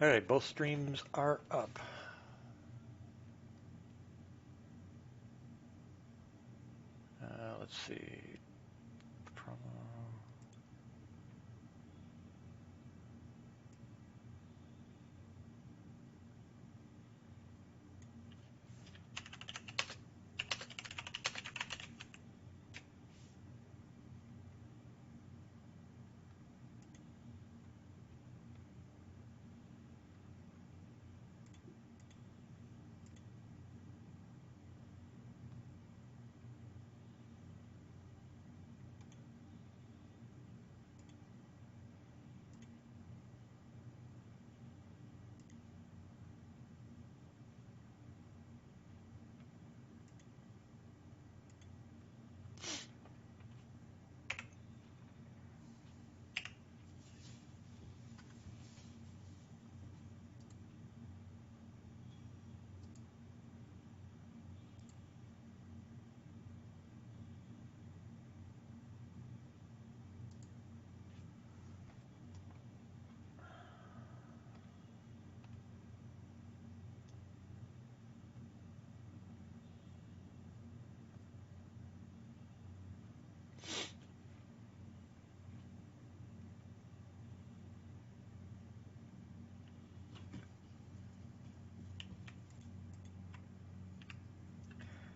All right, both streams are up. Let's see. Promo.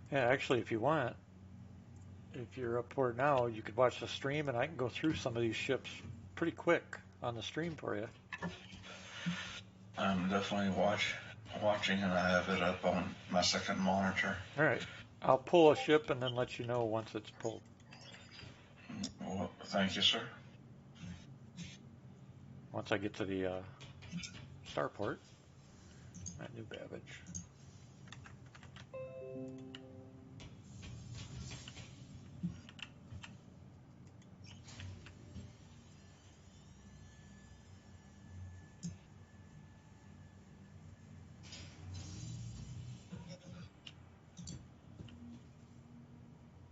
Yeah, actually, if you want, if you're up for it now, you could watch the stream, and I can go through some of these ships pretty quick on the stream for you. I'm definitely watching, and I have it up on my second monitor. All right, I'll pull a ship and then let you know once it's pulled. Well, thank you, sir. Once I get to the starport at New Babbage.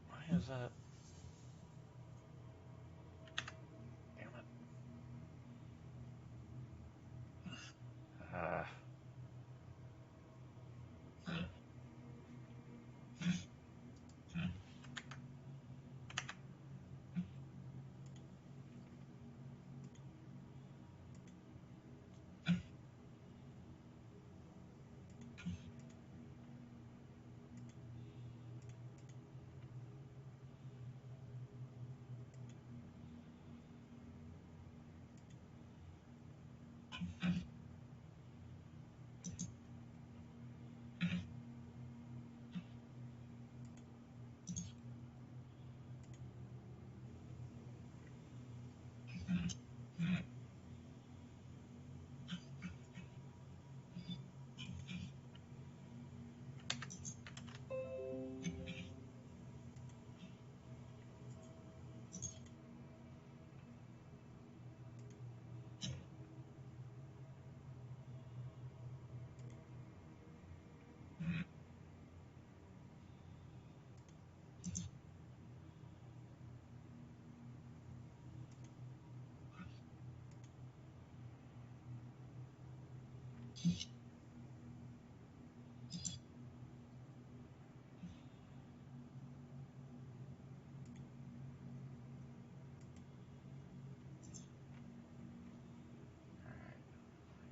Why is that? Damn it. I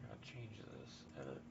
gotta change this. Edit.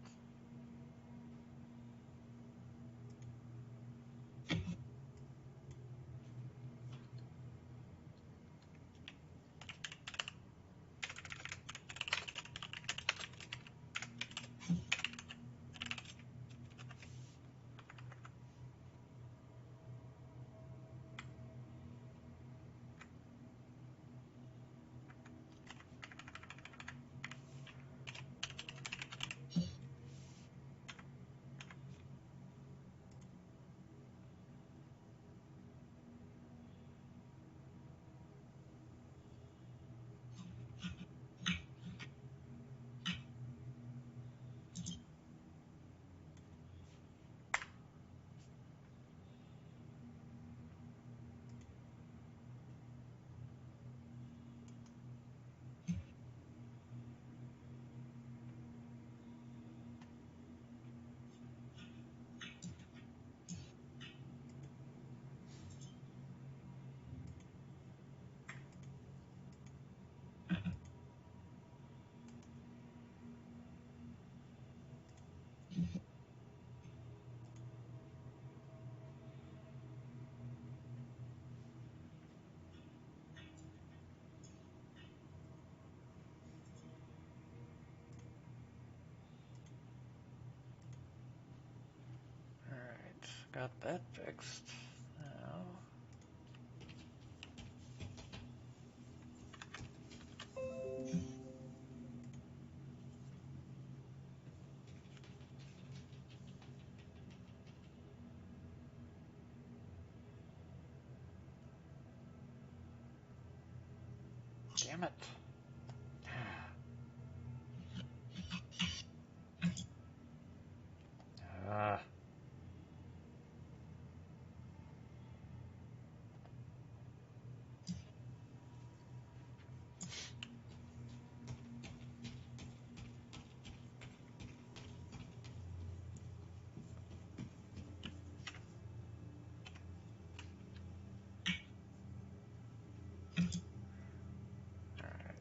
Alright, got that fixed. Now, damn it. Ah. Alright.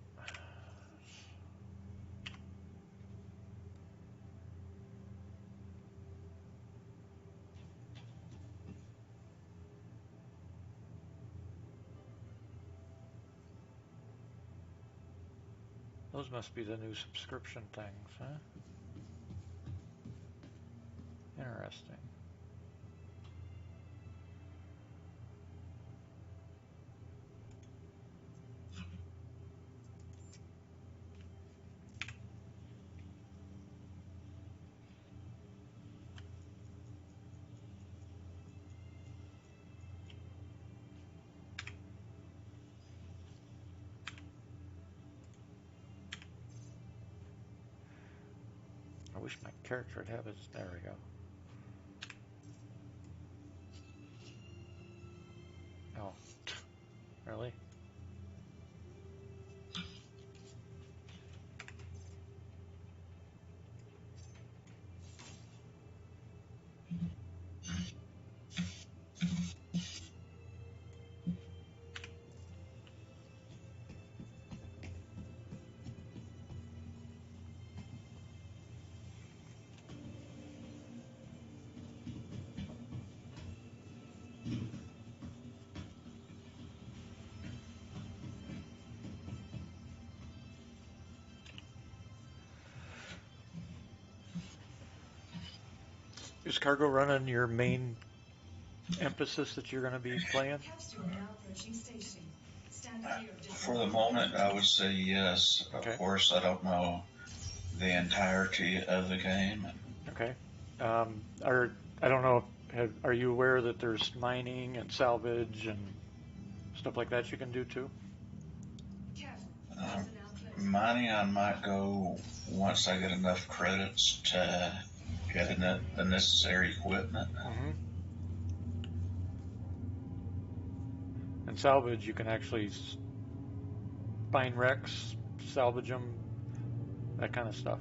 Those must be the new subscription things, huh? Interesting. I wish my character would have his. There we go. Oh, really? Is cargo running your main emphasis that you're going to be playing? Capsule now approaching station. Stand clear of For the moment, I would say yes. Of Okay. course, I don't know the entirety of the game. Okay. I don't know. Are you aware that there's mining and salvage and stuff like that you can do too? Careful. Uh, Rings are now closing. Mining, I might go once I get enough credits to get the necessary equipment. Mm-hmm. And salvage, you can actually find wrecks, salvage them, that kind of stuff.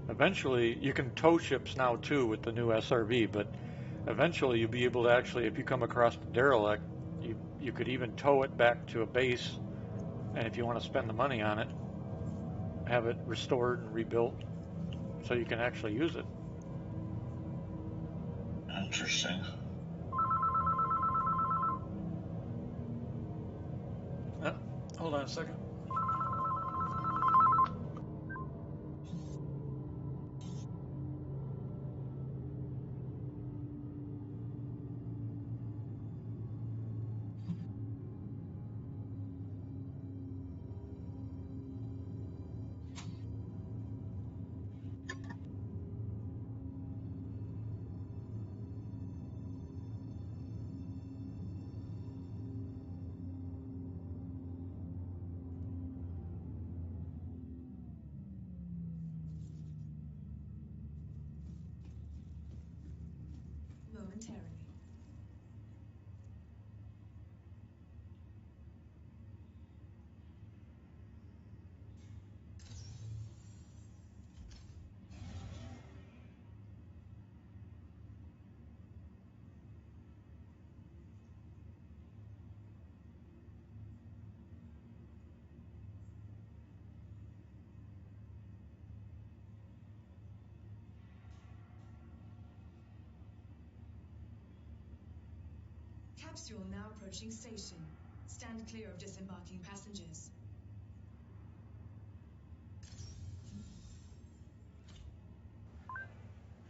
Eventually, you can tow ships now too with the new SRV, but eventually you'll be able to actually, if you come across the derelict, you could even tow it back to a base, and if you want to spend the money on it, have it restored and rebuilt so you can actually use it. Interesting. Hold on a second. Momentarily. Capsule now approaching station. Stand clear of disembarking passengers.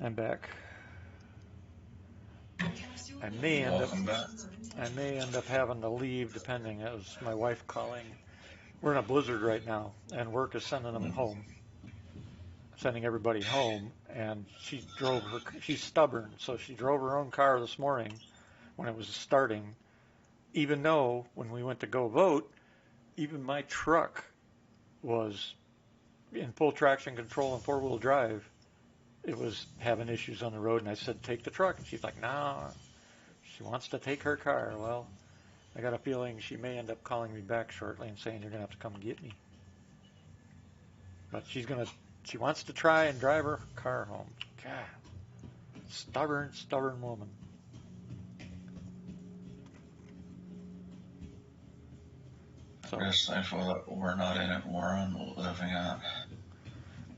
I'm back. Capsule I may end up Welcome back. I may end up having to leave depending. It was my wife calling. We're in a blizzard right now, and work is sending them home, sending everybody home. And she's stubborn, so she drove her own car this morning when it was starting. Even though when we went to go vote, even my truck was in full traction control and four-wheel drive. It was having issues on the road, and I said, take the truck. And she's like, no, she wants to take her car. Well, I got a feeling she may end up calling me back shortly and saying you're going to have to come get me. But she wants to try and drive her car home. God, stubborn woman. So, I'm just thankful that we're not in it, we're on living on.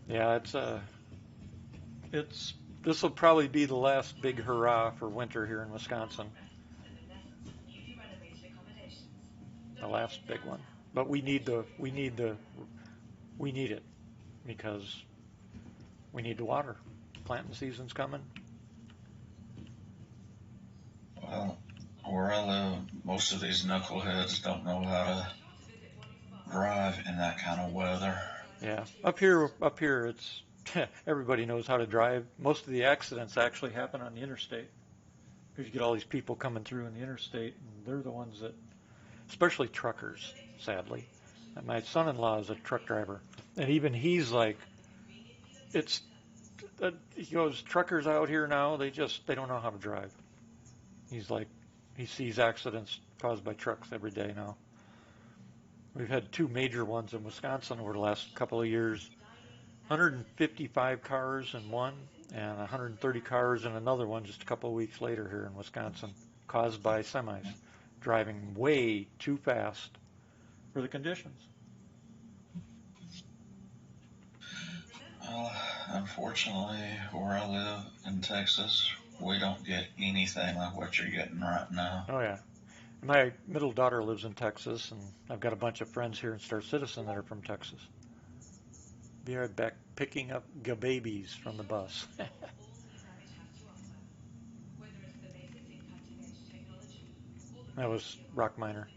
yeah, this will probably be the last big hurrah for winter here in Wisconsin. The last big one. But we need it because we need the water. Planting season's coming. Well, where I live, most of these knuckleheads don't know how to drive in that kind of weather. Yeah, up here, it's everybody knows how to drive. Most of the accidents actually happen on the interstate because you get all these people coming through on the interstate, and they're the ones that, especially truckers, sadly. And my son-in-law is a truck driver, and even he's like, it's he goes, truckers out here now, they don't know how to drive. He's like, he sees accidents caused by trucks every day now. We've had two major ones in Wisconsin over the last couple of years. 155 cars in one and 130 cars in another one just a couple of weeks later here in Wisconsin, caused by semis driving way too fast for the conditions. Well, unfortunately, where I live in Texas, we don't get anything like what you're getting right now. Oh yeah. My middle daughter lives in Texas, and I've got a bunch of friends here in Star Citizen that are from Texas. Be right back picking up babies from the bus. That was Rock Miner.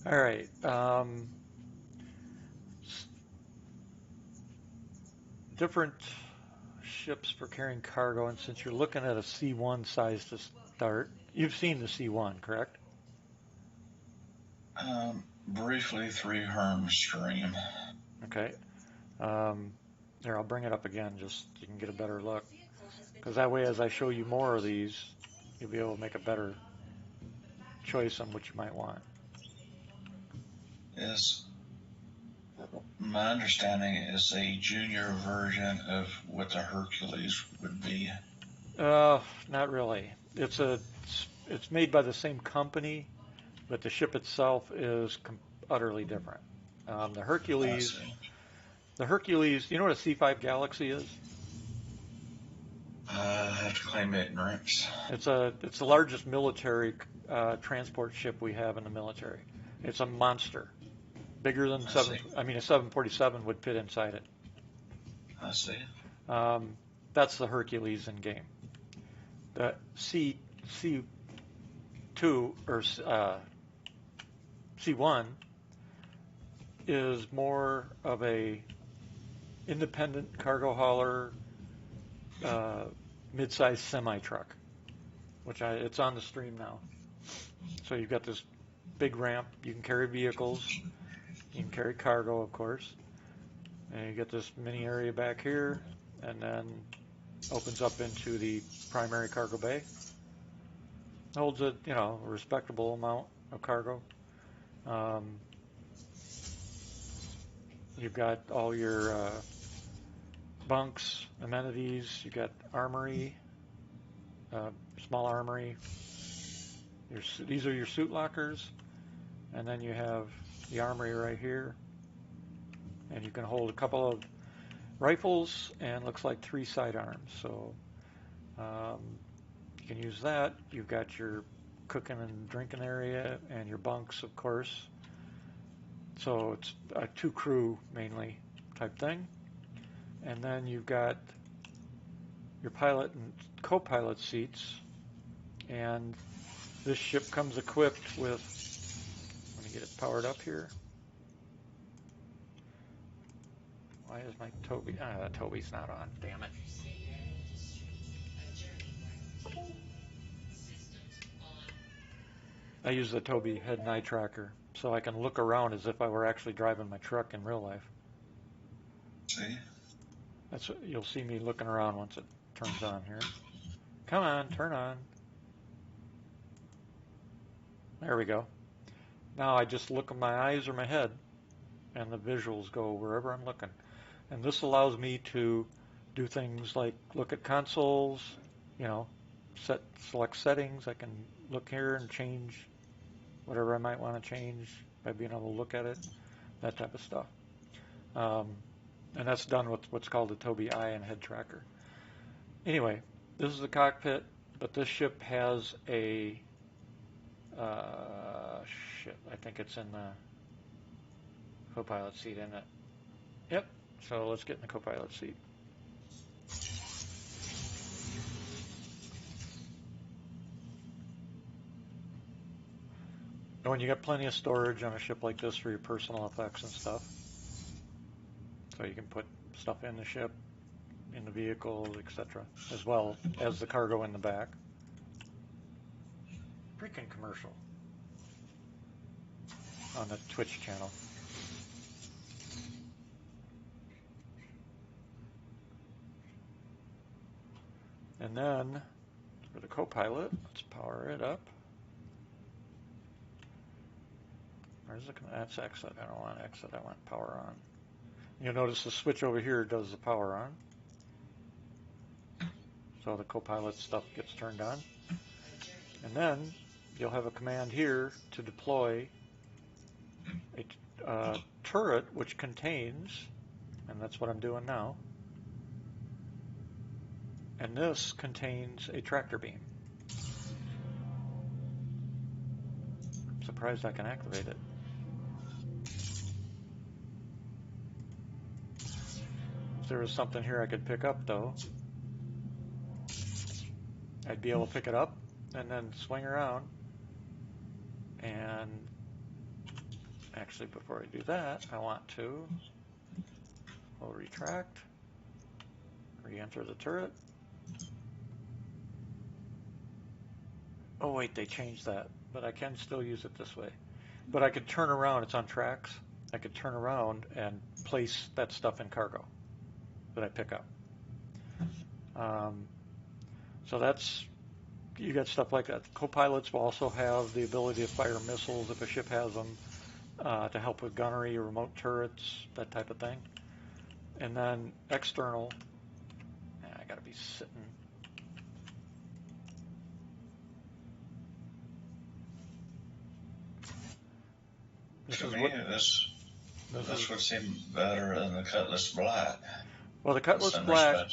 All right. Different ships for carrying cargo, and since you're looking at a C1 size to start, you've seen the C1, correct? Briefly, 3 Herm stream. Okay. Here, I'll bring it up again just so you can get a better look. Because that way, as I show you more of these, you'll be able to make a better choice on what you might want. Is my understanding is a junior version of what the Hercules would be. Not really. It's made by the same company, but the ship itself is utterly different. The I Hercules, see. the Hercules. You know what a C5 Galaxy is? I have to claim ignorance. It's the largest military transport ship we have in the military. It's a monster, bigger than I seven. see. I mean, a 747 would fit inside it. I see. That's the Hercules in game. The C2 or C1 is more of a independent cargo hauler, mid-sized semi truck, it's on the stream now. So you've got this big ramp. You can carry vehicles. You can carry cargo, of course. And you get this mini area back here, and then opens up into the primary cargo bay. Holds a respectable amount of cargo. Um, you've got all your bunks, amenities. You've got armory, small armory. These are your suit lockers, and then you have the armory right here, and you can hold a couple of rifles and looks like 3 sidearms. So um, you can use that. You've got your cooking and drinking area and your bunks, of course. So it's a 2 crew mainly type thing. And then you've got your pilot and co-pilot seats. And this ship comes equipped with, let me get it powered up here. Why is my Tobii? That Tobii's not on. Damn it. I use the Tobii head and eye tracker so I can look around as if I were actually driving my truck in real life. See? That's what, you'll see me looking around once it turns on here. Come on, turn on. There we go. Now I just look at my eyes or my head and the visuals go wherever I'm looking. And this allows me to do things like look at consoles, select settings. I can look here and change whatever I might want to change by being able to look at it, that type of stuff. And that's done with what's called the Tobii eye and head tracker. Anyway, this is the cockpit, but this ship has a, I think it's in the co-pilot seat, isn't it? Yep, so let's get in the co-pilot seat. And when you got plenty of storage on a ship like this for your personal effects and stuff, so you can put stuff in the ship, in the vehicle, etc., as well as the cargo in the back. Freaking commercial on the Twitch channel. And then for the co-pilot, let's power it up. Where's it? That's exit. I don't want exit. I want power on. You'll notice the switch over here does the power on. So the co-pilot stuff gets turned on. And then you'll have a command here to deploy a turret which contains, and that's what I'm doing now, and this contains a tractor beam. I'm surprised I can activate it. If there was something here I could pick up though, I'd be able to pick it up and then swing around. And actually, before I do that, I want to retract, re-enter the turret. Oh wait, they changed that, but I can still use it this way. But I could turn around, it's on tracks. I could turn around and place that stuff in cargo that I pick up. So that's, you got stuff like that. Co-pilots will also have the ability to fire missiles if a ship has them, to help with gunnery, remote turrets, that type of thing. And then external, I gotta be sitting. To me, this would seem better than the Cutlass Black. Well, the Cutlass Black,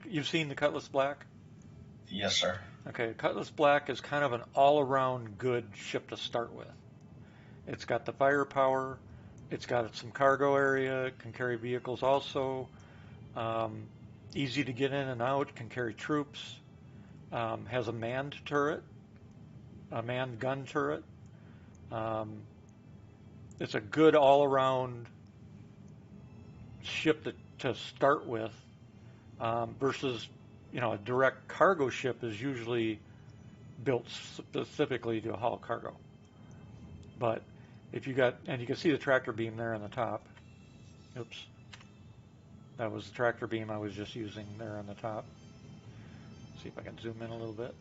you've seen the Cutlass Black? Yes, sir. Okay, Cutlass Black is kind of an all-around good ship to start with. It's got the firepower, it's got some cargo area, it can carry vehicles also, easy to get in and out, can carry troops, has a manned turret, a manned gun turret. It's a good all-around ship to start with, versus, a direct cargo ship is usually built specifically to haul cargo. But if you got, and you can see the tractor beam there on the top. Oops. That was the tractor beam I was just using there on the top. See if I can zoom in a little bit.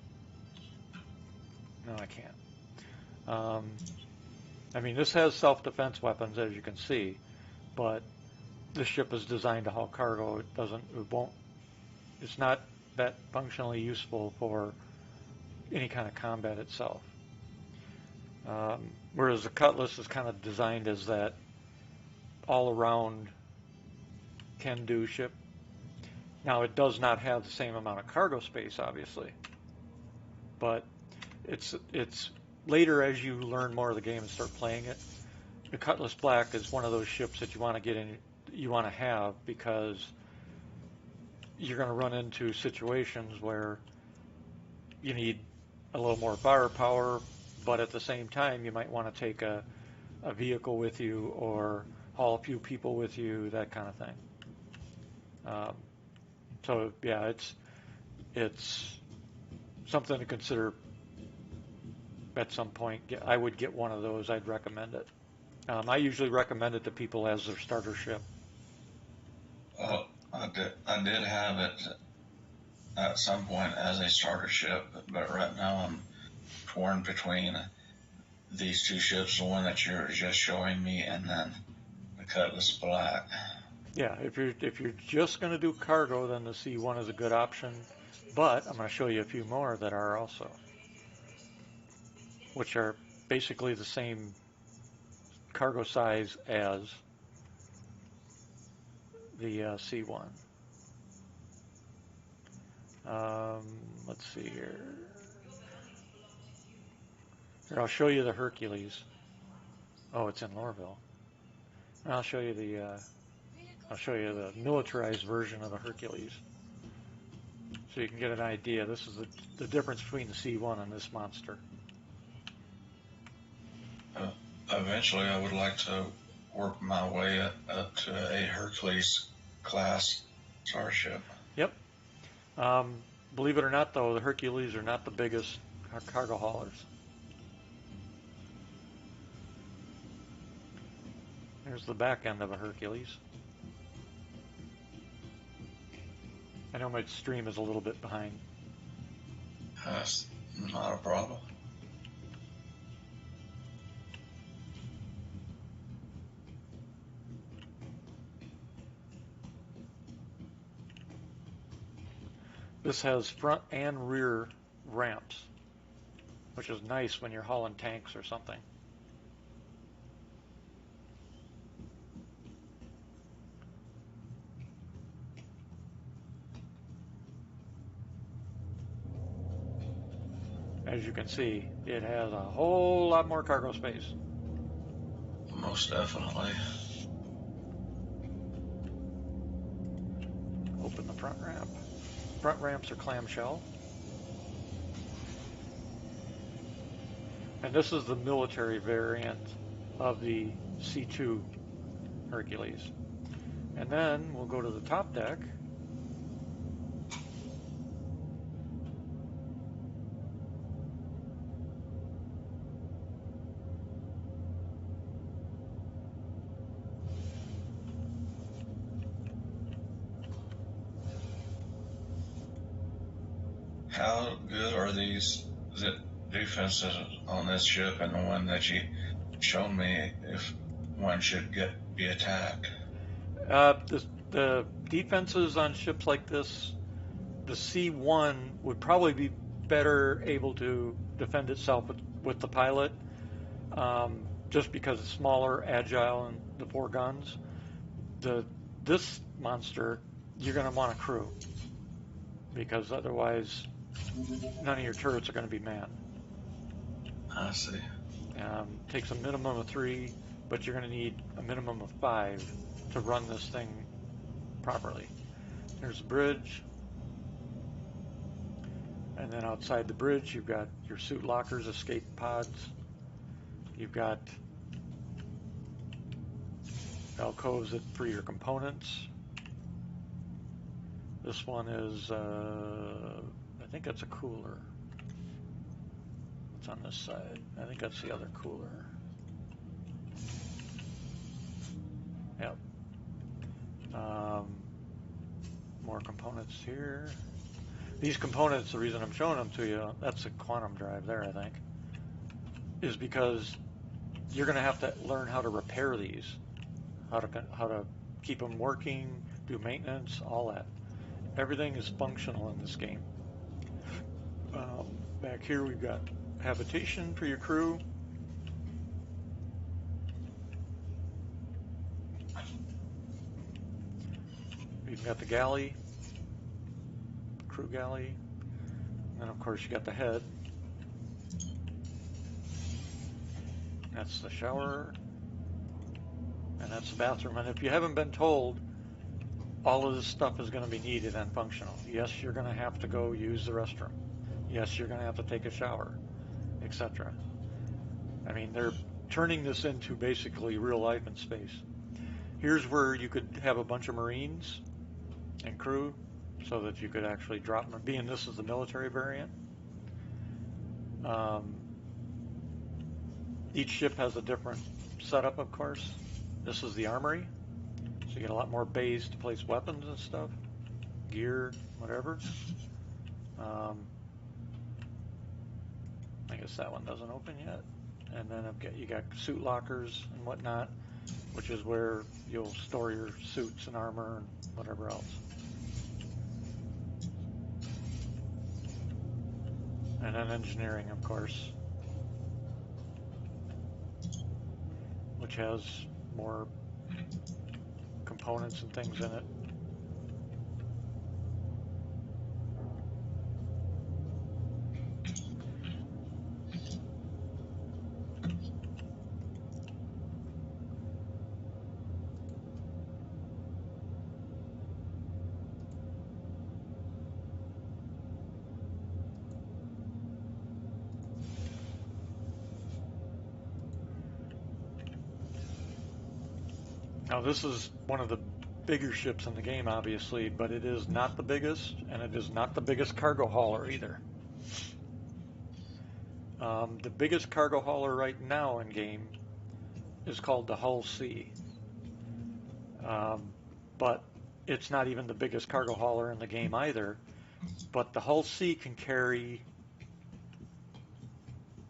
No, I can't. I mean, this has self-defense weapons, as you can see, but this ship is designed to haul cargo. It's not that functionally useful for any kind of combat itself. Whereas the Cutlass is kind of designed as that all-around can-do ship. Now, it does not have the same amount of cargo space, obviously, but it's later as you learn more of the game and start playing it. The Cutlass Black is one of those ships that you want to get in, you want to have because you're going to run into situations where you need a little more firepower, but at the same time you might want to take a vehicle with you or haul a few people with you, that kind of thing. Um, so yeah, it's something to consider at some point. I would get one of those. I'd recommend it. I usually recommend it to people as their starter ship. Well, I did have it at some point as a starter ship, but right now I'm torn between these two ships, the one that you're just showing me, and then the Cutlass Black. Yeah, if you're just going to do cargo, then the C1 is a good option. But I'm going to show you a few more that are also, which are basically the same cargo size as the C1. Let's see here. Here, I'll show you the Hercules. Oh, it's in Lorville. And I'll show you the militarized version of the Hercules, so you can get an idea. This is the difference between the C1 and this monster. Eventually, I would like to work my way up to a Hercules class starship. Yep. Believe it or not, though, the Hercules are not the biggest cargo haulers. There's the back end of a Hercules. I know my stream is a little bit behind. That's not a problem. This has front and rear ramps, which is nice when you're hauling tanks or something. As you can see, it has a whole lot more cargo space. Most definitely. Open the front ramp. Front ramps are clamshell. And this is the military variant of the C2 Hercules. And then we'll go to the top deck. How good are these defenses on this ship and the one that you showed me if one should be attacked? The defenses on ships like this, the C1 would probably be better able to defend itself with the pilot, just because it's smaller, agile, and the 4 guns. This monster, you're going to want a crew, because otherwise none of your turrets are going to be manned. I see. Takes a minimum of 3, but you're going to need a minimum of 5 to run this thing properly. There's the bridge. And then outside the bridge, you've got your suit lockers, escape pods. You've got alcoves for your components. This one is, I think that's a cooler. What's on this side? I think that's the other cooler. Yep. More components here. These components, the reason I'm showing them to you, that's a quantum drive there, I think, is because you're going to have to learn how to repair these, how to keep them working, do maintenance, all that. Everything is functional in this game. Back here we've got habitation for your crew. You've got the galley, crew galley, and then of course you got the head. That's the shower, and that's the bathroom. And if you haven't been told, all of this stuff is going to be needed and functional. Yes, you're going to have to go use the restroom. Yes, you're going to have to take a shower, etc. I mean, they're turning this into basically real life in space. Here's where you could have a bunch of Marines and crew so that you could actually drop them, being this is the military variant. Each ship has a different setup, of course. This is the armory, so you get a lot more bays to place weapons and stuff, gear, whatever. I guess that one doesn't open yet. And then you got suit lockers and whatnot, which is where you'll store your suits and armor and whatever else. And then engineering, of course, which has more components and things in it. Now this is one of the bigger ships in the game, obviously, but it is not the biggest, and it is not the biggest cargo hauler either. The biggest cargo hauler right now in game is called the Hull C, but it's not even the biggest cargo hauler in the game either. But the Hull C can carry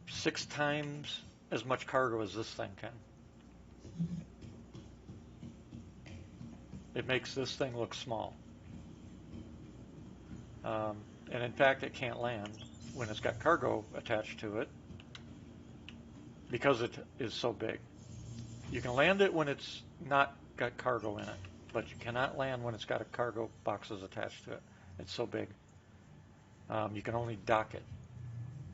6 times as much cargo as this thing can. It makes this thing look small. And in fact, it can't land when it's got cargo attached to it because it is so big. You can land it when it's not got cargo in it, but you cannot land when it's got a cargo boxes attached to it. It's so big. You can only dock it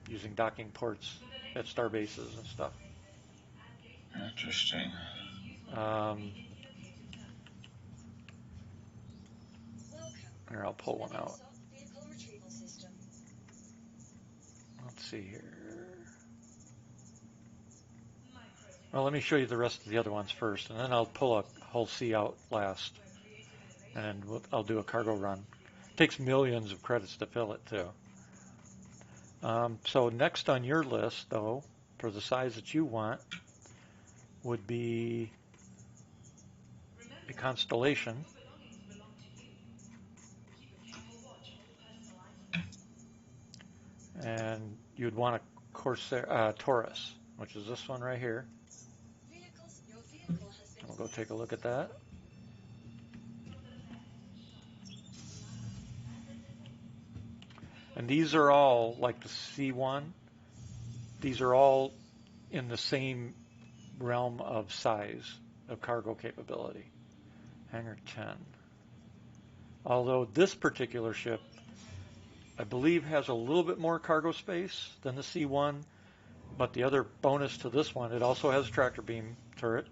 using docking ports at star bases and stuff. Interesting. Here, I'll pull one out. Let's see here. Well, let me show you the rest of the other ones first, and then I'll pull a Hull C out last, and I'll do a cargo run. It takes millions of credits to fill it, too. So next on your list, though, for the size that you want, would be a Constellation. And you'd want a Corsair, Taurus, which is this one right here. We'll go take a look at that. And these are all, like the C1, these are all in the same realm of size of cargo capability. Hangar 10. Although this particular ship, I believe, has a little bit more cargo space than the C1, but the other bonus to this one, it also has a tractor beam turret,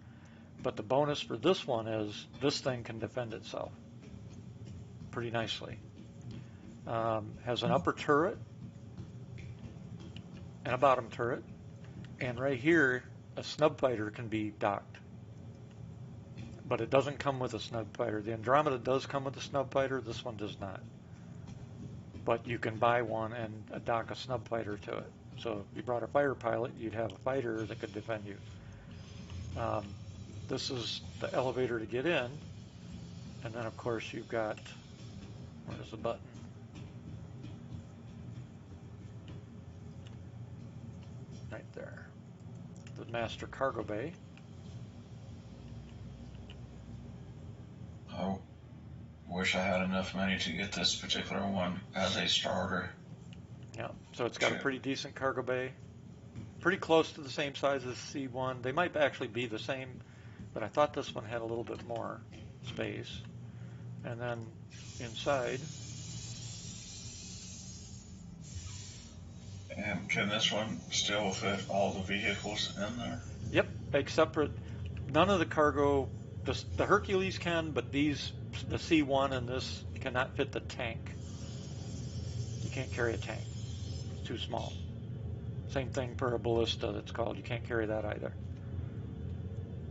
but the bonus for this one is this thing can defend itself pretty nicely. Has an upper turret and a bottom turret, and right here a snub fighter can be docked, but it doesn't come with a snub fighter. The Andromeda does come with a snub fighter, this one does not, but you can buy one and dock a snub fighter to it. So if you brought a fighter pilot, you'd have a fighter that could defend you. This is the elevator to get in, and then of course you've got, where's the button? Right there. The master cargo bay. I wish I had enough money to get this particular one as a starter. Yeah, so it's got a pretty decent cargo bay. Pretty close to the same size as C1. They might actually be the same, but I thought this one had a little bit more space. And then inside, And can this one still fit all the vehicles in there? yep, except for none of the cargo, the Hercules can, but these, the C1 and this cannot fit the tank. You can't carry a tank. It's too small. Same thing for a ballista that's called. You can't carry that either.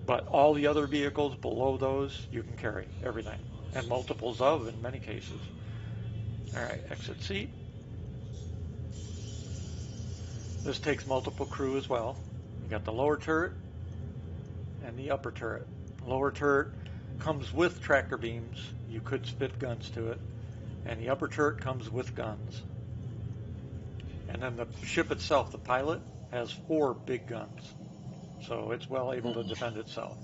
But all the other vehicles below those, you can carry everything. And multiples of in many cases. All right, exit seat. This takes multiple crew as well. You got the lower turret and the upper turret. Lower turret comes with tractor beams. You could fit guns to it. And the upper turret comes with guns. And then the ship itself, the pilot, has 4 big guns. So it's well able to defend itself.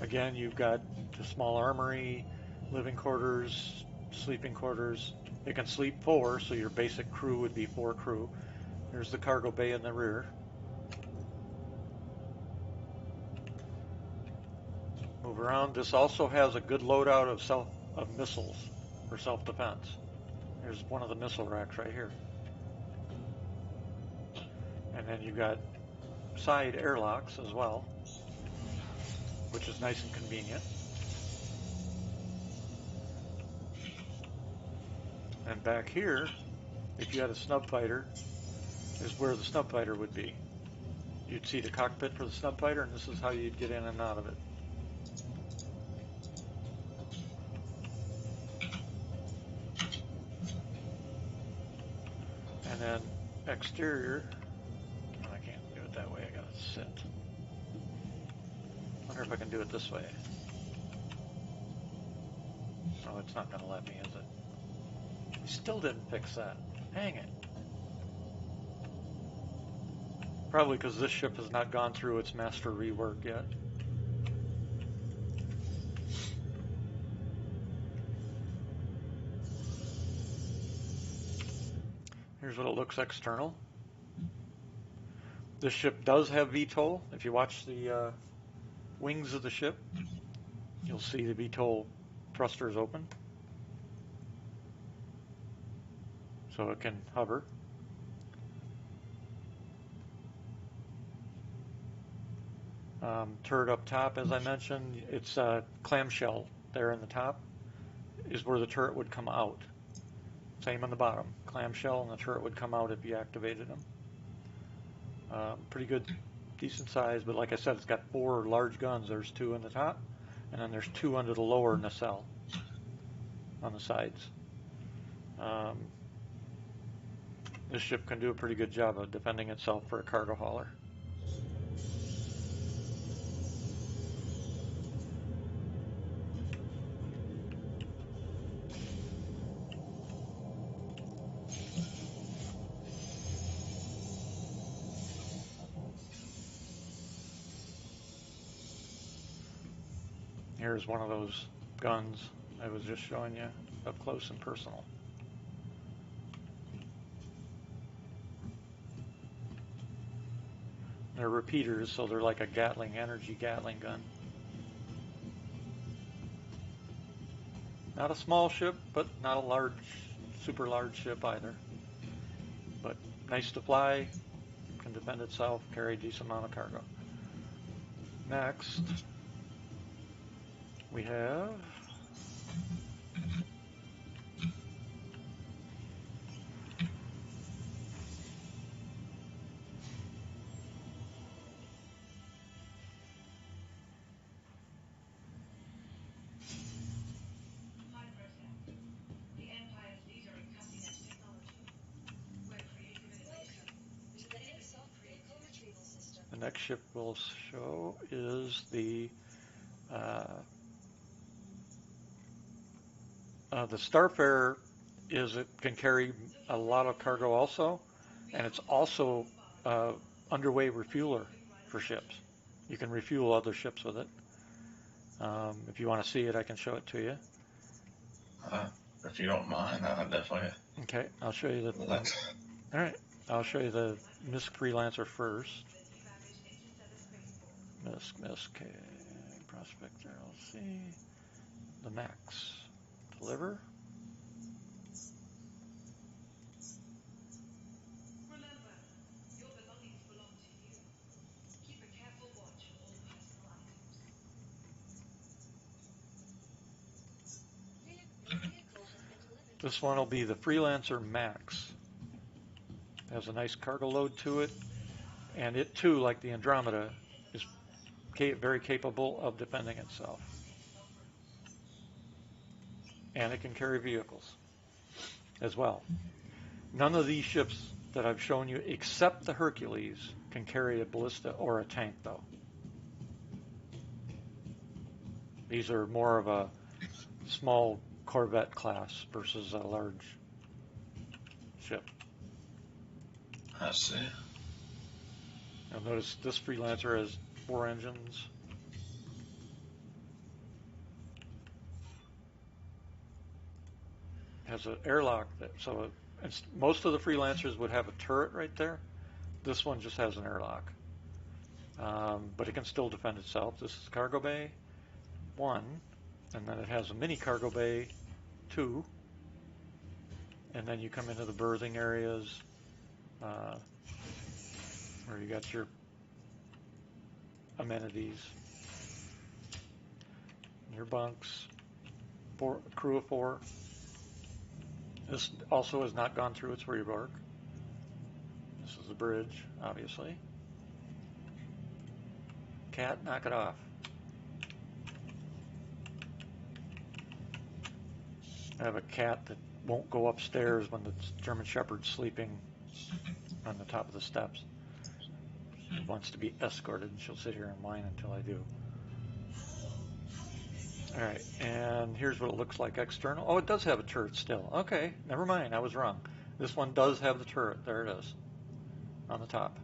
Again, you've got the small armory, living quarters, sleeping quarters. It can sleep 4, so your basic crew would be 4 crew. There's the cargo bay in the rear. Move around. This also has a good loadout of missiles for self-defense. There's one of the missile racks right here. And then you've got side airlocks as well, which is nice and convenient. And back here, if you had a snub fighter, is where the snub fighter would be. You'd see the cockpit for the snub fighter, and this is how you'd get in and out of it. And then exterior, oh, I can't do it that way, I gotta sit. Wonder if I can do it this way. Oh, it's not gonna let me, is it? We still didn't fix that. Hang it. Probably because this ship has not gone through its master rework yet. Here's what it looks external. This ship does have VTOL. If you watch the wings of the ship, you'll see the VTOL thrusters open. So it can hover. Turret up top, as I mentioned, it's a clamshell there in the top is where the turret would come out. Same on the bottom. Clamshell and the turret would come out if you activated them. Pretty good, decent size, but like I said, it's got 4 large guns. There's 2 in the top, and then there's 2 under the lower nacelle on the sides. This ship can do a pretty good job of defending itself for a cargo hauler. Here's one of those guns I was just showing you up close and personal. They're repeaters, so they're like a energy Gatling gun. Not a small ship, but not a super large ship either. But nice to fly, can defend itself, carry a decent amount of cargo. Next, we have the next ship we'll show is the Starfare. It can carry a lot of cargo also, and it's also underway refueler for ships. You can refuel other ships with it. If you want to see it, I can show it to you. If you don't mind, I definitely. Okay, I'll show you the. All right, I'll show you the MISC Freelancer first. MISC, okay, Prospector, LC, the Max. Deliver. Remember, your belongings belong to you. Keep a careful watch on all personal items. This one will be the Freelancer Max. It has a nice cargo load to it, and it too, like the Andromeda, is very capable of defending itself. And it can carry vehicles as well. None of these ships that I've shown you, except the Hercules, can carry a ballista or a tank, though. These are more of a small corvette class versus a large ship. I see. You'll notice this Freelancer has 4 engines. Has an airlock, so most of the Freelancers would have a turret right there. This one just has an airlock, but it can still defend itself. This is cargo bay 1, and then it has a mini cargo bay 2, and then you come into the berthing areas where you got your amenities, your bunks, crew of 4. This also has not gone through its rework. This is the bridge, obviously. Cat, knock it off. I have a cat that won't go upstairs when the German Shepherd's sleeping on the top of the steps. She wants to be escorted, and she'll sit here and whine until I do. Alright, and here's what it looks like external. Oh, it does have a turret still. Okay, never mind, I was wrong. This one does have the turret. There it is, on the top.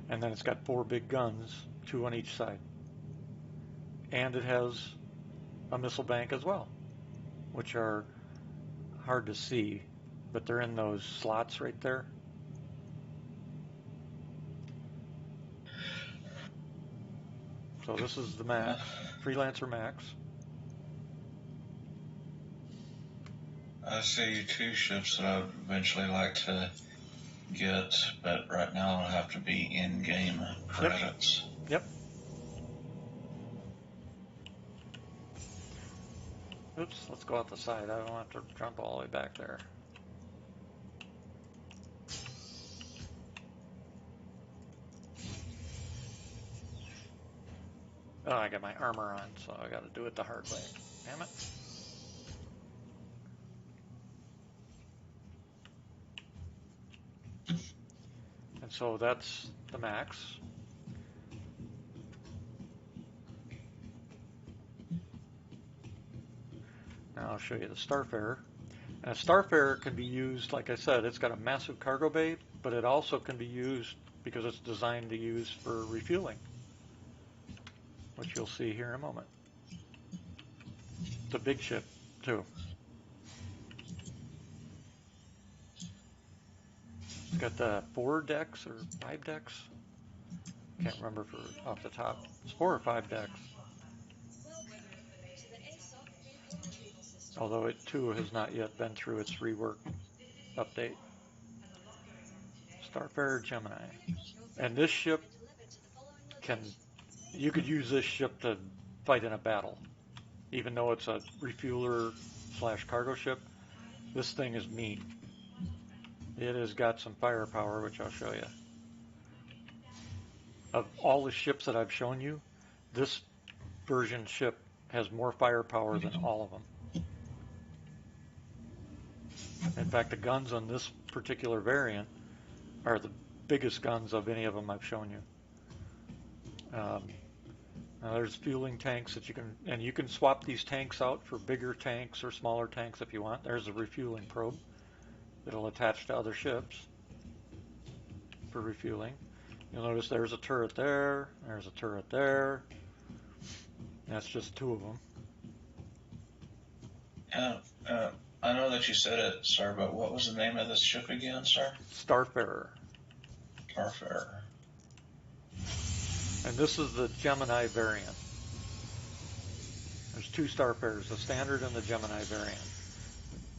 And then it's got 4 big guns, 2 on each side. And it has a missile bank as well, which are hard to see, but they're in those slots right there. So this is the Max, Freelancer Max. I see 2 ships that I would eventually like to get, but right now it'll have to be in-game credits. Yep. Oops, let's go out the side. I don't have to jump all the way back there. Oh, I got my armor on, so I got to do it the hard way. Damn it. And so that's the Max. Now I'll show you the Starfarer. And a Starfarer can be used, like I said, it's got a massive cargo bay, but it also can be used because it's designed to use for refueling, which you'll see here in a moment. It's a big ship, too. It's got the 4 decks or 5 decks. Can't remember off the top. It's 4 or 5 decks. Although it too has not yet been through its rework update. Starfarer Gemini. And this ship you could use this ship to fight in a battle. Even though it's a refueler / cargo ship, this thing is mean. It has got some firepower, which I'll show you. Of all the ships that I've shown you, this version ship has more firepower than all of them. In fact, the guns on this particular variant are the biggest guns of any of them I've shown you. Now there's fueling tanks that you can swap these tanks out for bigger tanks or smaller tanks if you want. There's a refueling probe that'll attach to other ships for refueling. You'll notice there's a turret there, there's a turret there. That's just 2 of them. I know that you said it, sir, but what was the name of this ship again, sir? Starfarer. Starfarer. And this is the Gemini variant. There's two star pairs, the standard and the Gemini variant.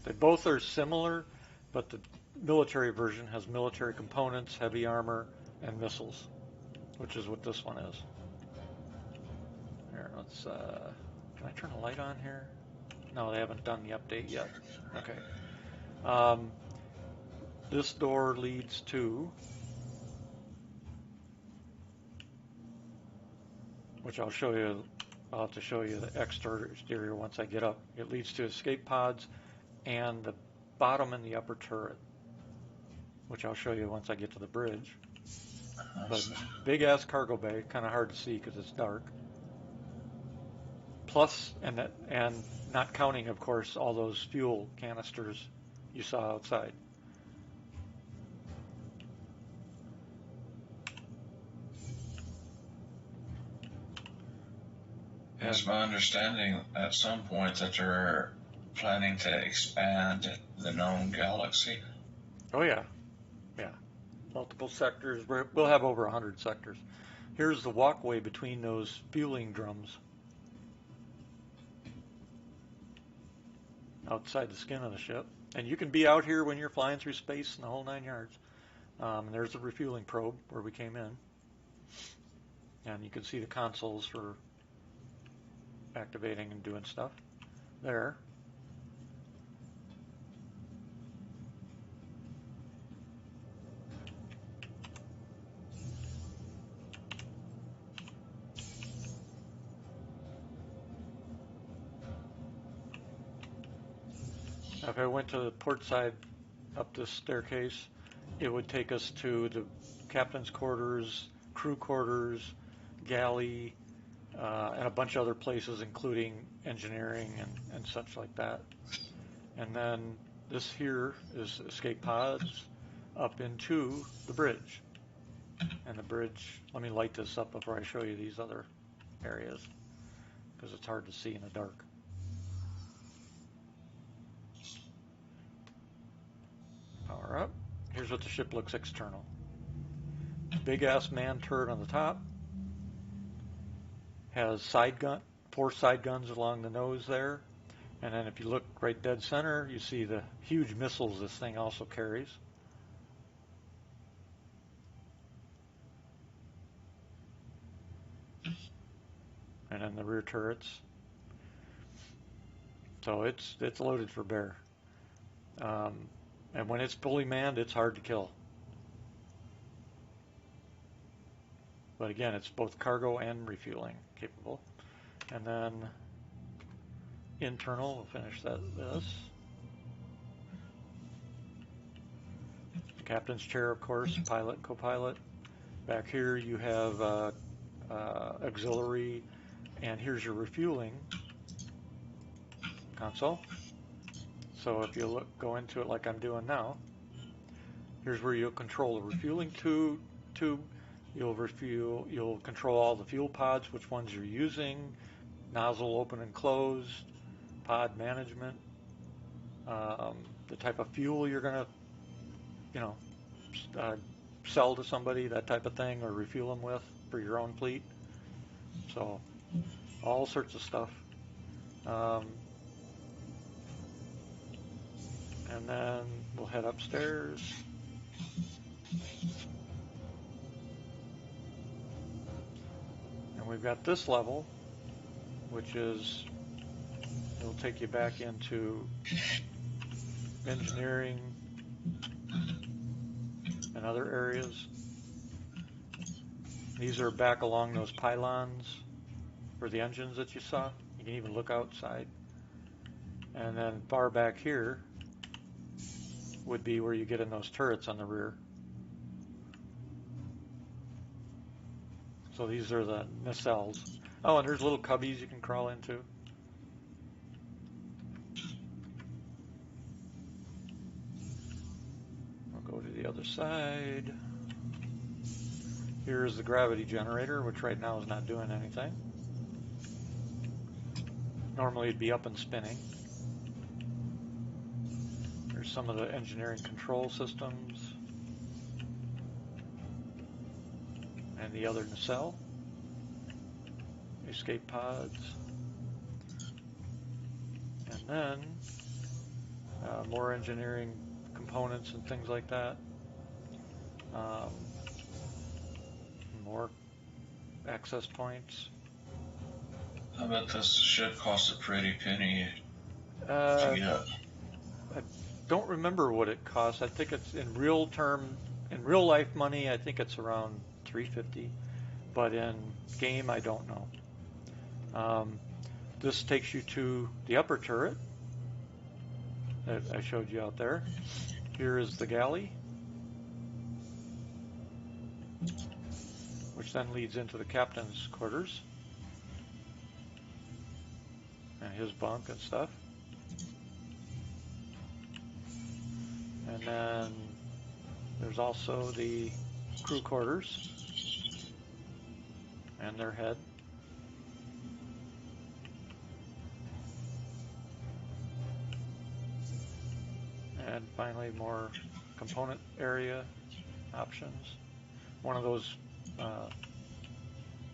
They both are similar, but the military version has military components, heavy armor, and missiles, which is what this one is. Here, let's, can I turn a light on here? No, they haven't done the update yet. Okay. This door leads to, which I'll show you, I'll have to show you the exterior once I get up. It leads to escape pods and the bottom and the upper turret, which I'll show you once I get to the bridge. But big ass cargo bay, kind of hard to see because it's dark. Plus, and not counting, of course, all those fuel canisters you saw outside. It's my understanding at some point that they're planning to expand the known galaxy. Oh yeah, yeah. Multiple sectors. We'll have over 100 sectors. Here's the walkway between those fueling drums. Outside the skin of the ship. And you can be out here when you're flying through space and the whole 9 yards. And there's the refueling probe where we came in. And you can see the consoles for activating and doing stuff there. If I went to the port side up this staircase, it would take us to the captain's quarters, crew quarters, galley, and a bunch of other places, including engineering and such like that. And then this here is escape pods up into the bridge. And the bridge, let me light this up before I show you these other areas, because it's hard to see in the dark. Power up. Here's what the ship looks external. Big ass man turret on the top. Has side gun, 4 side guns along the nose there. And then if you look right dead center, you see the huge missiles this thing also carries. And then the rear turrets. So it's loaded for bear. And when it's fully manned, it's hard to kill. But again, it's both cargo and refueling capable. And then internal, we'll finish this. Captain's chair, of course, pilot, co-pilot. Back here you have auxiliary, and here's your refueling console. So if you go into it like I'm doing now, here's where you'll control the refueling tube. You'll control all the fuel pods, which ones you're using, nozzle open and closed, pod management, the type of fuel you're gonna, sell to somebody, that type of thing, or refuel them with for your own fleet. So all sorts of stuff. And then we'll head upstairs. And we've got this level, which is, it'll take you back into engineering and other areas. These are back along those pylons for the engines that you saw. You can even look outside. And then far back here would be where you get in those turrets on the rear. So these are the nacelles. Oh, and there's little cubbies you can crawl into. I'll go to the other side. Here's the gravity generator, which right now is not doing anything. Normally it'd be up and spinning. There's some of the engineering control systems. And the other nacelle. Escape pods. then more engineering components and things like that. Um, more access points. I bet this ship costs a pretty penny to Uh, get. I don't remember what it costs. I think it's in real in real life money. I think it's around 350, but in game, I don't know. Um, this takes you to the upper turret that I showed you out there. Here is the galley, which then leads into the captain's quarters and his bunk and stuff. And then there's also the crew quarters and their head. And finally, more component area options. One of those uh,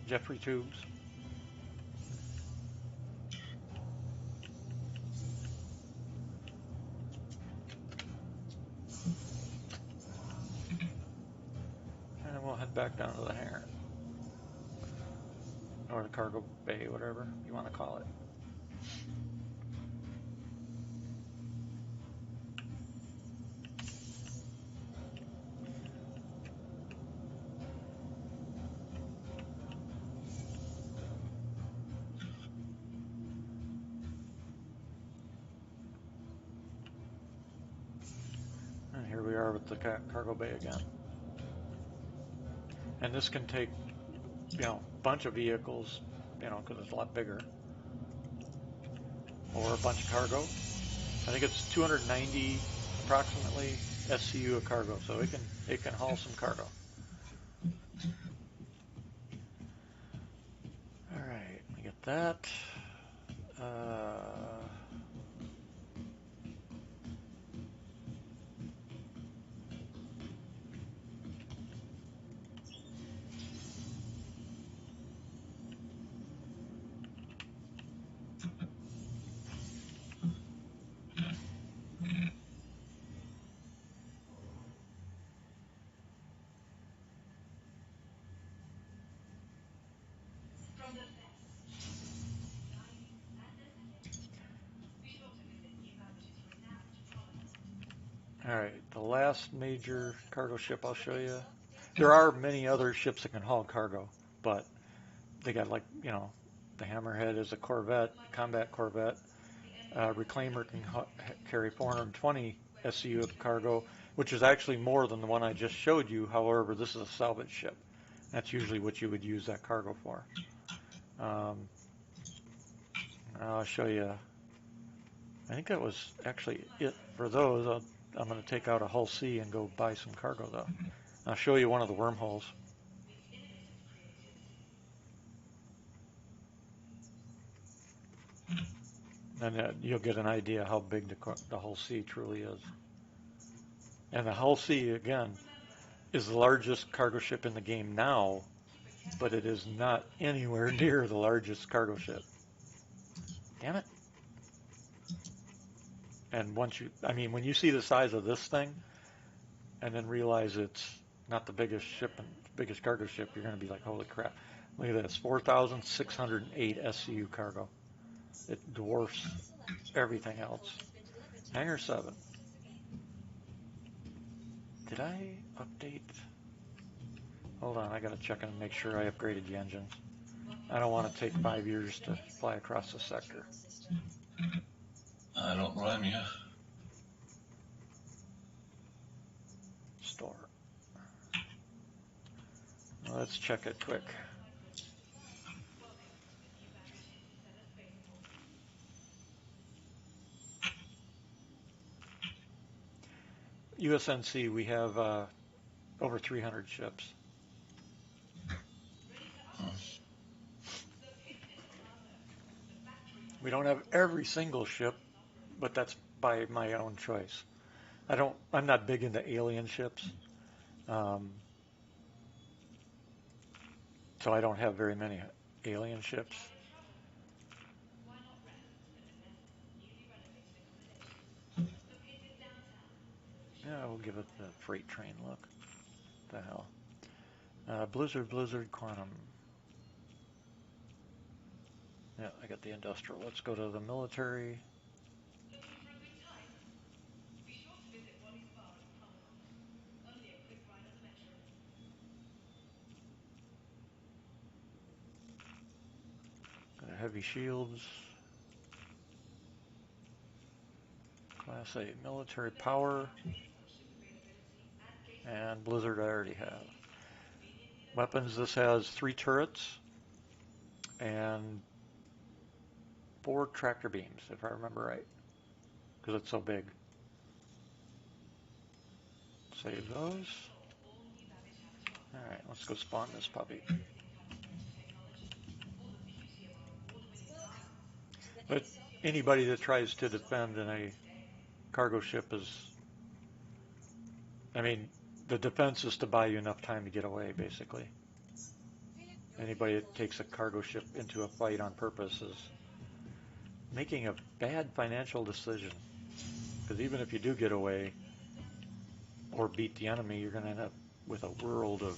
Jeffrey tubes. And then we'll head back down to the hangar. Or the cargo bay, whatever you want to call it. And here we are with the cargo bay again. And this can take, a bunch of vehicles, because it's a lot bigger. Or a bunch of cargo. I think it's 290 approximately SCU of cargo, so it can haul some cargo. All right, we get that. From the best, dining and assembly. Be sure to visit new renowned product. All right, the last major cargo ship I'll show you. There are many other ships that can haul cargo, but they got the Hammerhead is a corvette, combat corvette. Reclaimer can carry 420 SCU of cargo, which is actually more than the one I just showed you. However, this is a salvage ship. That's usually what you would use that cargo for. I'll show you. I think that was actually it for those. I'm going to take out a hull C and go buy some cargo, though. I'll show you one of the wormholes. And you'll get an idea how big the hull C truly is. And the hull C, again, is the largest cargo ship in the game now, but it is not anywhere near the largest cargo ship. Damn it. And when you see the size of this thing, and then realize it's not the biggest ship and biggest cargo ship, you're going to be like, holy crap. Look at this, 4,608 SCU cargo. It dwarfs everything else. Hangar 7. Did I update? Hold on, I got to check and make sure I upgraded the engines. I don't want to take 5 years to fly across the sector. I don't blame you. Store. Well, let's check it quick. USNC, we have over 300 ships. We don't have every single ship, but that's by my own choice. I'm not big into alien ships, so I don't have very many alien ships. we'll give it the freight train look. What the hell? Blizzard, Quantum. Yeah, I got the industrial. Let's go to the military. Looking for a good time? Be sure to visit Wally's Bar in the Promenade. Only a quick ride on the metro. Got heavy shields. Class A military power. And Blizzard I already have. Weapons, this has 3 turrets and 4 tractor beams, if I remember right, because it's so big. Save those. Alright, let's go spawn this puppy. But anybody that tries to defend in a cargo ship is, I mean, the defense is to buy you enough time to get away, basically. Anybody that takes a cargo ship into a fight on purpose is making a bad financial decision. Because even if you do get away or beat the enemy, you're going to end up with a world of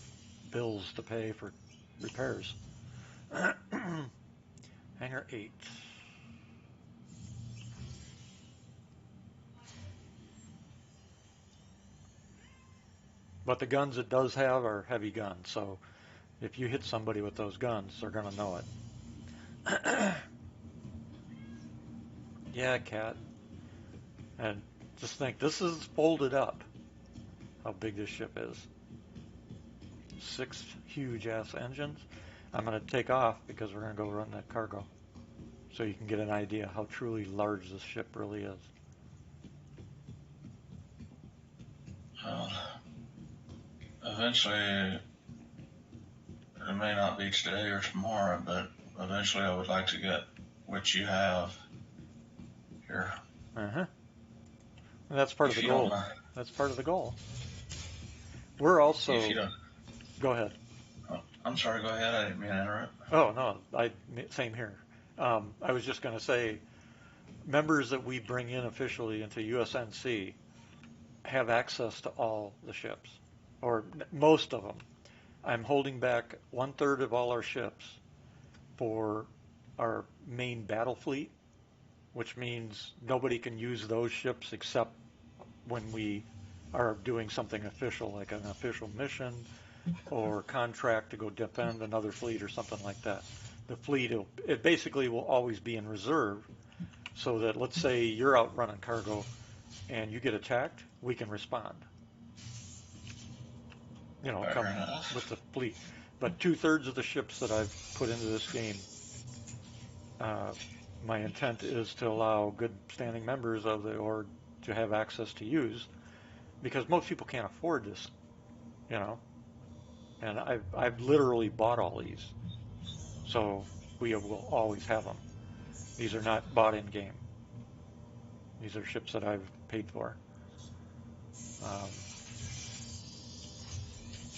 bills to pay for repairs. Hangar 8. But the guns it does have are heavy guns, so if you hit somebody with those guns, they're going to know it. Yeah, cat. And just think, this is folded up, how big this ship is. 6 huge-ass engines. I'm going to take off because we're going to go run that cargo, so you can get an idea how truly large this ship really is. Eventually, it may not be today or tomorrow, but eventually I would like to get what you have here. And that's part of the goal. That's part of the goal. We're also... If you don't... Go ahead. Oh, I'm sorry, go ahead. I didn't mean to interrupt. Oh, no, same here. I was just going to say, members that we bring in officially into USNC have access to all the ships, or most of them. I'm holding back 1/3 of all our ships for our main battle fleet, which means nobody can use those ships except when we are doing something official, like an official mission or contract to go defend another fleet or something like that. The fleet, it basically will always be in reserve, so that, let's say you're out running cargo and you get attacked, we can respond. You know, come with the fleet. But 2/3 of the ships that I've put into this game, my intent is to allow good standing members of the org to have access to use, because most people can't afford this, you know. And I've literally bought all these, so we will always have them. These are not bought in game. These are ships that I've paid for.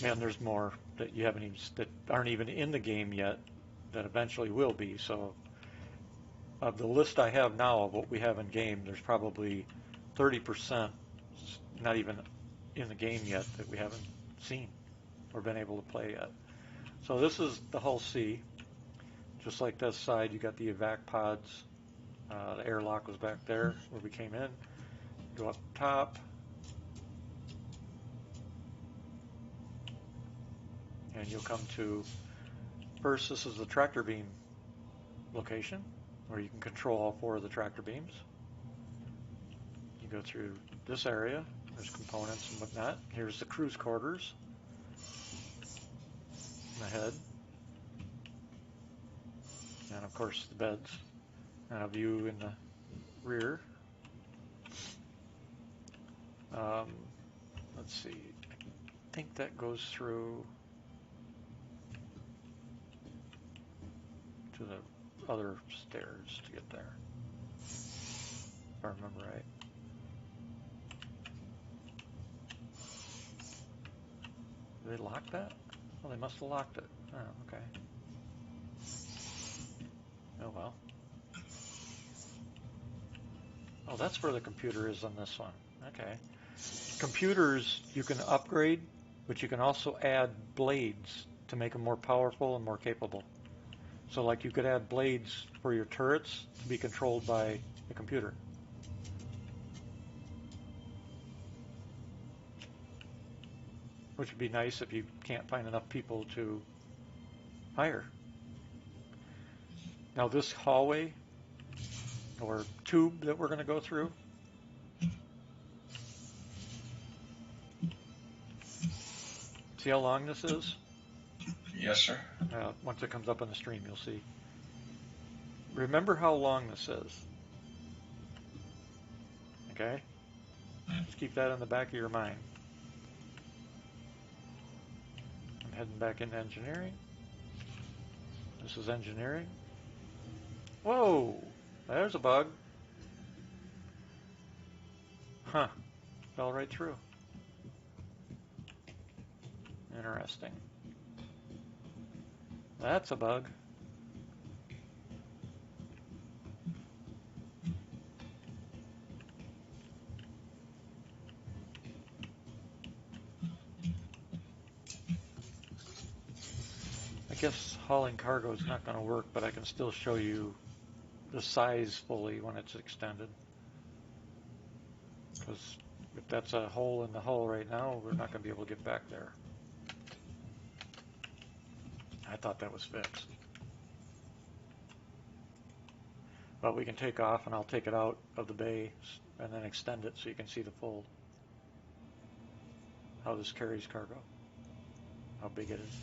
And there's more that you haven't even, that aren't even in the game yet, that eventually will be. So of the list I have now of what we have in game, there's probably 30% not even in the game yet that we haven't seen or been able to play yet. So this is the Hull C. Just like this side, you got the evac pods. The airlock was back there where we came in. Go up top. And you'll come to, first, this is the tractor beam location, where you can control all 4 of the tractor beams. You go through this area, there's components and whatnot. Here's the crew's quarters ahead. And of course the beds. And a view in the rear. Let's see, I think that goes through to the other stairs to get there, if I remember right. Did they lock that? Oh, they must have locked it. Oh, okay. Oh, well. Oh, that's where the computer is on this one. Okay. Computers you can upgrade, but you can also add blades to make them more powerful and more capable. So like you could add blades for your turrets to be controlled by the computer. Which would be nice if you can't find enough people to hire. Now this hallway or tube that we're going to go through, see how long this is? Yes, sir. Once it comes up on the stream, you'll see. Remember how long this is. Okay? Just keep that in the back of your mind. I'm heading back into engineering. This is engineering. Whoa! There's a bug. Huh. Fell right through. Interesting. That's a bug. I guess hauling cargo is not going to work, but I can still show you the size fully when it's extended. Because if that's a hole in the hull right now, we're not going to be able to get back there. I thought that was fixed. But we can take off and I'll take it out of the bay and then extend it so you can see the full, how this carries cargo, how big it is.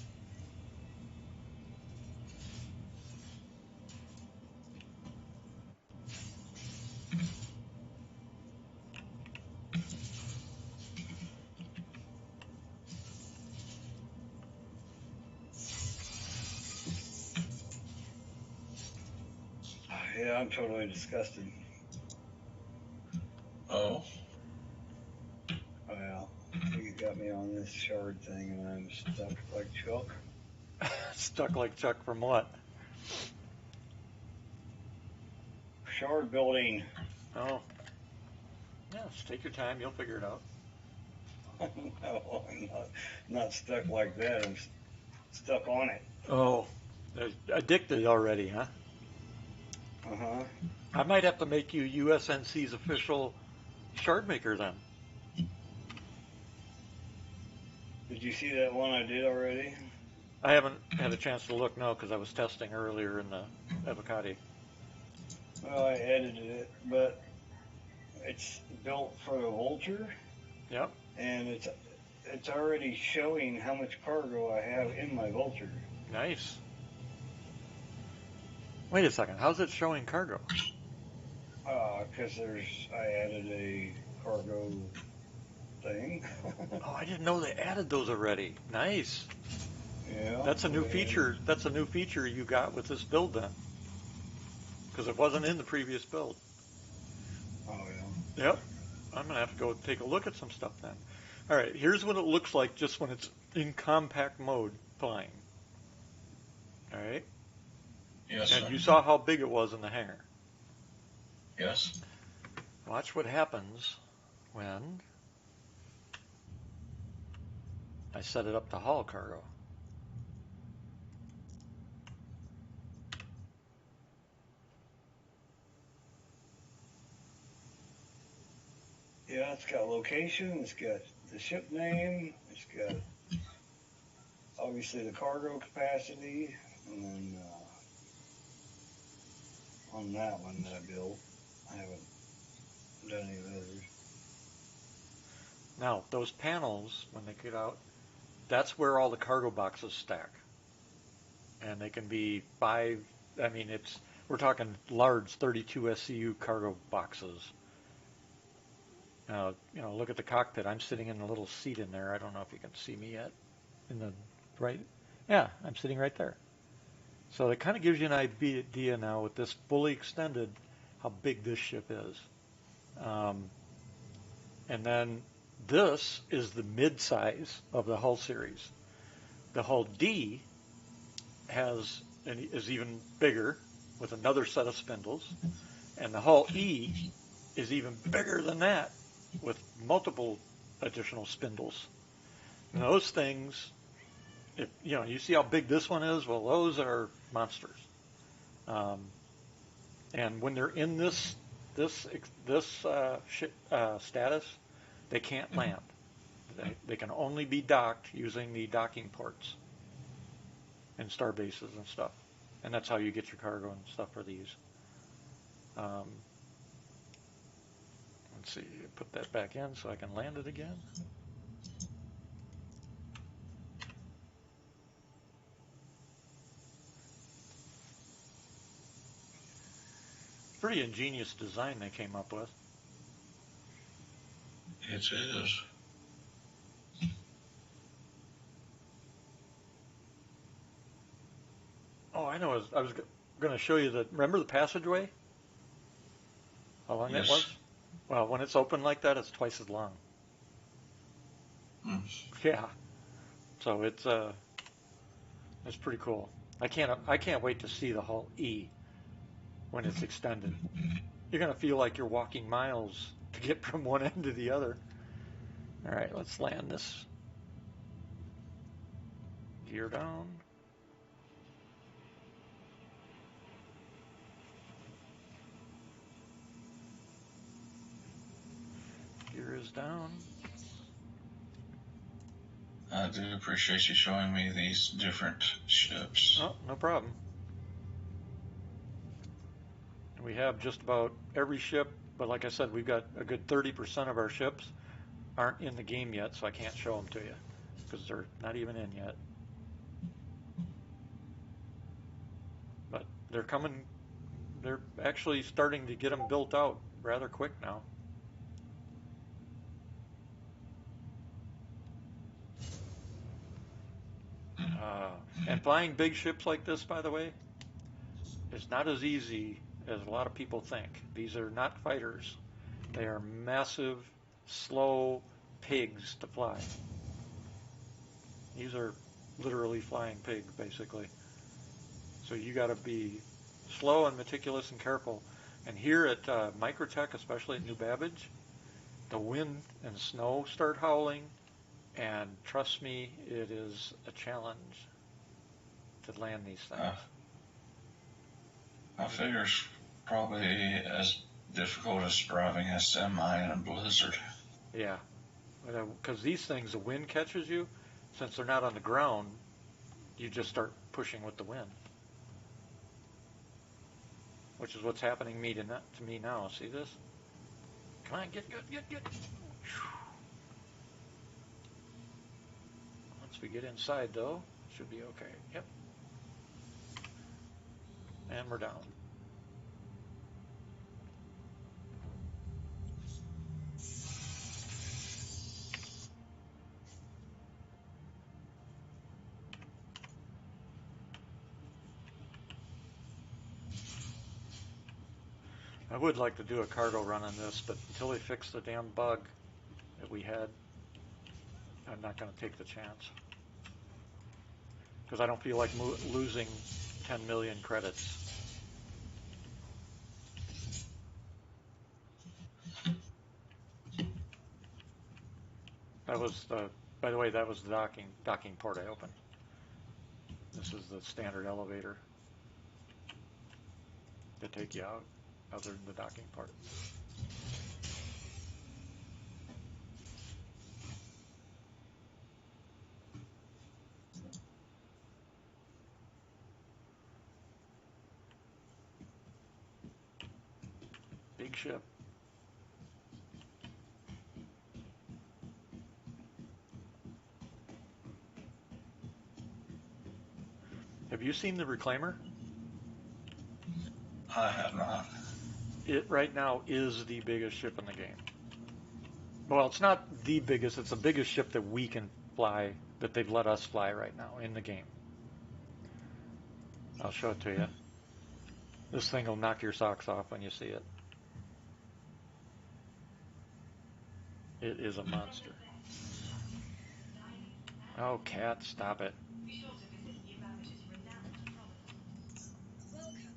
Yeah, I'm totally disgusted. Oh, Well, you got me on this shard thing and I'm stuck like Chuck. Stuck like Chuck from what? Shard building. Oh. Yeah, just take your time, you'll figure it out. No, I'm not stuck like that. I'm stuck on it. Oh. Addicted already, huh? Uh-huh. I might have to make you USNC's official shard maker then. Did you see that one I did already? I haven't had a chance to look, no, because I was testing earlier in the avocado. Well, I edited it, but it's built for the Vulture. Yep. And it's already showing how much cargo I have in my Vulture. Nice. Wait a second, how's it showing cargo? Because I added a cargo thing. Oh, I didn't know they added those already. Nice. Yeah. That's a new feature. That's a new feature you got with this build then. Because it wasn't in the previous build. Oh, yeah. Yep. I'm going to have to go take a look at some stuff then. All right, here's what it looks like just when it's in compact mode flying. All right? yes, And sir. you saw how big it was in the hangar. Yes. Watch what happens when I set it up to haul cargo. Yeah, it's got location, it's got the ship name, it's got obviously the cargo capacity, and then on that one that I built, I haven't done any of others. Now, those panels, when they get out, that's where all the cargo boxes stack. And they can be we're talking large 32 SCU cargo boxes. Look at the cockpit. I'm sitting in a little seat in there. I don't know if you can see me yet. Yeah, I'm sitting right there. So it kind of gives you an idea now with this fully extended how big this ship is. And then this is the mid-size of the hull series. The hull D is even bigger with another set of spindles, and the hull E is even bigger than that with multiple additional spindles. And those things, if you see how big this one is, well, those are monsters. Um, and when they're in this status, they can't land. They can only be docked using the docking ports and star bases and stuff. And that's how you get your cargo and stuff for these. Um, let's see, put that back in so I can land it again. Pretty ingenious design they came up with. It is. Oh, I know. I was going to show you remember the passageway? How long that Yes. was? Well, when it's open like that, it's twice as long. Mm. Yeah. So it's pretty cool. I can't wait to see the whole E when it's extended. You're going to feel like you're walking miles to get from one end to the other. All right, let's land this. Gear down. Gear is down. I do appreciate you showing me these different ships. Oh, no problem. We have just about every ship, but like I said, we've got a good 30% of our ships aren't in the game yet, so I can't show them to you because they're not even in yet. But they're coming. They're actually starting to get them built out rather quick now. And flying big ships like this, by the way, is not as easy as a lot of people think. These are not fighters. They are massive, slow pigs to fly. These are literally flying pigs, basically. So you got to be slow and meticulous and careful. And here at Microtech, especially at New Babbage, the wind and snow start howling, and trust me, it is a challenge to land these things. I figure it's probably as difficult as driving a semi in a blizzard. Yeah, because these things, the wind catches you. Since they're not on the ground, you just start pushing with the wind, which is what's happening to me now. See this? Come on, get. Once we get inside, though, should be okay. Yep. And we're down. I would like to do a cargo run on this, but until they fix the damn bug that we had, I'm not going to take the chance. Because I don't feel like losing 10 million credits. That was by the way, that was the docking port I opened. This is the standard elevator to take you out, other than the docking part. Big ship. Have you seen the Reclaimer? I have not. It right now is the biggest ship in the game. Well, it's not the biggest. It's the biggest ship that we can fly, that they've let us fly right now in the game. I'll show it to you. This thing will knock your socks off when you see it. It is a monster. Oh, cat, stop it. Welcome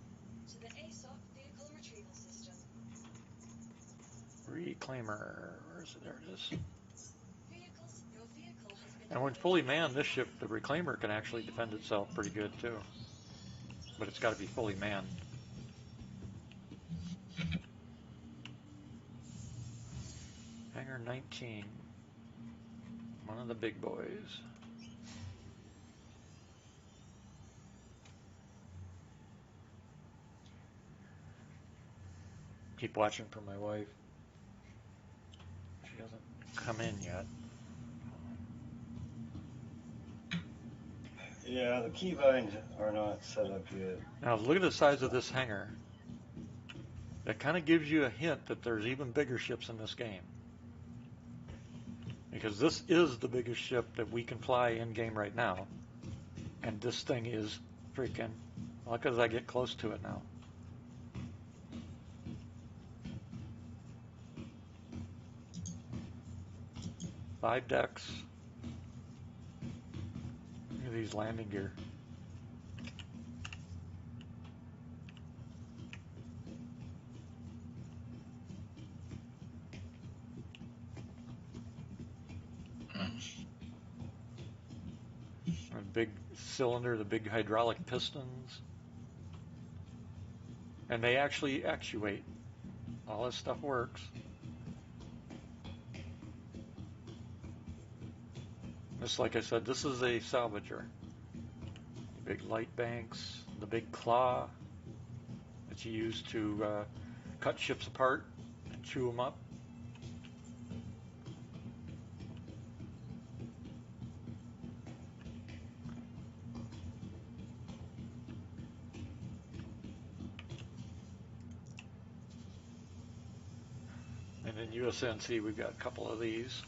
to the ASOC vehicle retrieval system. reclaimer. Where is it? There it is. And when fully manned, this ship, the reclaimer, can actually defend itself pretty good too. But it's got to be fully manned. Hangar 19. One of the big boys. Keep watching for my wife. She hasn't come in yet. Yeah, the keybinds are not set up yet. Now look at the size of this hangar. That kind of gives you a hint that there's even bigger ships in this game. Because this is the biggest ship that we can fly in game right now. And this thing is freaking, look as I get close to it now. Five decks. Look at these landing gear. A big cylinder, the big hydraulic pistons. And they actually actuate. All this stuff works. This, like I said, this is a salvager. The big light banks, the big claw that you use to cut ships apart and chew them up. And in USNC, we've got a couple of these.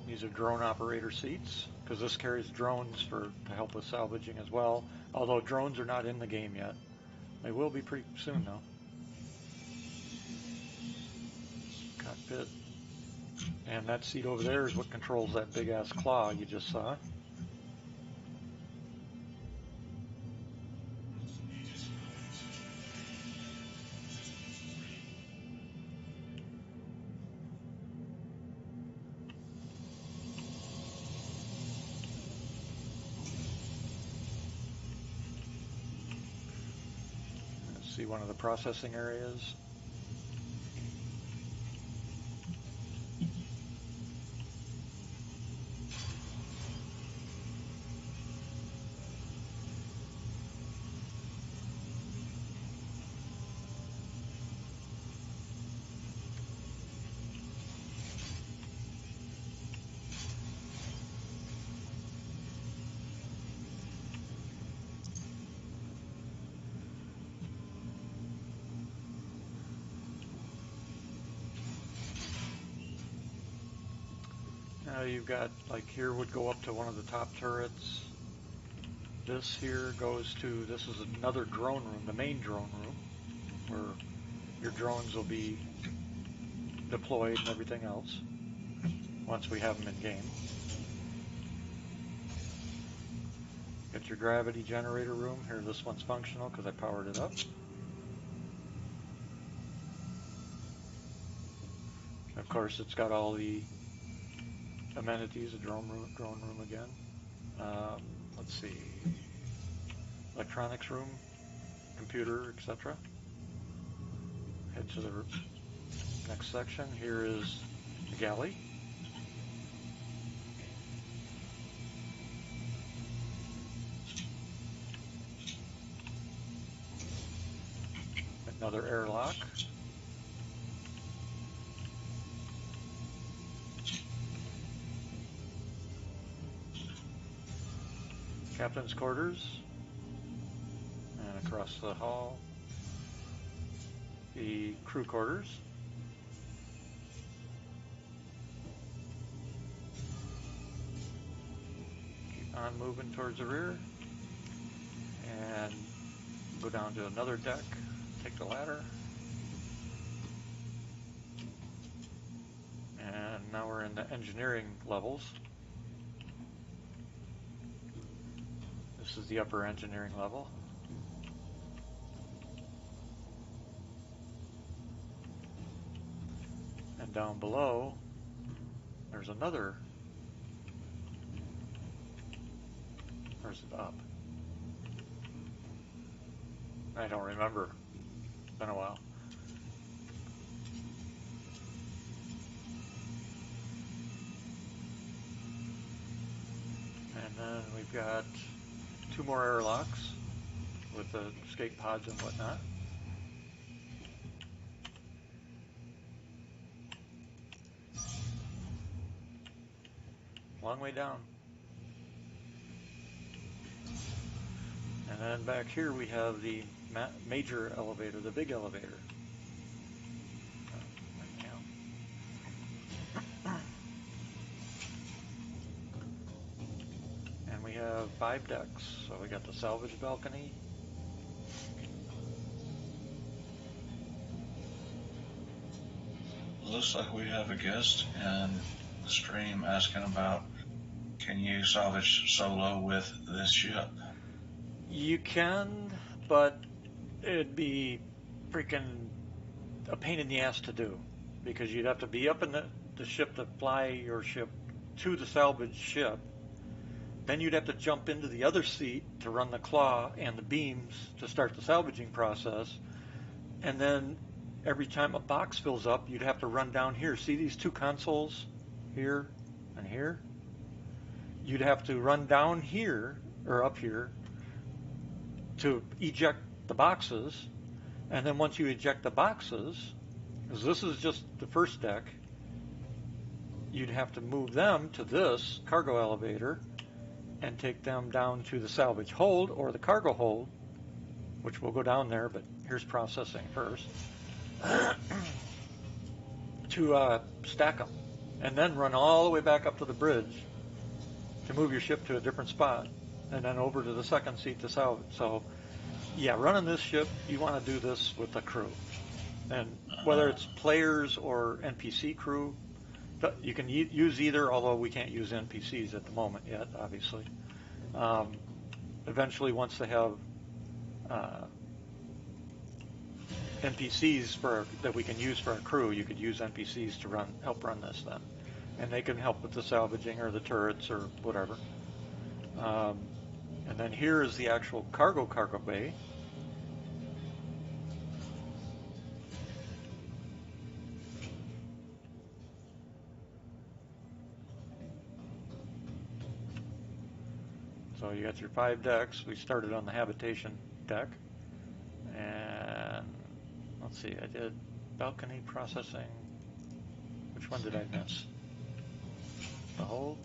These are drone operator seats, because this carries drones to help with salvaging as well. Although drones are not in the game yet. They will be pretty soon though. Cockpit. And that seat over there is what controls that big ass claw you just saw. See one of the processing areas. Now you've got, like here would go up to one of the top turrets. This here goes to, this is another drone room, the main drone room, where your drones will be deployed and everything else once we have them in game. Got your gravity generator room. Here, this one's functional because I powered it up. Of course, it's got all the amenities, a drone room again. Let's see, electronics room, computer, etc. Head to the next section. Here is the galley. Another airlock. Captain's quarters. across the hall. The crew quarters. Keep on moving towards the rear. And go down to another deck. Take the ladder. And now we're in the engineering levels. This is the upper engineering level. And down below, there's another. Or is it up? I don't remember. It's been a while. And then we've got 2 more airlocks with the escape pods and whatnot. Long way down. And then back here we have the major elevator, the big elevator. And we have 5 decks. So we got the salvage balcony. Looks like we have a guest in the stream asking about, can you salvage solo with this ship? You can, but it'd be freaking a pain in the ass to do, because you'd have to be up in the ship to fly your ship to the salvage ship. Then you'd have to jump into the other seat to run the claw and the beams to start the salvaging process. And then every time a box fills up, you'd have to run down here. See these 2 consoles here and here? You'd have to run down here, or up here, to eject the boxes. And then once you eject the boxes, because this is just the first deck, you'd have to move them to this cargo elevator and take them down to the salvage hold or the cargo hold, which will go down there, but here's processing first, to stack them, and then run all the way back up to the bridge to move your ship to a different spot, and then over to the second seat to salvage. So yeah, running this ship, you want to do this with the crew. And whether it's players or NPC crew, you can use either, although we can't use NPCs at the moment yet, obviously. Eventually, once they have NPCs that we can use for our crew, you could use NPCs to help run this then. And they can help with the salvaging or the turrets or whatever. And then here is the actual cargo bay. So you got your 5 decks. We started on the habitation deck. And let's see, I did balcony processing. Which one did I miss? The hold?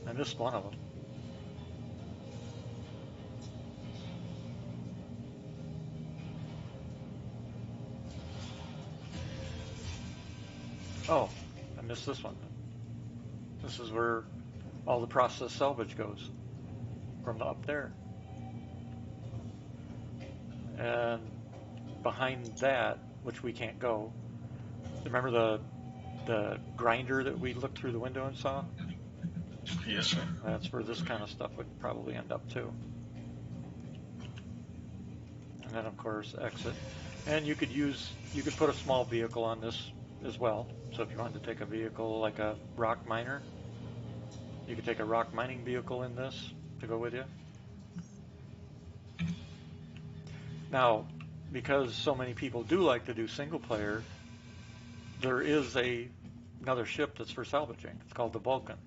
I missed one of them. Oh, I missed this one. This is where all the process salvage goes, from up there. And behind that, which we can't go, remember the grinder that we looked through the window and saw? Yes, sir. That's where this kind of stuff would probably end up too. And then of course exit. And you could put a small vehicle on this as well. So if you wanted to take a vehicle like a rock miner, you could take a rock mining vehicle in this to go with you. Now, because so many people do like to do single player, there is another ship that's for salvaging. It's called the Vulcan.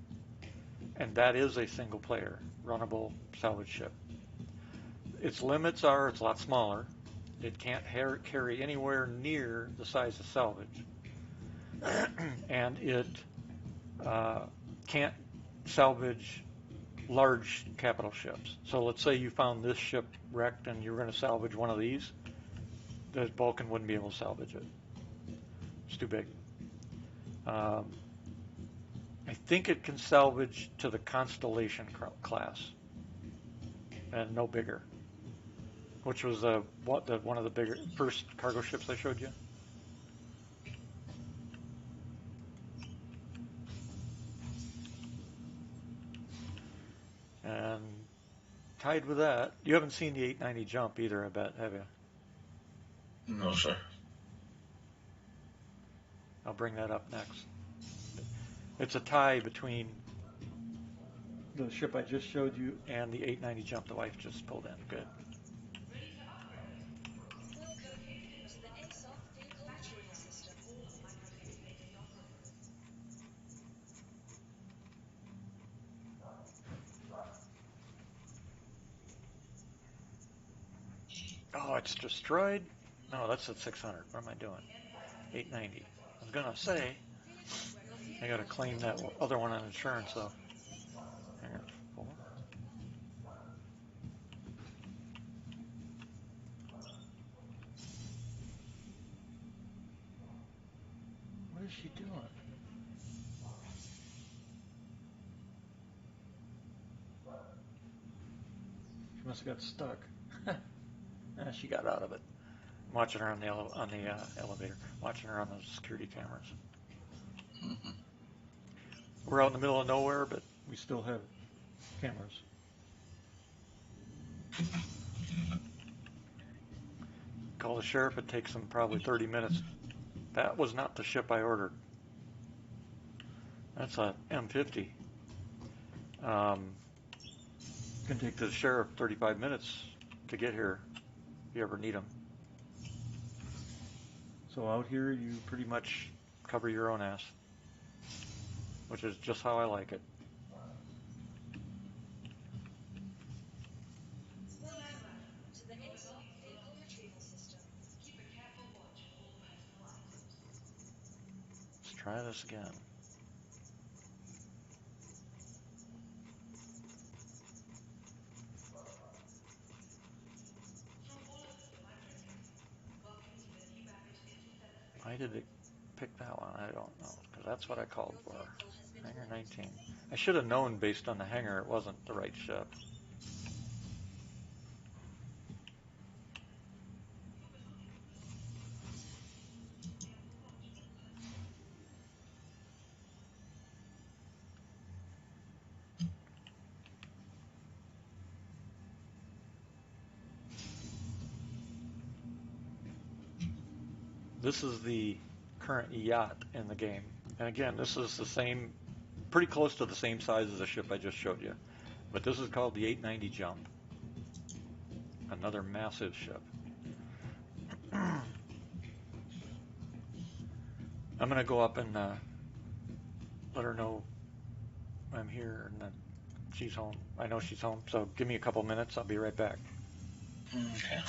And that is a single player, runnable salvage ship. Its limits are it's a lot smaller. It can't carry anywhere near the size of salvage. And it can't salvage large capital ships. So let's say you found this ship wrecked and you were going to salvage one of these. The Vulcan wouldn't be able to salvage it. It's too big. Um, I think it can salvage to the Constellation class and no bigger, which was one of the bigger first cargo ships I showed you. And tied with that, you haven't seen the 890 jump either, I bet, have you? No, sir. I'll bring that up next. It's a tie between the ship I just showed you and the 890 jump the wife just pulled in. Good. Ready to upgrade. Located in the process. Factory system. All microspace laser yacht runners. Oh, it's destroyed? No, that's at 600. What am I doing? 890. I was going to say, I got to claim that other one on insurance, though. Hang on. 4. What is she doing? She must have got stuck. She got out of it. I'm watching her on the elevator. Watching her on the security cameras. Mm-hmm. We're out in the middle of nowhere, but we still have cameras. Call the sheriff. It takes them probably 30 minutes. That was not the ship I ordered. That's a M50. Can take the sheriff 35 minutes to get here if you ever need them. So out here, you pretty much cover your own ass, which is just how I like it. Remember, to the ASOP vehicle retrieval system. Keep a careful watch of all personal items. Let's try this again. From all of us at Microscapes, welcome to the new Maverick 67 Why did it pick that one? I don't know, because that's what I called for. Hangar 19. I should have known based on the hangar it wasn't the right ship. This is the current yacht in the game. And again, this is the same, pretty close to the same size as the ship I just showed you. But this is called the 890 Jump. Another massive ship. I'm going to go up and let her know I'm here and that she's home. I know she's home, so give me a couple minutes. I'll be right back. Okay.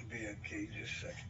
be a key. Just a second.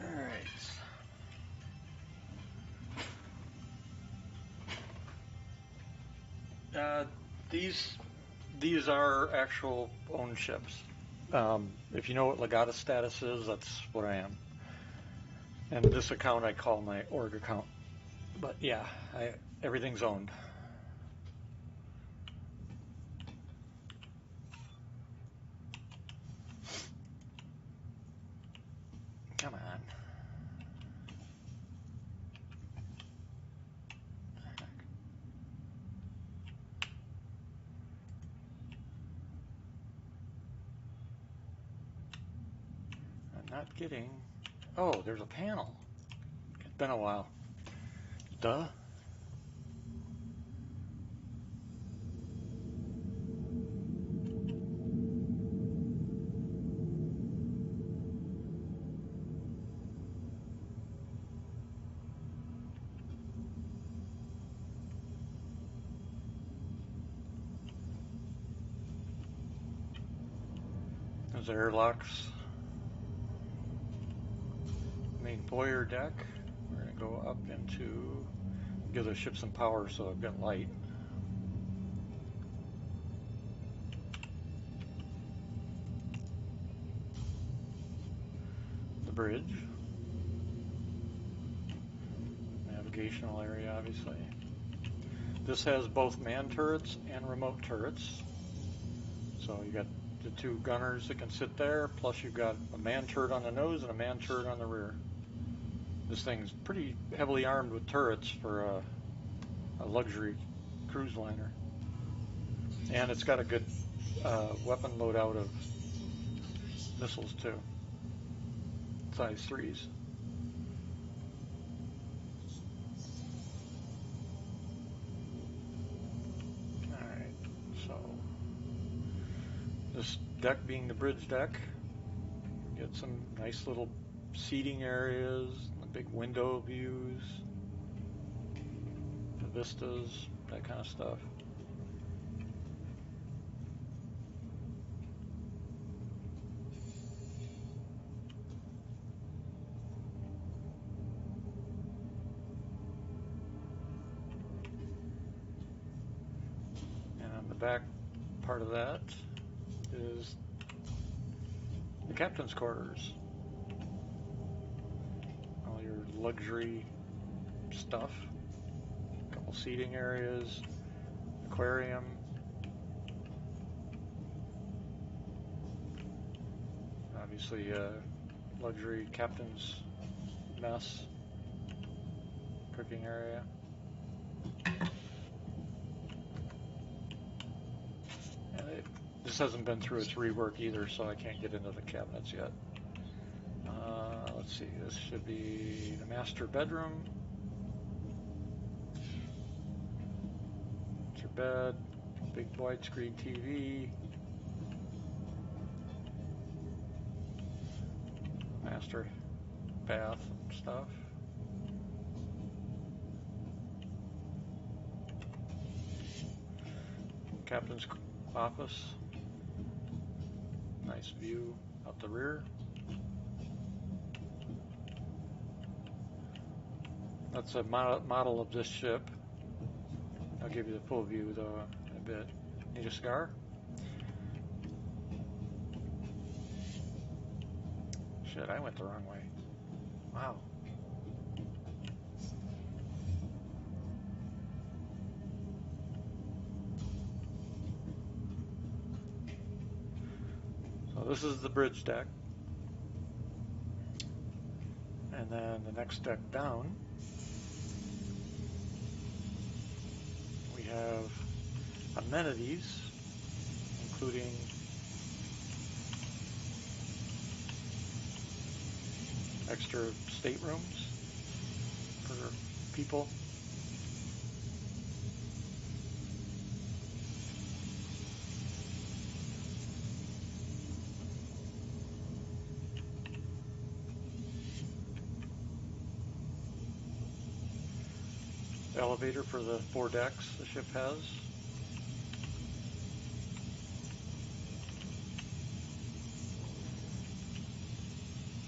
All right. These are actual owned ships. If you know what Legata status is, that's what I am. And this account I call my org account. But yeah, everything's owned. Come on. I'm not getting... Oh, there's a panel. It's been a while. Duh. There's airlocks. Main foyer deck. We're going to go up into... Give the ship some power so I've got light. The bridge. Navigational area, obviously. This has both man turrets and remote turrets. So you got the two gunners that can sit there, plus you've got a man turret on the nose and a man turret on the rear. This thing's pretty heavily armed with turrets for a luxury cruise liner. And it's got a good weapon loadout of missiles too. Size 3s. Alright, so this deck being the bridge deck, get some nice little seating areas, the big window views, the vistas, that kind of stuff. And on the back part of that is the captain's quarters. All your luxury stuff. A couple seating areas, aquarium. Obviously, luxury captain's mess, cooking area. This hasn't been through its rework either, so I can't get into the cabinets yet. Let's see, this should be the master bedroom. It's your bed, big widescreen TV, master bath and stuff. captain's office. Nice view out the rear. That's a model of this ship. I'll give you the full view though in a bit. Need a cigar? Shit, I went the wrong way. Wow. So this is the bridge deck. And then the next deck down, we have amenities, including extra staterooms for people. Elevator for the 4 decks the ship has.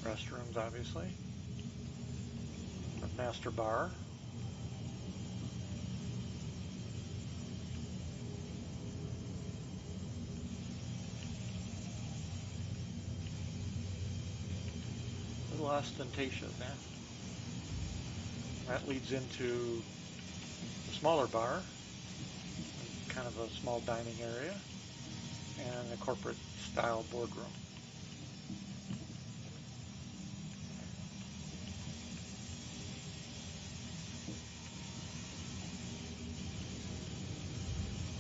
Restrooms, obviously. A master bar. A little ostentatious, eh? That leads into a smaller bar, kind of a small dining area, and a corporate style boardroom.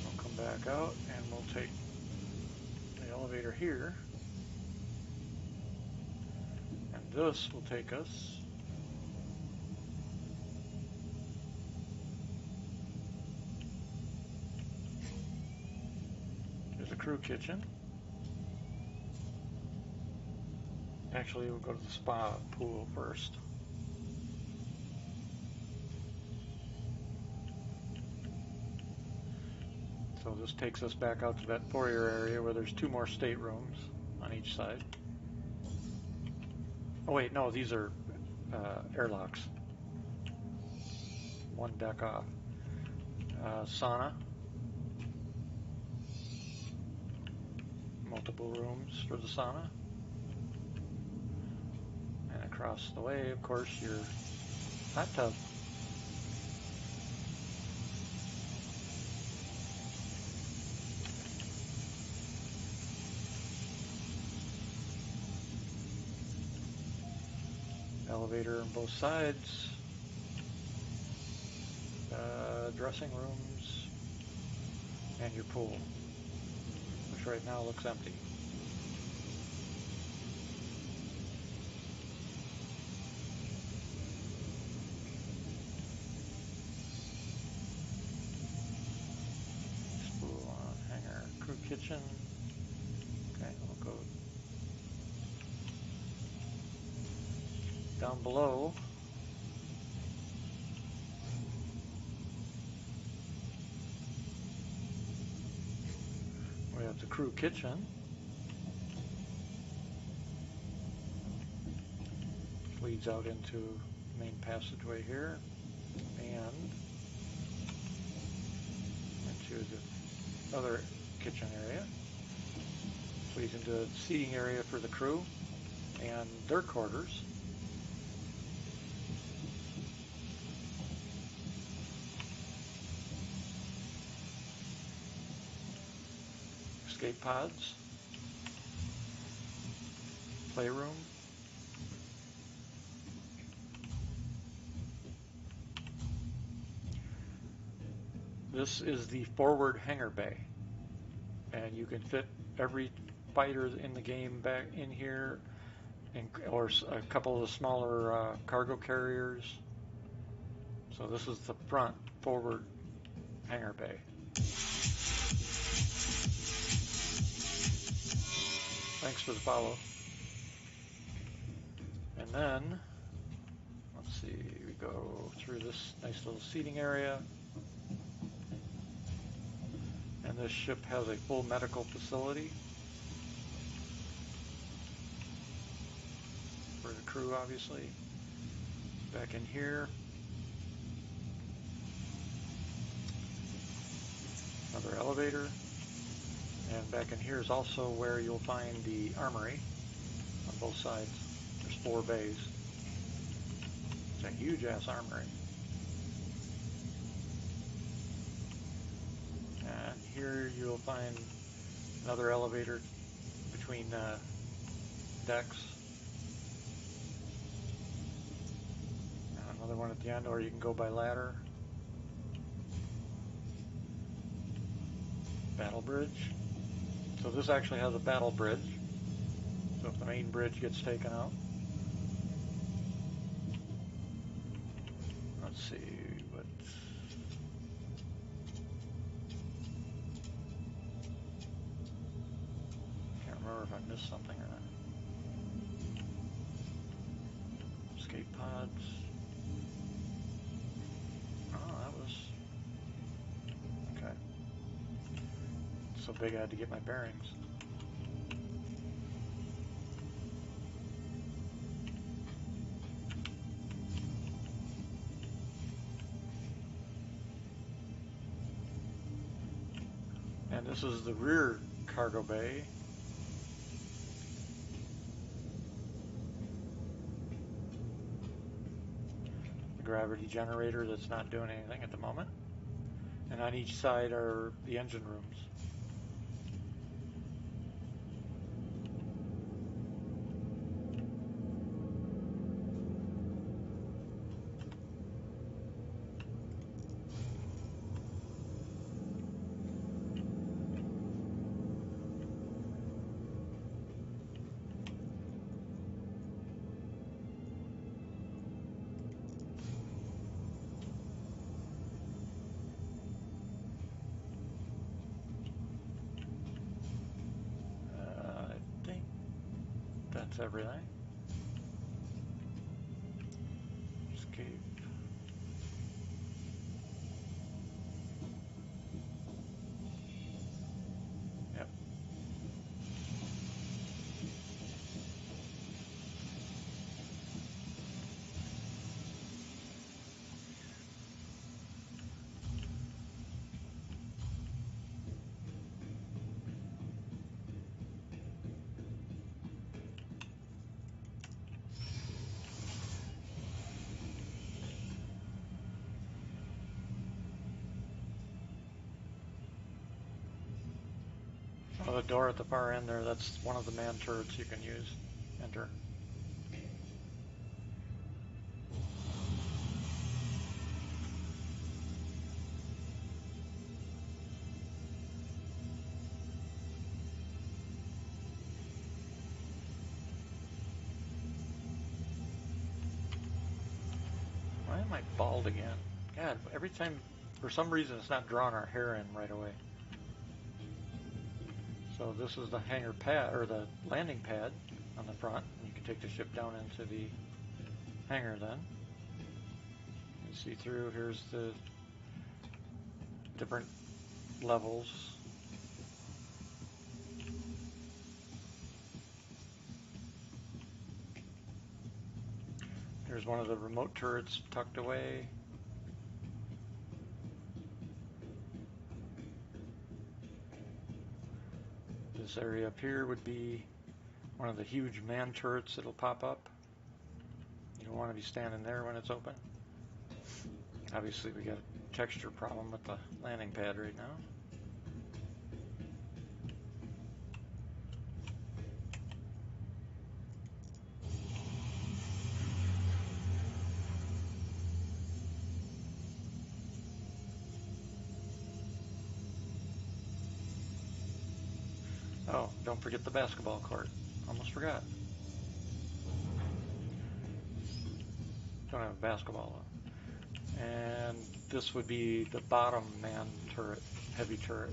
We'll come back out and we'll take the elevator here, and this will take us to the crew kitchen. Actually, we'll go to the spa pool first. So this takes us back out to that foyer area where there's 2 more staterooms on each side. Oh wait, no, these are airlocks. 1 deck off. Sauna. Multiple rooms for the sauna. And across the way, of course, your hot tub. Elevator on both sides. Dressing rooms. And your pool, which right now looks empty. Spool on hangar, crew kitchen. Okay, we'll go down below. We have the crew kitchen. Leads out into the main passageway here and into the other kitchen area. Leads into the seating area for the crew and their quarters. Escape pods, playroom, this is the forward hangar bay, and you can fit every fighter in the game back in here, or a couple of the smaller cargo carriers. So this is the front forward hangar bay. Thanks for the follow. And then, let's see, we go through this nice little seating area. And this ship has a full medical facility for the crew, obviously. Back in here, another elevator. And back in here is also where you'll find the armory on both sides. There's 4 bays. It's a huge ass armory. And here you'll find another elevator between decks. And another one at the end, or you can go by ladder. Battle bridge. So this actually has a battle bridge. So if the main bridge gets taken out. Let's see what. Can't remember if I missed something or not. Escape pods. Oh, that was okay. So big I had to get my bearings. And this is the rear cargo bay. The gravity generator that's not doing anything at the moment. And on each side are the engine rooms. I think that's everything. Escape. Yep. Oh, the door at the far end there, that's one of the man turrets you can use. Enter. Why am I bald again? God, every time, for some reason, it's not drawing our hair in right away. So this is the hangar pad, or the landing pad on the front. And you can take the ship down into the hangar then. You see through, here's the different levels. Here's one of the remote turrets tucked away. This area up here would be one of the huge man turrets that'll pop up. You don't want to be standing there when it's open. Obviously we got a texture problem with the landing pad right now. Oh, don't forget the basketball court. Almost forgot. Don't have a basketball though. And this would be the bottom man turret, heavy turret.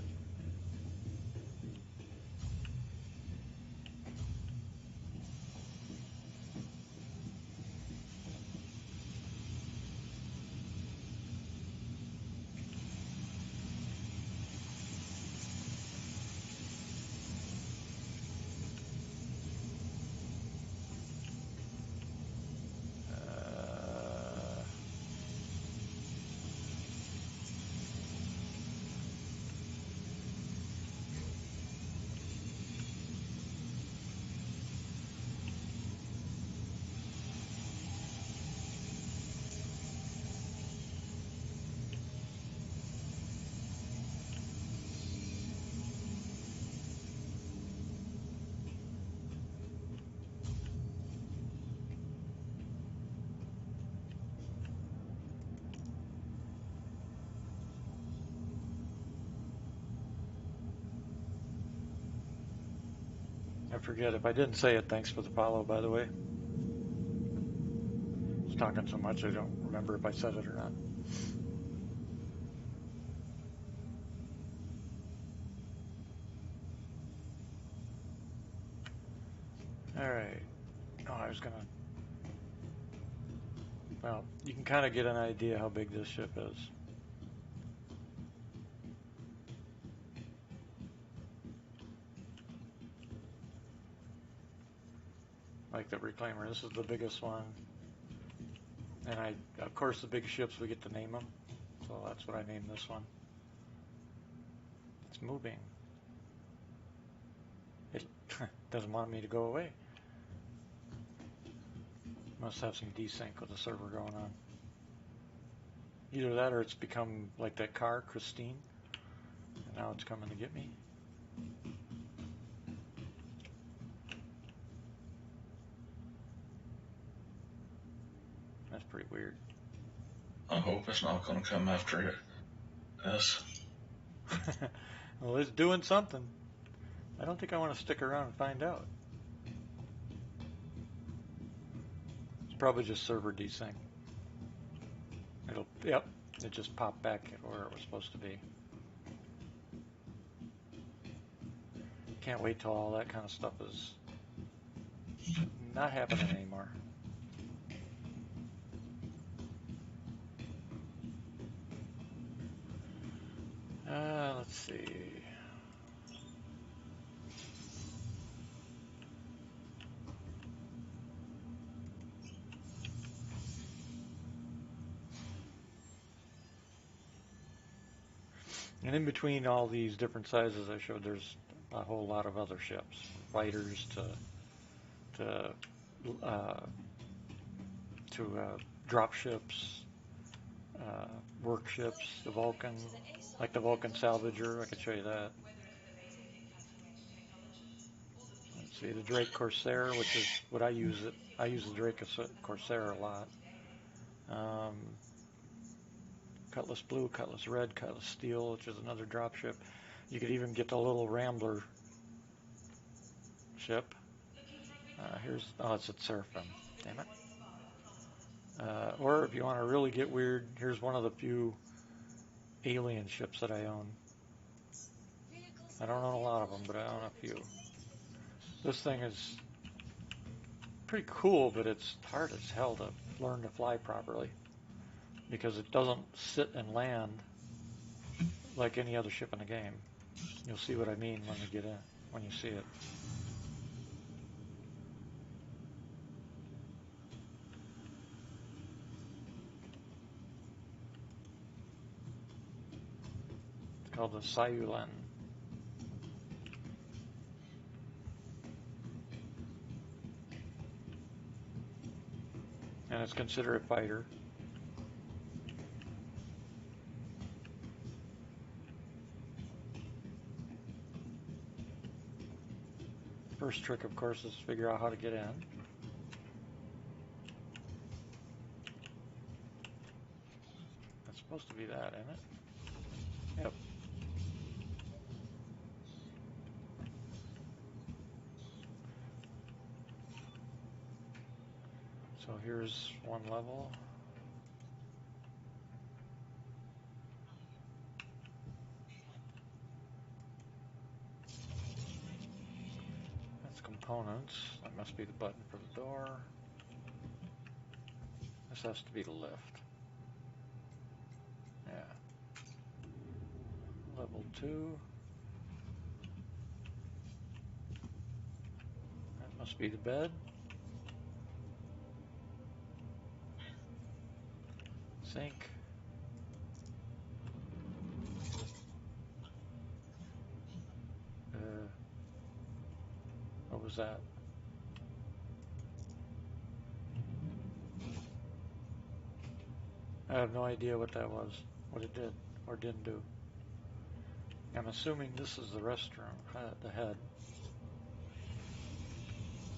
I forget if I didn't say it. Thanks for the follow, by the way. I was talking so much I don't remember if I said it or not. All right. Oh, I was gonna. Well, you can kind of get an idea how big this ship is. Like the Reclaimer, this is the biggest one. And of course, the big ships, we get to name them. So that's what I named this one. It's moving. It doesn't want me to go away. Must have some desync with the server going on. Either that or it's become like that car, Christine. And now it's coming to get me. That's pretty weird. I hope it's not going to come after us. Well, it's doing something. I don't think I want to stick around and find out. It's probably just server desync. Yep, it just popped back where it was supposed to be. Can't wait till all that kind of stuff is not happening anymore. Let's see. And in between all these different sizes I showed, there's a whole lot of other ships, fighters to drop ships, work ships, the Vulcan, like the Vulcan Salvager. I could show you that. Let's see, the Drake Corsair, which is what I use. I use the Drake Corsair a lot. Cutlass Blue, Cutlass Red, Cutlass Steel, which is another dropship. You could even get the little Rambler ship. It's at Seraphim. Damn it. Or if you want to really get weird, here's one of the few alien ships that I own. I don't own a lot of them, but I own a few. This thing is pretty cool, but it's hard as hell to learn to fly properly because it doesn't sit and land like any other ship in the game. You'll see what I mean when we get in, when you see it. It's called the Sayulen. And it's considered a fighter. First trick, of course, is to figure out how to get in. That's supposed to be that, isn't it? Yep. So here's one level. That's components. That must be the button for the door. This has to be the lift. Yeah. Level 2. That must be the bed. Sink. What was that? I have no idea what that was, what it did or didn't do. I'm assuming this is the restroom, the head.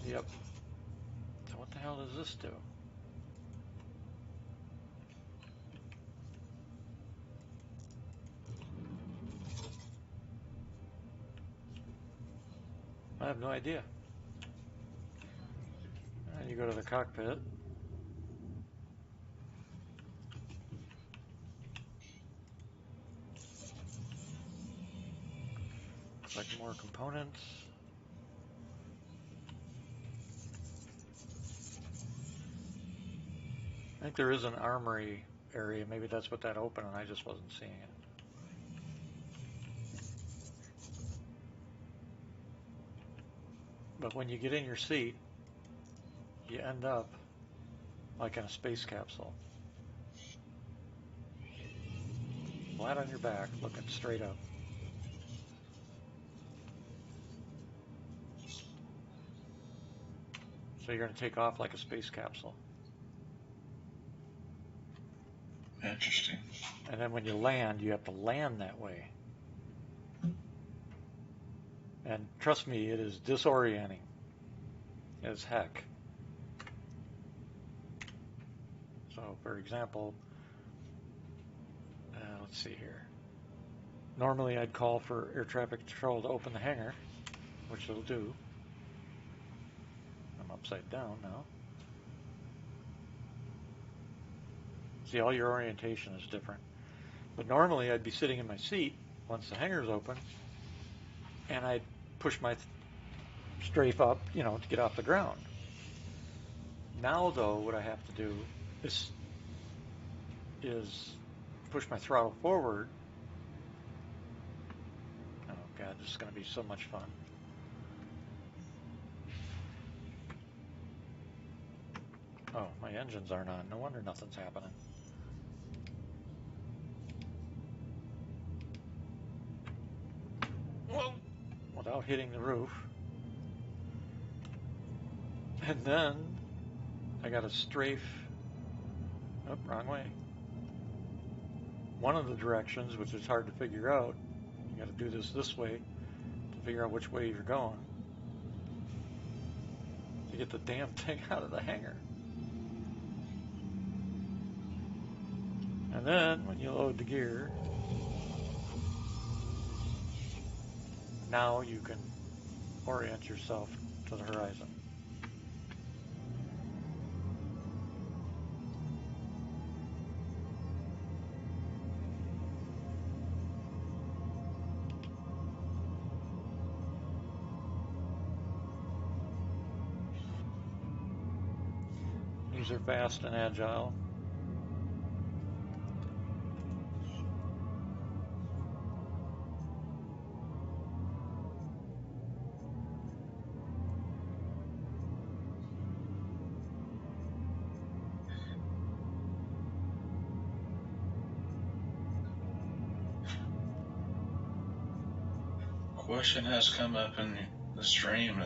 Yep. So what the hell does this do? I have no idea. go to the cockpit. Select more components. I think there is an armory area. Maybe that's what that opened and I just wasn't seeing it. But when you get in your seat, you end up like in a space capsule. Flat on your back, looking straight up. So you're going to take off like a space capsule. Interesting. And then when you land, you have to land that way. And trust me, it is disorienting as heck. So, for example, let's see here. Normally I'd call for air traffic control to open the hangar, which it'll do. I'm upside down now. See, all your orientation is different. But normally I'd be sitting in my seat once the hangar's open, and I'd push my strafe up, to get off the ground. Now, though, what I have to do is push my throttle forward. Oh, God, this is going to be so much fun. Oh, my engines aren't on. No wonder nothing's happening. Whoa! Without hitting the roof. And then I got to strafe. Oh, wrong way. One of the directions, which is hard to figure out, you got to do this way to figure out which way you're going to get the damn thing out of the hangar. And then when you load the gear, now you can orient yourself to the horizon. These are fast and agile. Question has come up in the stream,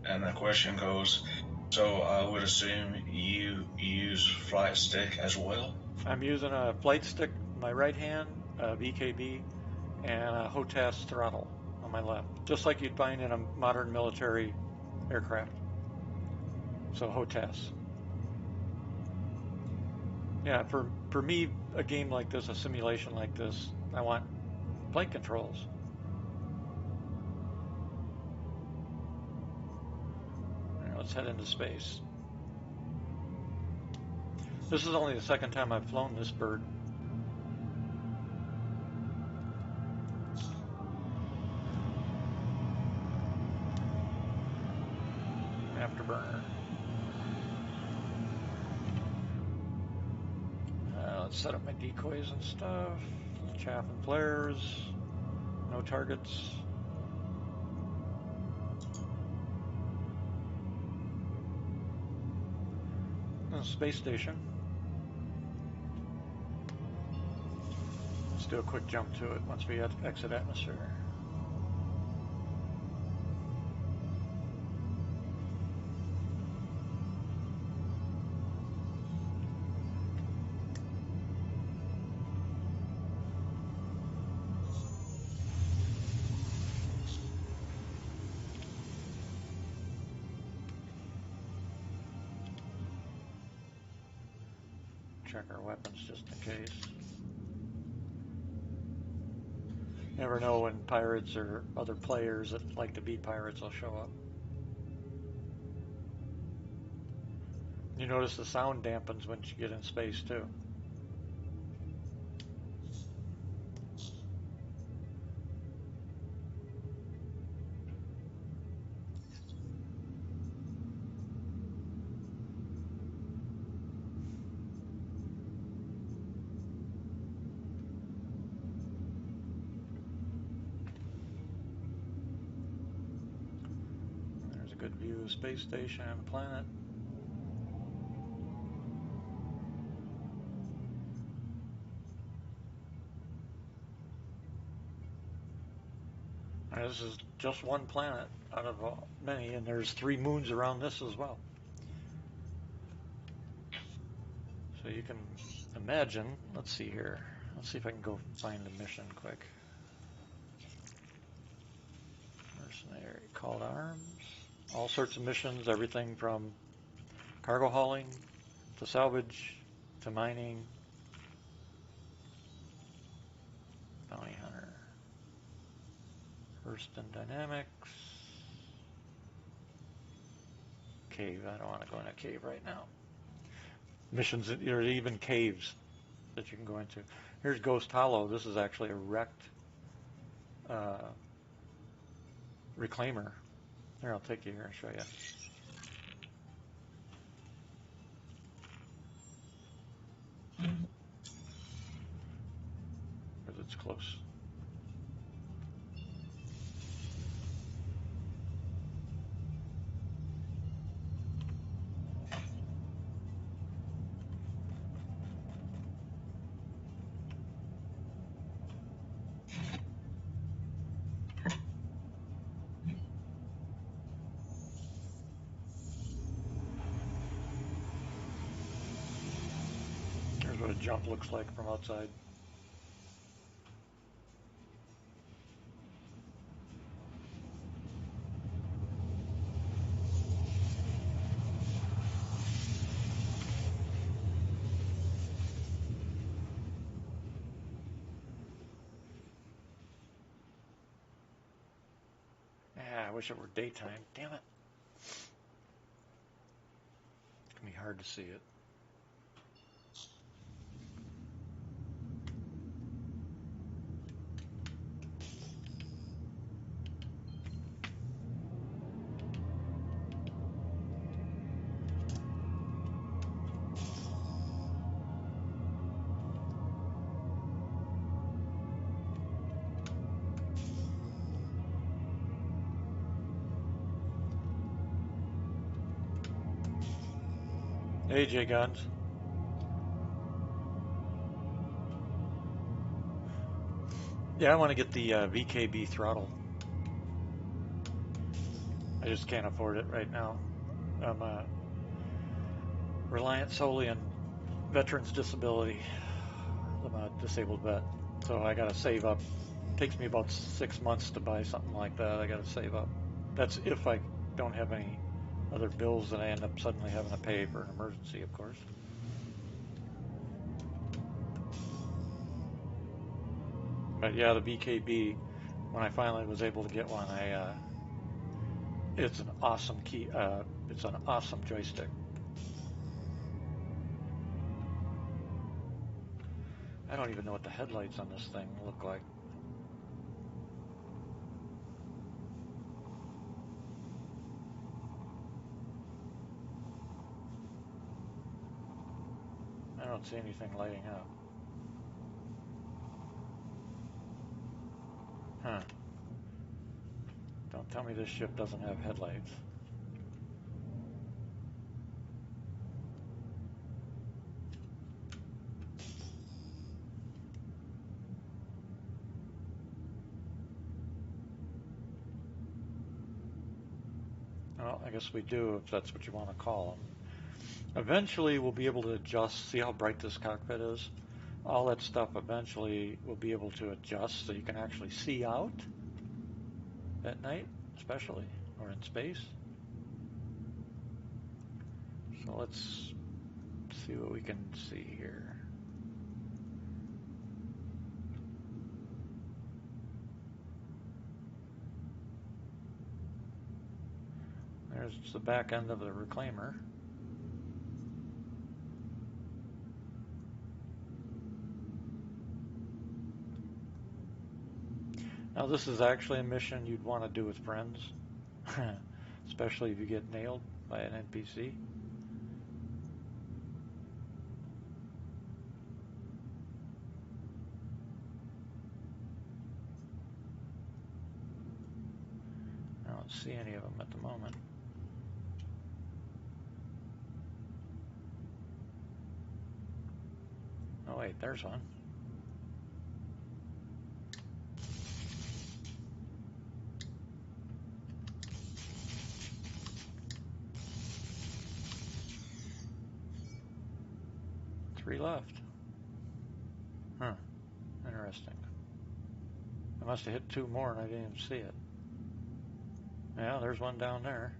and the question goes, so I would assume you use flight stick as well? I'm using a flight stick in my right hand, a VKB, and a HOTAS throttle on my left, just like you'd find in a modern military aircraft. So HOTAS. Yeah, for me, a game like this, a simulation like this, I want flight controls. All right, let's head into space. This is only the second time I've flown this bird. Afterburner. Let's set up my decoys and stuff. Chaff and flares. No targets. Space station. Let's do a quick jump to it once we exit atmosphere. Check our weapons just in case. Never know when pirates or other players that like to be pirates will show up. You notice the sound dampens when you get in space too. There's a good view of space station and the planet. Now, this is just one planet out of many, and there's 3 moons around this as well. So you can imagine, let's see here. Let's see if I can go find the mission quick. Mercenary, call to arms. All sorts of missions, everything from cargo hauling to salvage to mining. Bounty hunter. First in dynamics. Cave, I don't want to go in a cave right now. Missions, there are even caves that you can go into. Here's Ghost Hollow. This is actually a wrecked reclaimer. Here, I'll take you here and show you. Because it's close. Here's what a jump looks like from outside. Yeah, I wish it were daytime. Damn it. It's going to be hard to see it. AJ Guns. Yeah, I want to get the VKB throttle. I just can't afford it right now. I'm reliant solely on veterans disability. I'm a disabled vet, so I gotta save up. It takes me about 6 months to buy something like that. I gotta save up. That's if I don't have any other bills that I end up suddenly having to pay for an emergency, of course. But yeah, the VKB, when I finally was able to get one, it's an awesome key. It's an awesome joystick. I don't even know what the headlights on this thing look like. I don't see anything lighting up. Huh. Don't tell me this ship doesn't have headlights. Well, I guess we do, if that's what you want to call them. Eventually, we'll be able to adjust. See how bright this cockpit is? All that stuff eventually we'll be able to adjust so you can actually see out at night, especially, or in space. So let's see what we can see here. There's the back end of the reclaimer. Now this is actually a mission you'd want to do with friends, especially if you get nailed by an NPC. I don't see any of them at the moment. Oh wait, there's one. Three left. Huh, interesting. I must have hit two more and I didn't even see it. Yeah, there's one down there.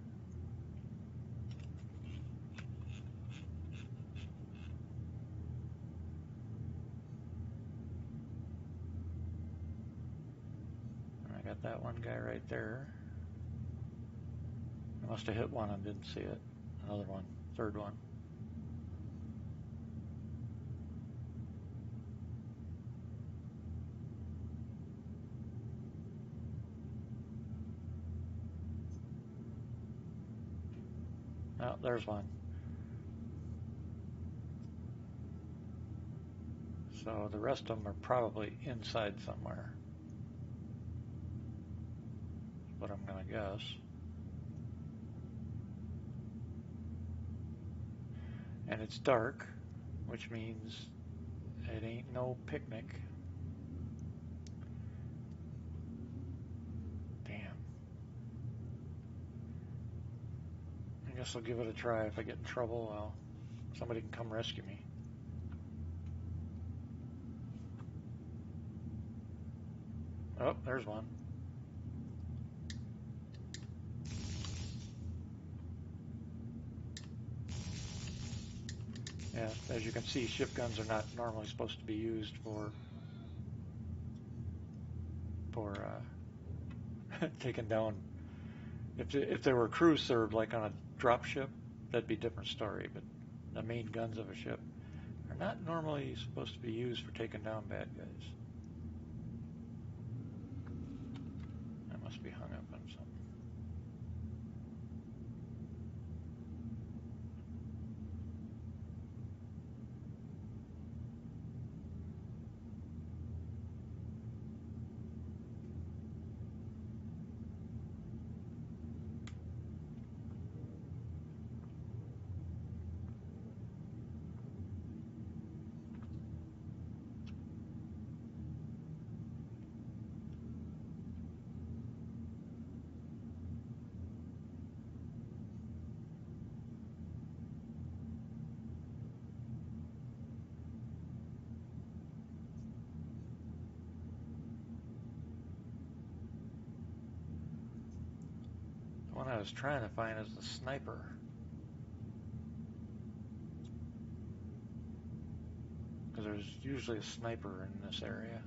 I got that one guy right there. I must have hit one and didn't see it. Another one, third one. Oh, there's one. So the rest of them are probably inside somewhere. That's what I'm gonna guess. And it's dark, which means it ain't no picnic. Damn. I guess I'll give it a try. If I get in trouble, well, somebody can come rescue me. Oh, there's one. Yeah, as you can see, ship guns are not normally supposed to be used for taking down. If they were crew served like on a drop ship, that'd be a different story. But the main guns of a ship are not normally supposed to be used for taking down bad guys. I must be hung up on something. The one I was trying to find is the sniper. Because there's usually a sniper in this area.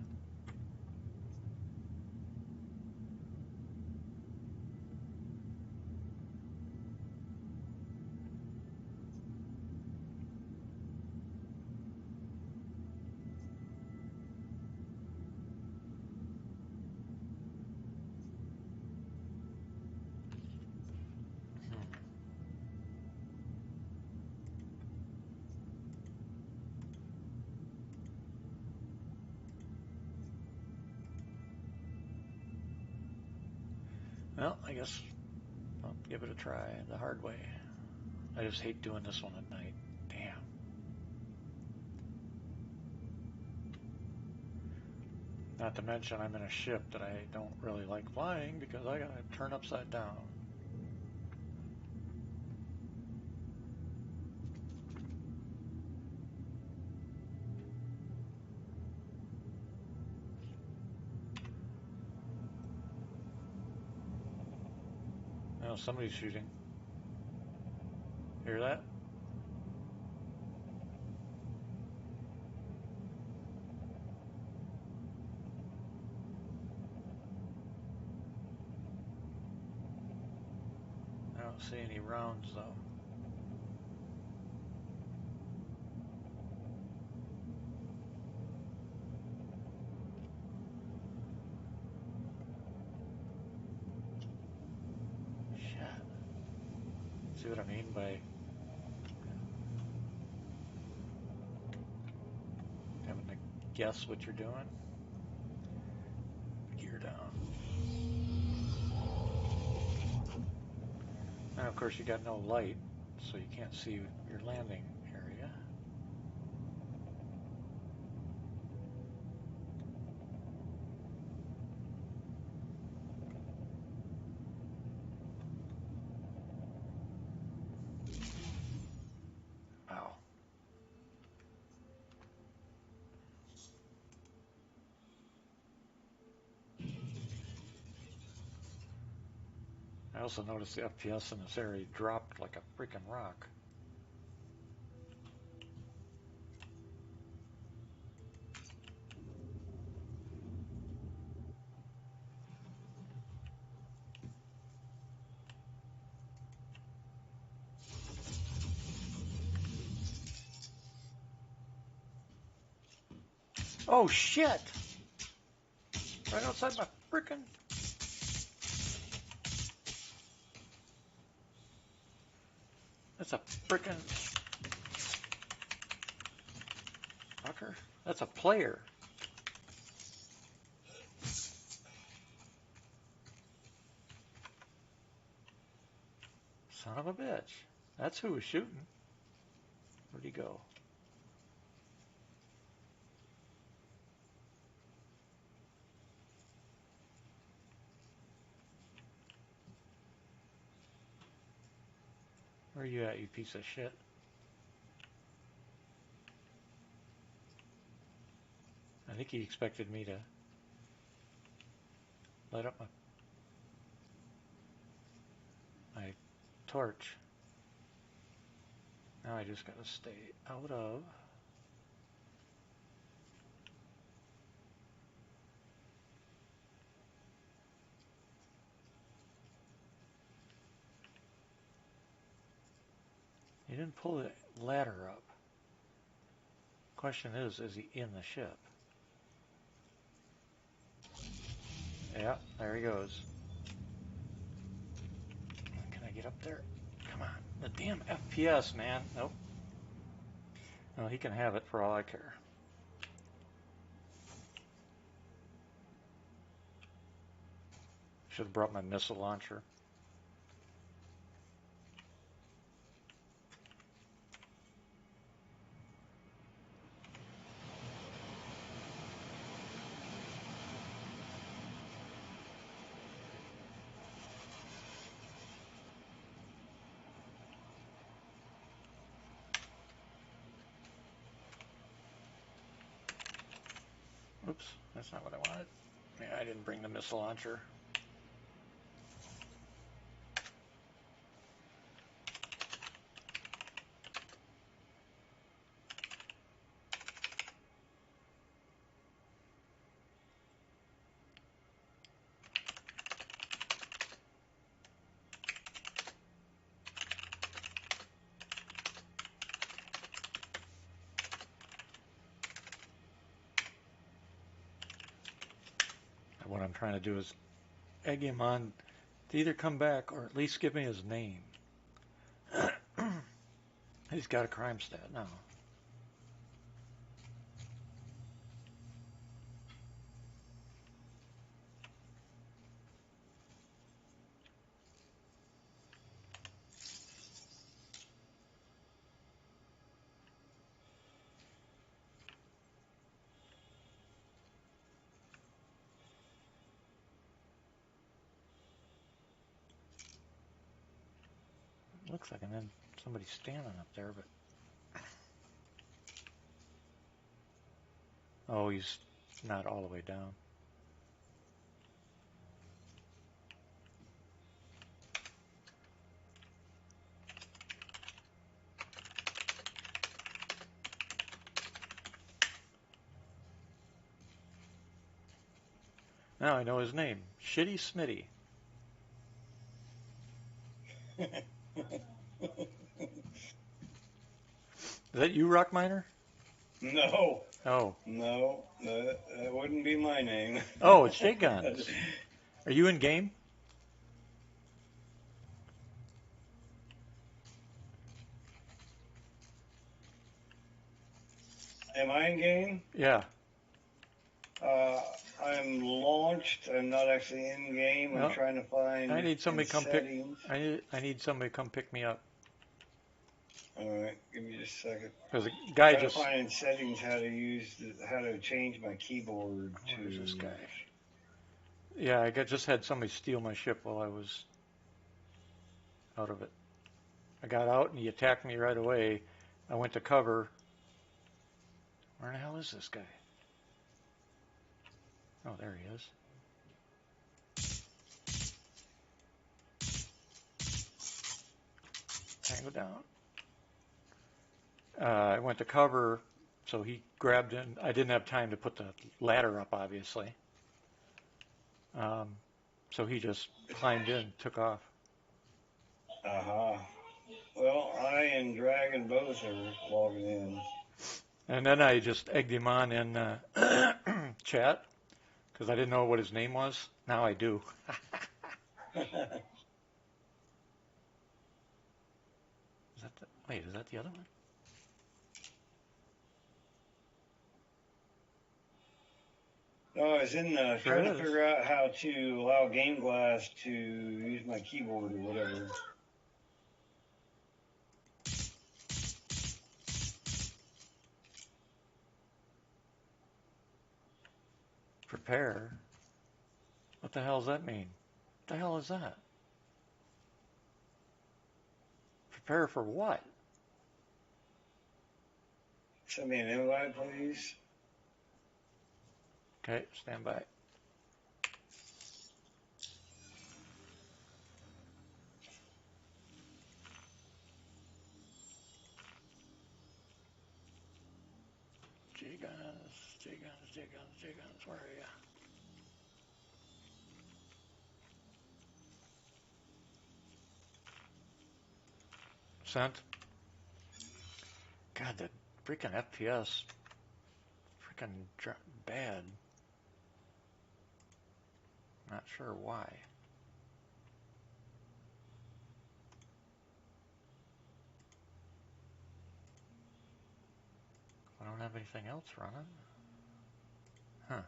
Well, I guess I'll give it a try the hard way. I just hate doing this one at night. Damn. Not to mention I'm in a ship that I don't really like flying because I gotta turn upside down. Oh, somebody's shooting. Hear that? I don't see any rounds though. See what I mean by having to guess what you're doing? Gear down. And of course you got no light, so you can't see your landing area. Wow. I also noticed the FPS in this area dropped like a freaking rock. Oh shit! Right outside my frickin'... That's a frickin' fucker. That's a player. Son of a bitch. That's who was shooting. Where'd he go? Where are you at, you piece of shit? I think he expected me to light up my torch. Now I just gotta stay out of... He didn't pull the ladder up. Question is he in the ship? Yeah, there he goes. Can I get up there? Come on. The damn FPS, man. Nope. No, he can have it for all I care. Should have brought my missile launcher. Oops, that's not what I wanted. Yeah, I didn't bring the missile launcher. What I'm trying to do is egg him on to either come back or at least give me his name. He's got a crime stat now. Looks like, and then somebody's standing up there, but... Oh, he's not all the way down. Now I know his name. Shitty Smitty. Is that you, Rock Miner? No. Oh. No, that wouldn't be my name. Oh, it's Jay Guns. Are you in game? Am I in game? Yeah. I'm launched. I'm not actually in game. I'm Well, trying to I find need in somebody come pick. settings. I need somebody come pick me up All right, give me just a second. because the guy Trying to just. find in settings how to change my keyboard Where is this to. guy? Yeah, just had somebody steal my ship while I was out of it. I got out and he attacked me right away. I went to cover. Where the hell is this guy? Oh, there he is. Tango down. I went to cover, so he grabbed in. I didn't have time to put the ladder up, obviously. So he just climbed in, took off. Uh-huh. Well, I and Dragon both are logging in. And then I just egged him on in chat because I didn't know what his name was. Now I do. Wait, is that the other one? No, I was Sure trying to is. figure out how to allow Game Glass to use my keyboard or whatever. Prepare. What the hell does that mean? What the hell is that? Prepare for what? Send me an invite, please. Okay, stand by. J-Guns, J-Guns, J-Guns, J-Guns, where are you? Sent. God, the freaking FPS, freaking bad. Not sure why. I don't have anything else running. Huh.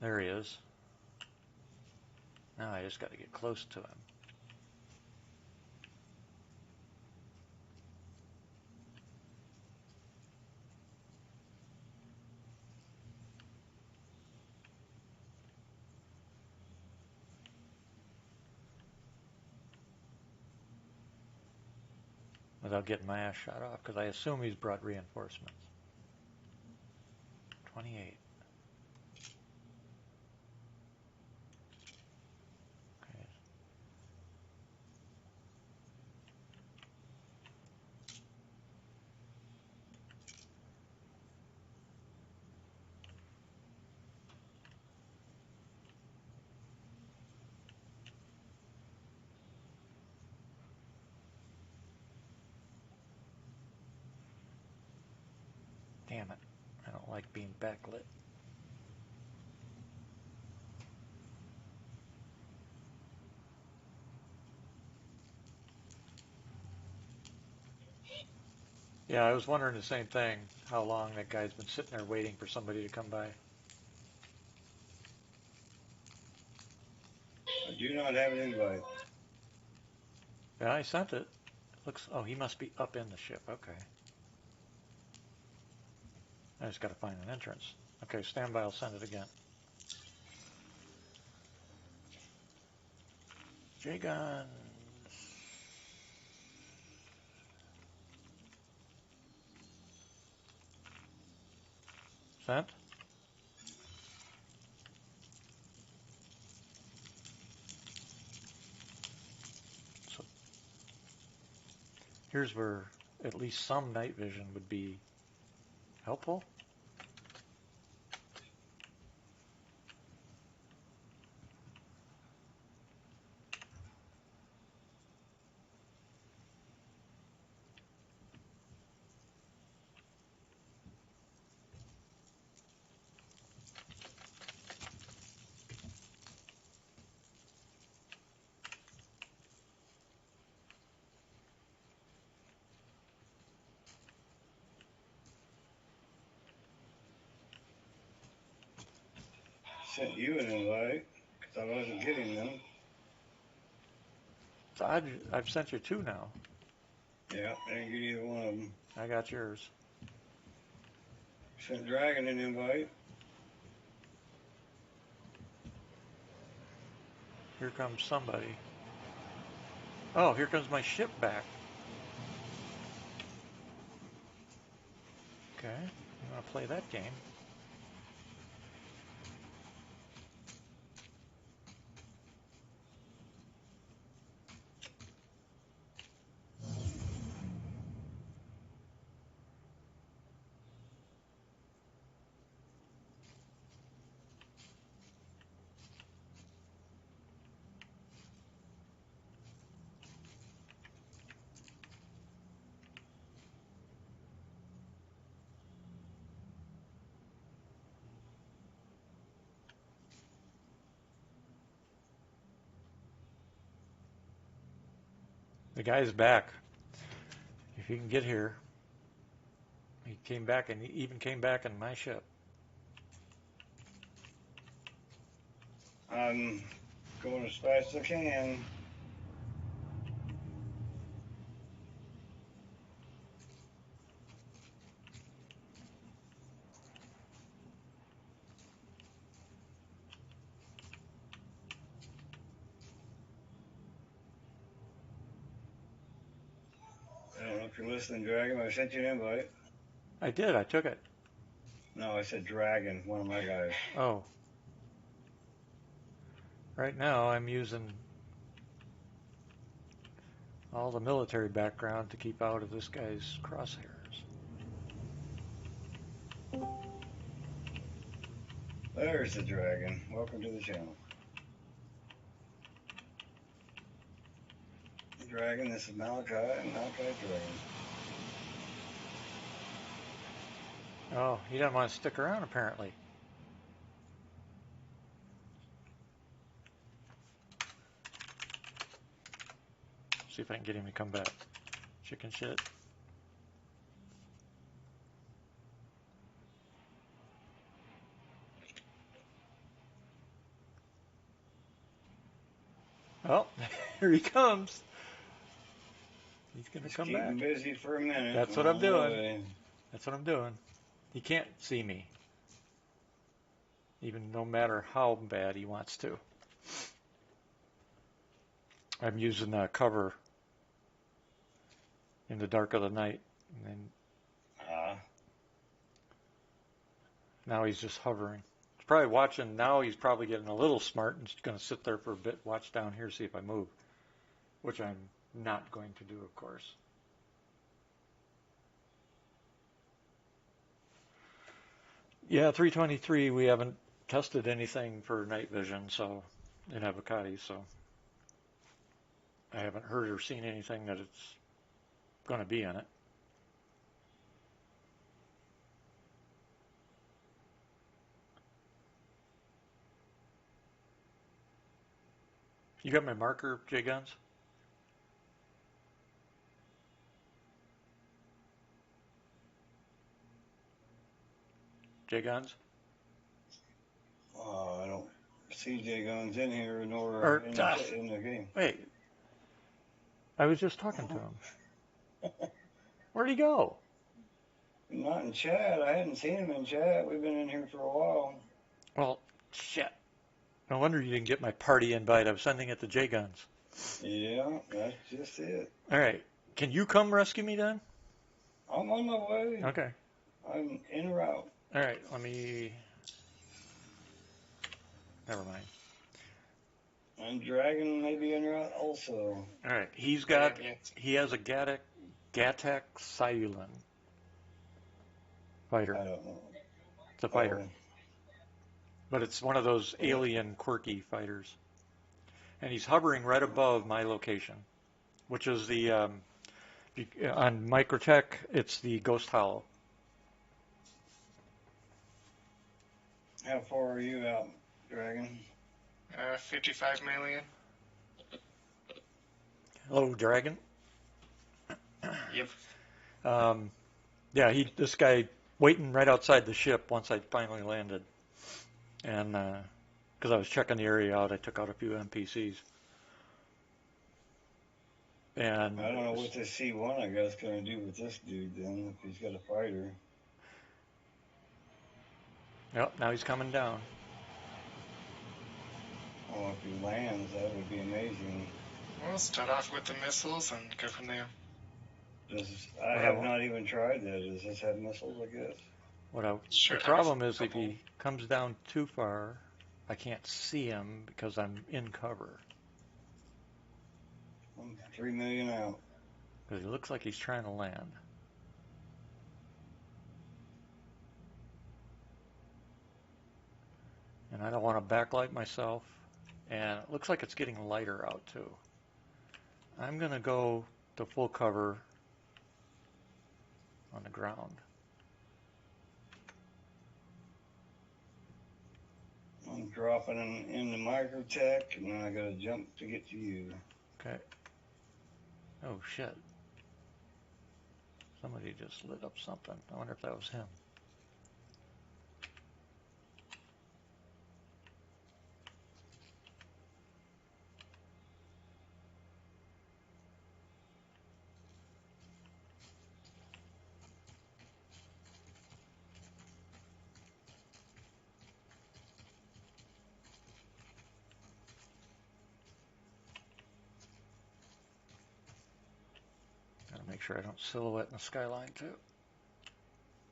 There he is. Now I just got to get close to him. Without getting my ass shot off, because I assume he's brought reinforcements. 28. Okay. Damn it. I don't like being backlit. Yeah, I was wondering the same thing, how long that guy's been sitting there waiting for somebody to come by. I do not have an invite. Yeah, I sent it. Oh, he must be up in the ship. Okay. I just got to find an entrance. Okay, stand by. I'll send it again. J-Guns. Sent? So here's where at least some night vision would be helpful. sent you an invite because I wasn't getting them. So I've sent you two now. Yeah, I didn't get either one of them. I got yours. Sent Dragon an invite. Here comes somebody. Oh, here comes my ship back. Okay, I'm gonna play that game. The guy's back. If he can get here, he came back and he even came back in my ship. I'm going as fast as I can. I don't know if you're listening, Dragon, but I sent you an invite. I did. I took it. No, I said Dragon, one of my guys. Oh. Right now I'm using all the military background to keep out of this guy's crosshairs. There's the Dragon. Welcome to the channel. Dragon, this is Malachi and Malachi Dragon. Oh, he doesn't want to stick around apparently. See if I can get him to come back. Chicken shit. Oh, here he comes. He's gonna come Keep back. him busy for a minute. That's what I'm doing. Way. That's what I'm doing. He can't see me, even no matter how bad he wants to. I'm using cover in the dark of the night, and then now he's just hovering. He's probably watching. Now he's probably getting a little smart and just going to sit there for a bit, watch down here, see if I move, which I'm not going to do, of course. Yeah, 323, we haven't tested anything for night vision, so in Avocati, so I haven't heard or seen anything that it's going to be in it. You got my marker, J Guns? J Guns? I don't see J Guns in here nor in the game. Wait. I was just talking to him. Where'd he go? Not in chat. I hadn't seen him in chat. We've been in here for a while. Well, shit. No wonder you didn't get my party invite. I was sending it to J Guns. Yeah, that's just it. All right. Can you come rescue me then? I'm on my way. Okay. I'm en route. All right. Let me. Never mind. And Dragon may be en route also. All right. He has a Gatek Cylon fighter. I don't know. It's a fighter. Oh. But it's one of those alien quirky fighters. And he's hovering right above my location, which is the, on Microtech, it's the Ghost Hollow. How far are you out, Dragon? 55 million. Hello, Dragon. Yep. Yeah, this guy waiting right outside the ship once I finally landed. And because I was checking the area out. I took out a few NPCs. And I don't know what this C1 I got is going to do with this dude then, if he's got a fighter. yep, now he's coming down. Oh, if he lands, that would be amazing. We'll start off with the missiles and go from there. I have not even tried that. Does this have missiles, I guess? Sure The problem has is if couple. he comes down too far, I can't see him because I'm in cover. I'm 3 million out. Because he looks like he's trying to land. And I don't want to backlight myself. And it looks like it's getting lighter out too. I'm going to go to full cover on the ground. I'm dropping in the microtech, and then I got to jump to get to you. Okay. Oh shit. Somebody just lit up something. I wonder if that was him. Gotta make sure I don't silhouette in the skyline too.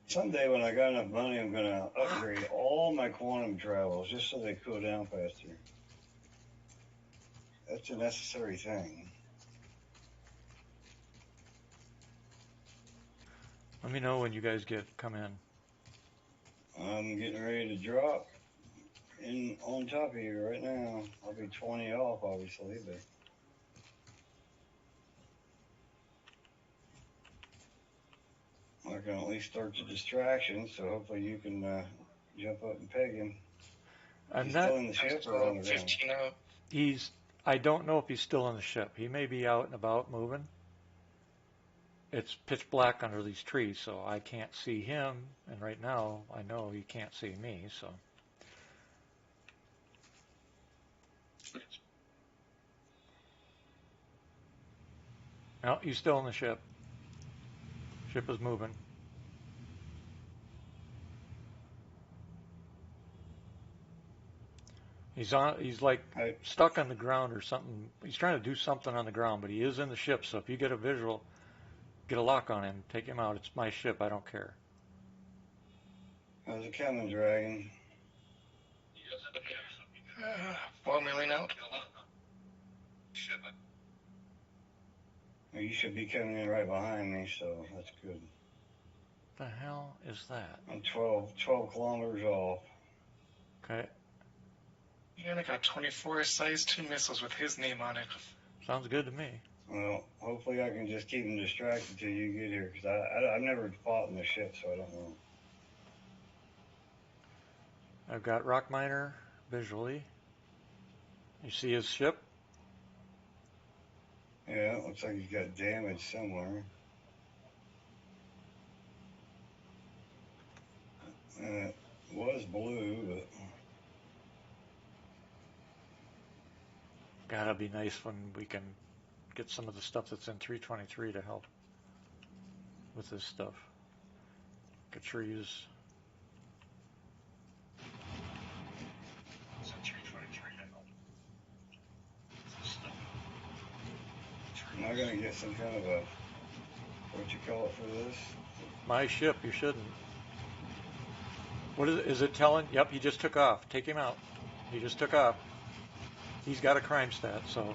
Someday when I got enough money, I'm going to upgrade all my quantum travels just so they cool down faster. That's a necessary thing. Let me know when you guys come in. I'm getting ready to drop in on top of you right now. I'll be 20 off, obviously, but I can at least start the distraction, so hopefully you can jump up and peg him. I'm He's not. still in the ship or on the ground? 15 out. I don't know if he's still on the ship. He may be out and about moving. It's pitch black under these trees, so I can't see him. And right now, I know he can't see me, so. No, he's still on the ship. Ship is moving. He's like stuck on the ground or something. He's trying to do something on the ground, but he is in the ship. So if you get a visual, get a lock on him, take him out. It's my ship. I don't care. How's it coming, Dragon? 4 million out. You should be coming in right behind me, so that's good. What the hell is that? I'm 12 kilometers off. Okay. Yeah, and I got 24 size 2 missiles with his name on it. Sounds good to me. Well, hopefully I can just keep him distracted till you get here, because I've never fought in the ship, so I don't know. I've got Rock Miner visually. You see his ship? Yeah, it looks like he's got damage somewhere. It was blue, but Gotta be nice when we can get some of the stuff that's in 323 to help with this stuff. Could sure use. am I gonna get some kind of a what you call it for this? My ship, you shouldn't. What is it? Is it telling? Yep, he just took off. Take him out. He just took off. He's got a crime stat, so.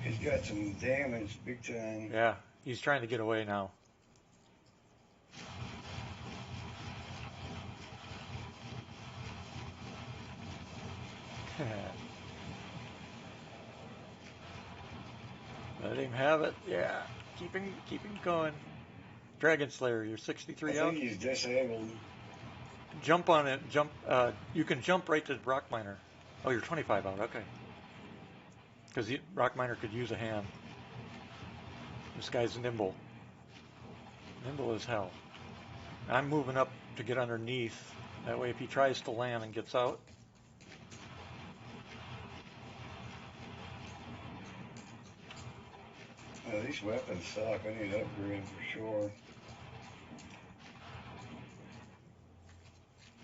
He's got some damage, big time. Yeah, he's trying to get away now. Let him have it. Yeah, keep him going. Dragon Slayer, you're 63 I out. think he's disabled. Jump on it. Jump. You can jump right to Rock Miner. Oh, you're 25 out. Okay. Because Rock Miner could use a hand. This guy's nimble. Nimble as hell. I'm moving up to get underneath. That way if he tries to land and gets out. These weapons suck. I need to upgrade for sure.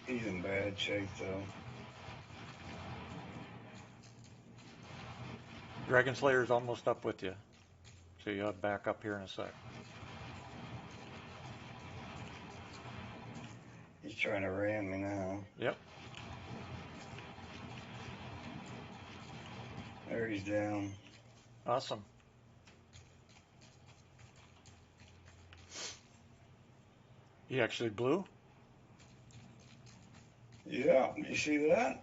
He's in bad shape though. Dragon Slayer's almost up with you. So you'll back up here in a sec. He's trying to ram me now. Yep. There he's down. Awesome. He actually blew? Yeah, did you see that?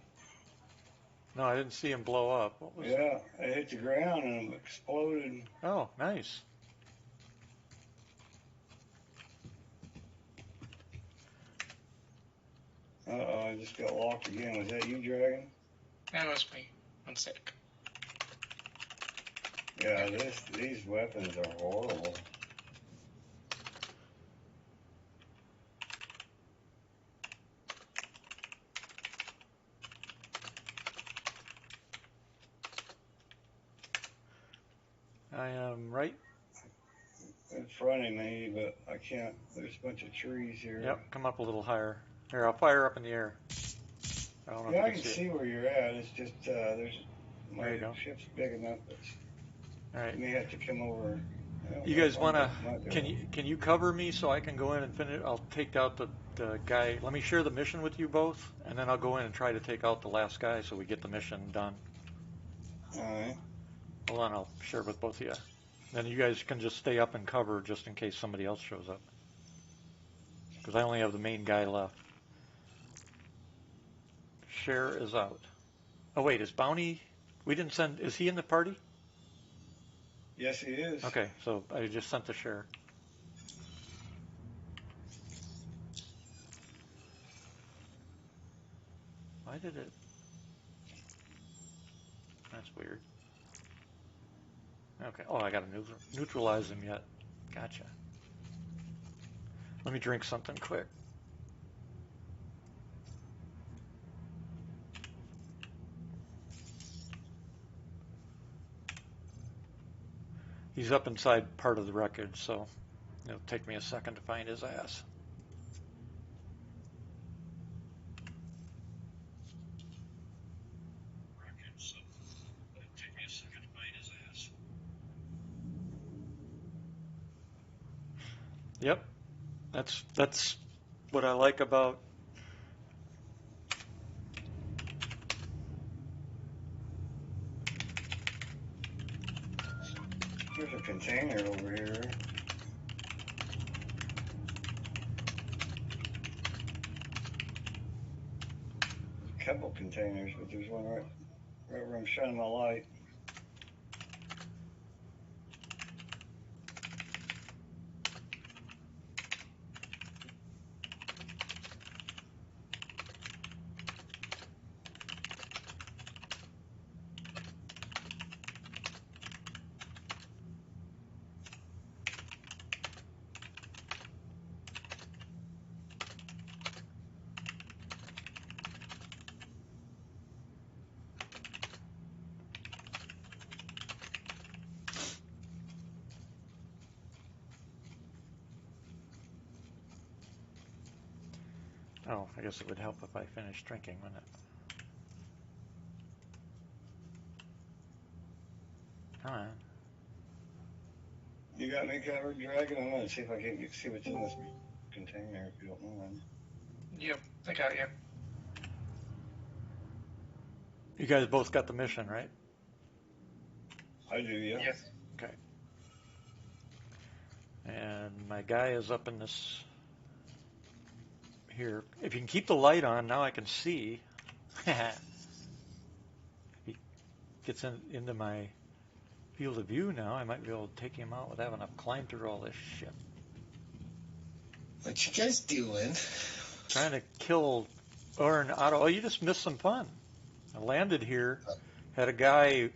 No, I didn't see him blow up. What was Yeah, it hit the ground and exploded. Oh, nice. Uh-oh, I just got locked again. Was that you, Dragon? That was me. One sec. Yeah, these weapons are horrible. I am right. In front of me, but I can't. There's a bunch of trees here. Yep, come up a little higher. Here, I'll fire up in the air. I don't know Yeah, if I you can can see see it. where you're at. It's just there's my There you go. ship's big enough that All right. you may have to come over. You guys want to? Might be Can you cover me so I can go in and finish? I'll take out the guy. Let me share the mission with you both, and then I'll go in and try to take out the last guy so we get the mission done. All right. Hold on, I'll share with both of you. Then you guys can just stay up and cover just in case somebody else shows up. Because I only have the main guy left. Share is out. Oh wait, is Bounty? We didn't send. Is he in the party? Yes, he is. Okay, so I just sent the share. Why did it? That's weird. Okay. Oh, I gotta neutralize him yet. Gotcha. Let me drink something quick. He's up inside part of the wreckage, so it'll take me a second to find his ass. Yep, that's what I like about. There's a container over here. A couple containers, but there's one right where I'm shining my light. Oh, I guess it would help if I finished drinking, wouldn't it? Come on. You got me covered, Dragon? I'm gonna see if I can see what's in this container, if you don't mind. Yep, I got you. You guys both got the mission, right? I do, yeah. Yes. Okay. And my guy is up in this here. If you can keep the light on, now I can see. He gets into my field of view now. I might be able to take him out without having to climb through all this shit. What you guys doing? Trying to kill Orin Otto. Oh, you just missed some fun. I landed here, had a guy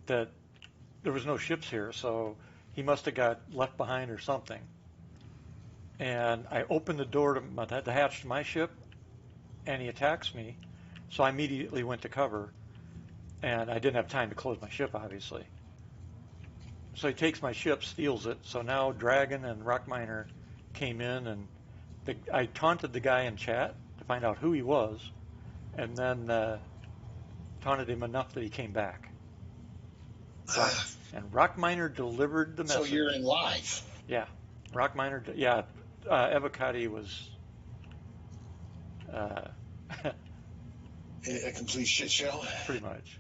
that there was no ships here, so he must have got left behind or something. And I opened the door to the hatch to my ship, and he attacks me. So I immediately went to cover, and I didn't have time to close my ship, obviously. So he takes my ship, steals it. So now Dragon and Rockminer came in, and I taunted the guy in chat to find out who he was, and then taunted him enough that he came back. And Rockminer delivered the So message. you're in live. Yeah, Rockminer. Yeah, Evocati was. A complete shit show. Pretty much.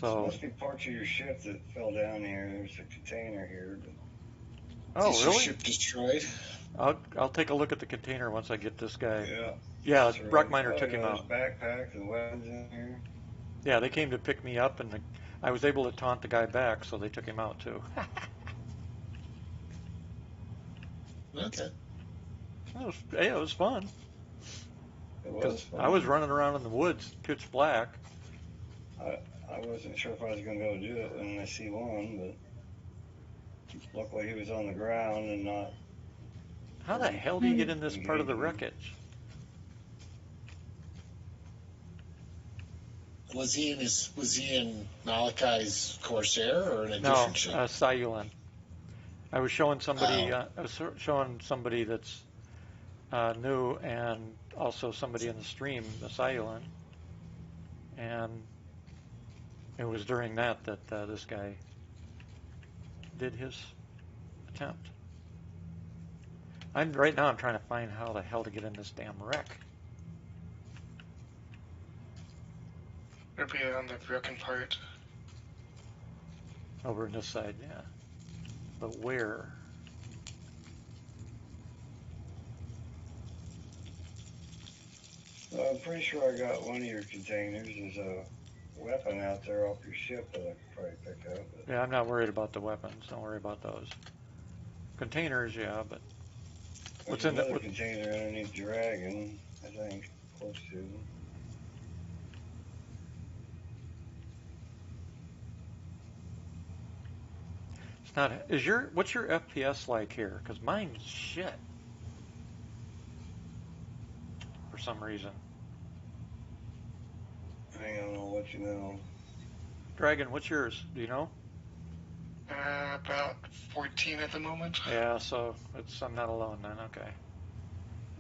There So. must be parts of your ship that fell down here. There's a container here. But Oh, Is really? your ship destroyed? I'll take a look at the container once I get this guy. yeah, Yeah, Rockminer took him there's out. backpacks and weapons in here. Yeah, they came to pick me up, and I was able to taunt the guy back, so they took him out too. Okay. It was fun. It was fun. I was running around in the woods, pitch black. I wasn't sure if I was going to be able to do it when I see one, but luckily he was on the ground and not. How the hell do you get in this part of the wreckage? Was he in Malachi's Corsair or in a No, different ship? Sayulan. I was showing somebody. I was showing somebody that's new, and also somebody in the stream, the Sayulan, and it was during that this guy did his attempt. Right now I'm trying to find how the hell to get in this damn wreck. It'll be on the broken part. Over on this side, yeah. But where? Well, I'm pretty sure I got one of your containers. There's a weapon out there off your ship that I could probably pick up. But Yeah, I'm not worried about the weapons. Don't worry about those. Containers, yeah, but what's in another container underneath Dragon, I think, close to. It's not. What's your FPS like here? Because mine's shit for some reason. Hang on, I'll let you know. Dragon, what's yours? Do you know? About 14 at the moment. Yeah, so I'm not alone then. Okay.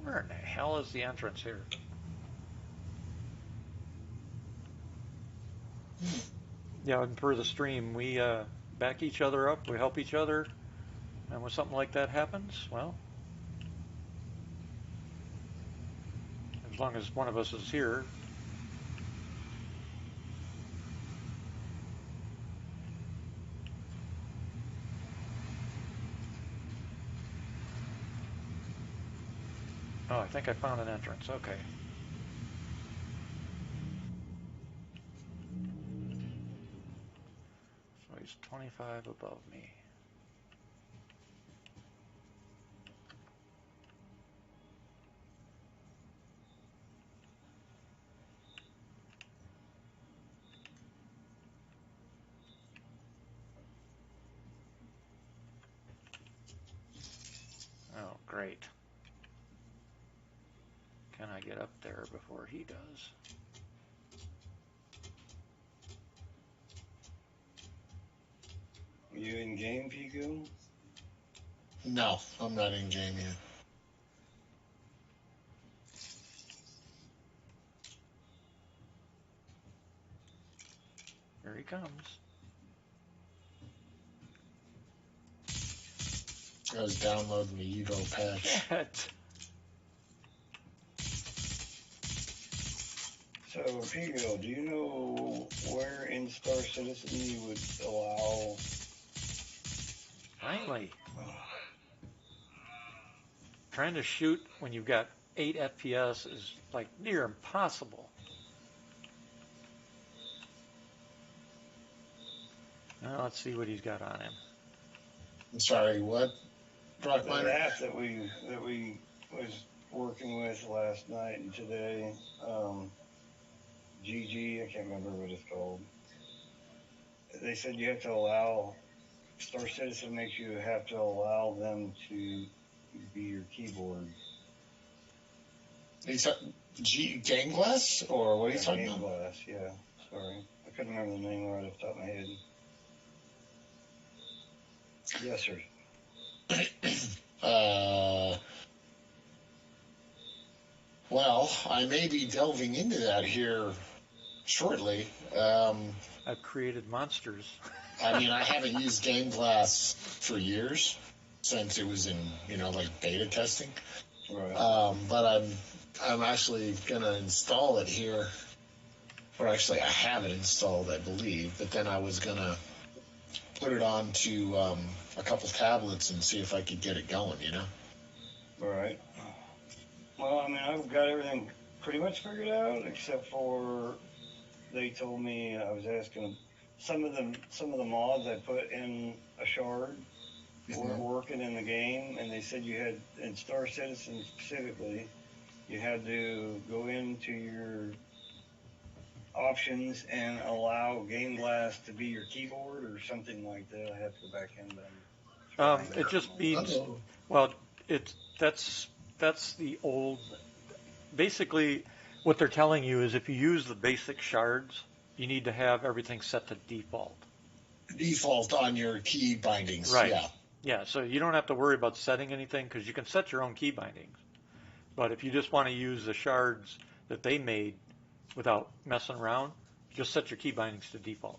Where in the hell is the entrance here? Yeah, and per the stream, we back each other up, we help each other, and when something like that happens, well, as long as one of us is here. Oh, I think I found an entrance. Okay. So he's 25 above me. Oh, great. Can I get up there before he does? Are you in game, Pico? No, I'm not in game yet. Here he comes. I was downloading the Evo patch. So, Pico, do you know where in Star Citizen you would allow? Finally. Trying to shoot when you've got 8 FPS is like near impossible. Now let's see what he's got on him. I'm sorry, what? Brockminer? The app that we was working with last night and today, GG, I can't remember what it's called. they said you have to allow Star Citizen makes you have to allow them to be your keyboard. He's Game Glass, or what are you Yeah, talking Game about? Glass. Yeah, sorry, I couldn't remember the name right off the top of my head. Yes, sir. Uh, well, I may be delving into that here shortly. I've created monsters. I mean, I haven't used Game Glass for years since it was in, like beta testing. Right. But I'm actually gonna install it here, or actually I have it installed, I believe. But then I was gonna put it onto a couple tablets and see if I could get it going. Right. Well, I mean, I've got everything pretty much figured out, except for they told me I was asking some of the mods I put in a shard weren't working in the game, and they said you had in Star Citizen specifically, you had to go into your options and allow Game Glass to be your keyboard or something like that. I have to go back in, but I'm trying. It just means, Uh-oh. well, that's the old. Basically, what they're telling you is if you use the basic shards, you need to have everything set to default. Default on your key bindings. Right. Yeah. Yeah, so you don't have to worry about setting anything because you can set your own key bindings. But if you just want to use the shards that they made without messing around, just set your key bindings to default.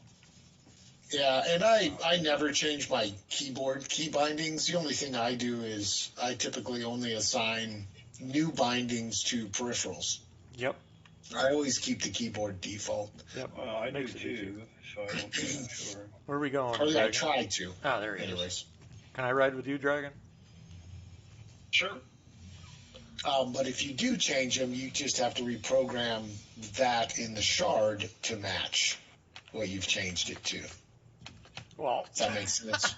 Yeah, and I never change my keyboard key bindings. The only thing I do is I typically only assign new bindings to peripherals. Yep. I always keep the keyboard default. Yep. Well, I do Makes it easy. too, so I don't be sure. Where are we going? Or I Dragon? try to. Ah, there he is. Anyways. Can I ride with you, Dragon? Sure. But if you do change them, you just have to reprogram that in the shard to match what you've changed it to. Well, Does that make sense?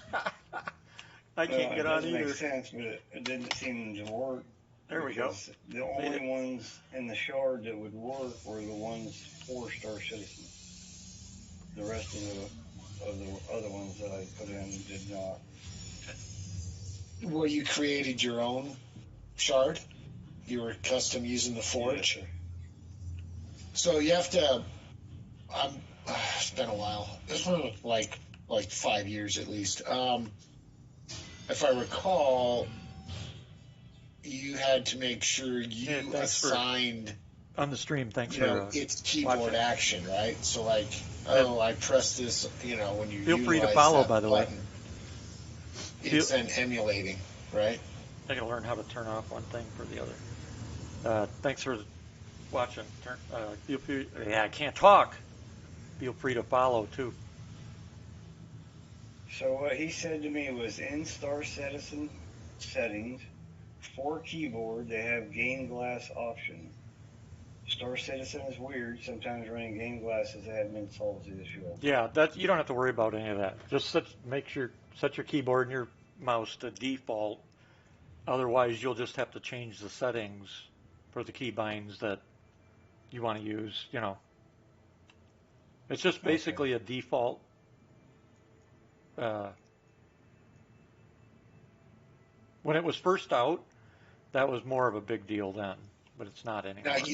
I can't get it on doesn't either. make sense, but it didn't seem to work. There we go. Because the only ones in the shard that would work were the ones for Star Citizen. The rest of the other ones that I put in did not. Well, you created your own shard. You were custom using the Forge. Yes, sir. So you have to. It's been a while, like 5 years at least. If I recall, you had to make sure Yeah, you thanks for- assigned, On the stream, thanks you for know, its keyboard watching. action, right? So like, I press this, when you Feel free to utilize follow, that by the way. button, it's then emulating, right? I gotta learn how to turn off one thing for the other. Thanks for watching. Feel free. Yeah, I can't talk. Feel free to follow too. So what he said to me was in Star Citizen settings, for keyboard, they have Game Glass option. Star Citizen is weird. Sometimes running Game Glass as admin solves the issue. Yeah, you don't have to worry about any of that. Just set your keyboard and your mouse to default. Otherwise, you'll just have to change the settings for the key binds that you want to use. It's just basically a default. When it was first out, that was more of a big deal then, but it's not anymore. Now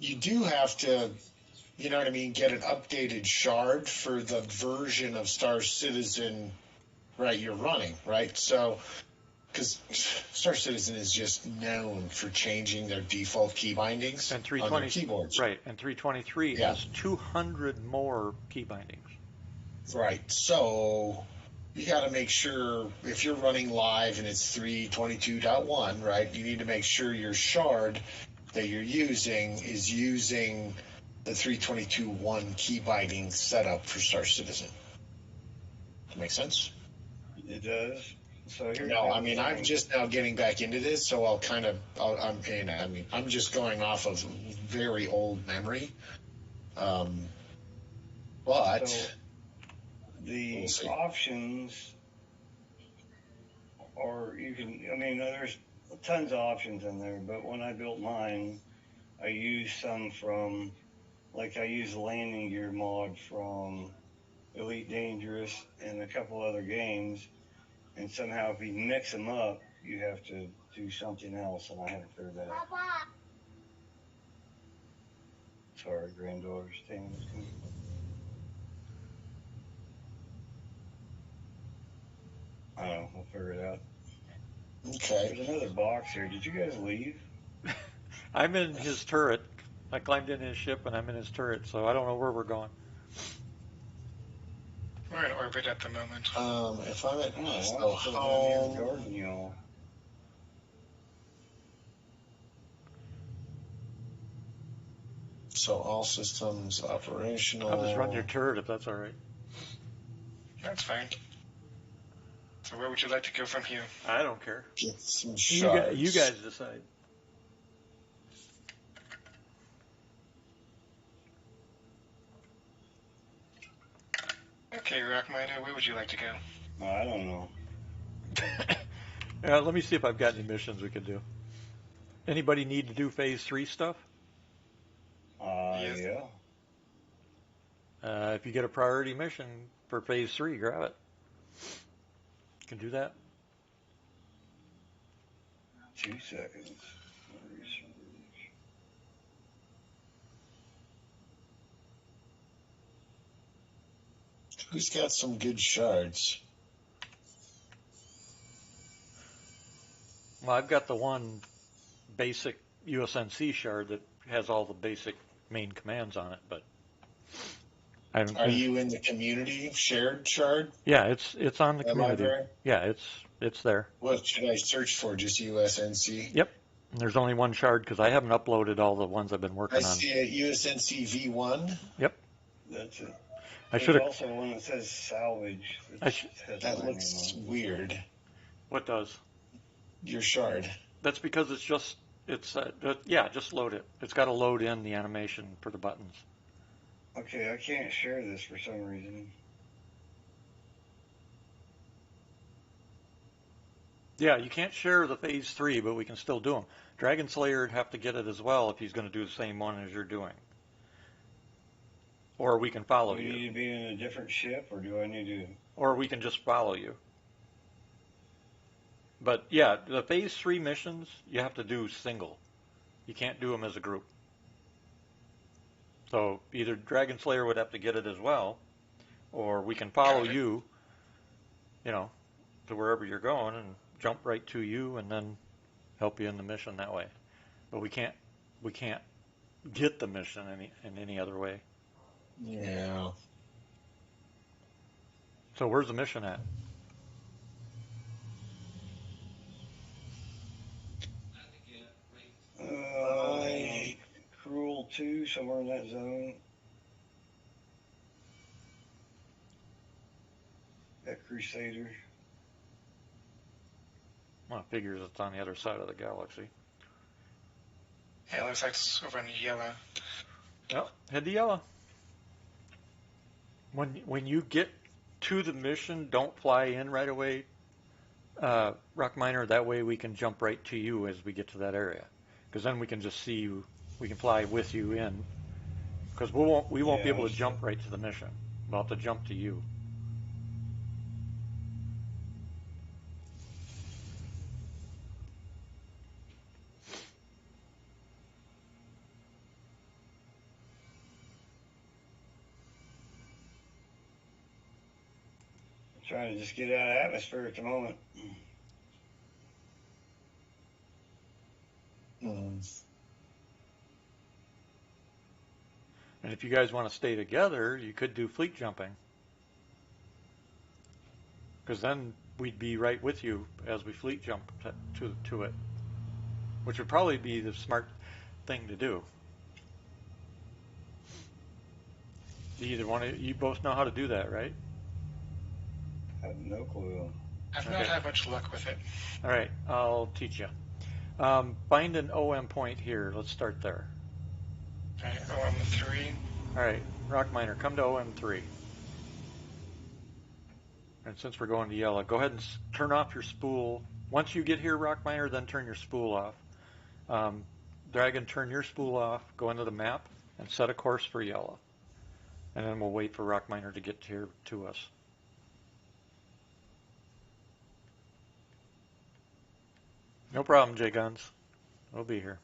you do have to, you know what I mean, get an updated shard for the version of Star Citizen, right? You're running, right? So, because Star Citizen is just known for changing their default key bindings And on 320 their keyboards, right? And 323 Yeah. has 200 more key bindings. right? So you got to make sure if you're running live and it's 322.1, right? You need to make sure your shard that you're using is using the 322.1 key binding setup for Star Citizen. Does that make sense? It does. So here's No, the I mean, other I'm thing. just now getting back into this, so I'm just going off of very old memory. But So the We'll see. options are there's tons of options in there, but when I built mine, I used some from, like I used the landing gear mod from Elite Dangerous, and a couple other games. And somehow, if you mix them up, you have to do something else, and I haven't figured that out. Sorry, granddaughter's standing with me. I don't know. We'll figure it out. Okay. There's another box here. Did you guys leave? I'm in his turret. I climbed in his ship and I'm in his turret, so I don't know where we're going. We're in orbit at the moment. If I'm at Oh, I'm so still down here home, guarding y'all. so all systems operational. I'll just run your turret if that's all right. That's fine. So where would you like to go from here? I don't care. Get some You shards. guys decide. Okay, Rockminer, where would you like to go? Oh, I don't know. Let me see if I've got any missions we could do. Anybody need to do phase 3 stuff? Yes. Yeah. If you get a priority mission for phase 3, grab it. You can do that. 2 seconds. Who's got some good shards? Well, I've got the one basic USNC shard that has all the basic main commands on it, but I haven't. Are you in the community shared shard? Yeah, it's on the community. Library? Yeah, it's there. What should I search for? Just USNC? Yep. And there's only one shard because I haven't uploaded all the ones I've been working I on. see a USNC V1. Yep. That's it. I There's should have. also one that says salvage. That looks weird. What does? Your shard. That's because just load it. It's got to load in the animation for the buttons. Okay, I can't share this for some reason. Yeah, you can't share the phase 3, but we can still do them. Dragon Slayer would have to get it as well if he's going to do the same one as you're doing. Or we can follow Do you you. need to be in a different ship, or do I need to? Or we can just follow you. But yeah, the phase 3 missions you have to do single. You can't do them as a group. So either Dragon Slayer would have to get it as well, or we can follow you, to wherever you're going and jump right to you and then help you in the mission that way. But we can't get the mission in any other way. Yeah. So where's the mission at? Cruel 2, somewhere in that zone. That Crusader. Well, it figures it's on the other side of the galaxy. Yeah, it looks like it's over in yellow. Yep, head to yellow. When you get to the mission, don't fly in right away, Rockminer. That way we can jump right to you as we get to that area, because then we can just see you. We can fly with you in, because we won't be able to jump right to the mission. We'll have to jump to you. Trying to just get out of atmosphere at the moment. And if you guys want to stay together, you could do fleet jumping, because then we'd be right with you as we fleet jump to it, which would probably be the smart thing to do. You both know how to do that, right? I have no clue. I've not had much luck with it. All right, I'll teach you. Find an OM point here. Let's start there. Okay, OM3. All right, Rockminer, come to OM3. And since we're going to yellow, go ahead and turn off your spool. Once you get here, Rockminer, then turn your spool off. Dragon, turn your spool off, go into the map, and set a course for yellow. and then we'll wait for Rockminer to get here to us. No problem, J Guns. We'll be here.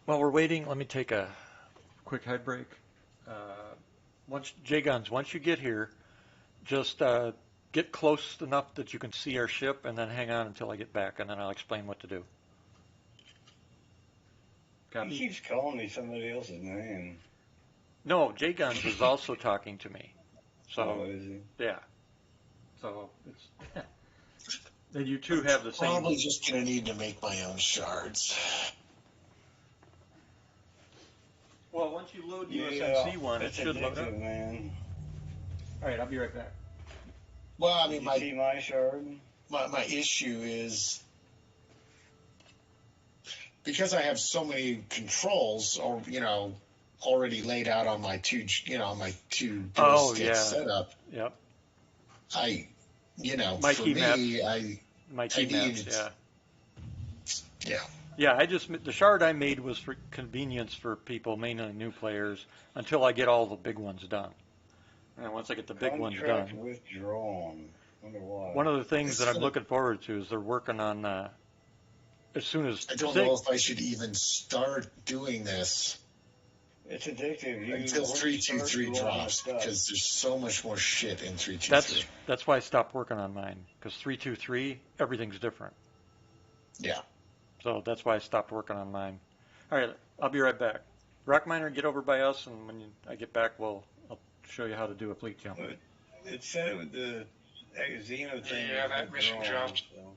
While we're waiting, let me take a quick head break. Once J Guns, once you get here, just get close enough that you can see our ship, and then hang on until I get back, and then I'll explain what to do. Copy? He keeps calling me somebody else's name. No, J Guns is also talking to me. So, Is he? yeah. So, it's. Then you two have the same. Probably just going to need to make my own shards. Well, once you load Yeah, USMC one, it it's should load up. addictive, man. All right, I'll be right back. Well, I mean, You see my shard? my issue is because I have so many controls, or already laid out on my two dual stick setup. Yep. For me, My key maps, yeah. Yeah. Yeah, the shard I made was for convenience for people, mainly new players, until I get all the big ones done. And once I get the big ones done. Contract withdrawn. Wonder why. One of the things that I'm looking forward to is they're working on, as soon as. I don't know if I should even start doing this It's addictive. until 323 drops, because there's so much more shit in 323. That's why I stopped working on mine, because 323, everything's different. Yeah. So that's why I stopped working on mine. All right, I'll be right back. Rockminer, get over by us, and when I get back, I'll show you how to do a fleet jump. It said it with the Xeno thing. Yeah, that mission dropped. So.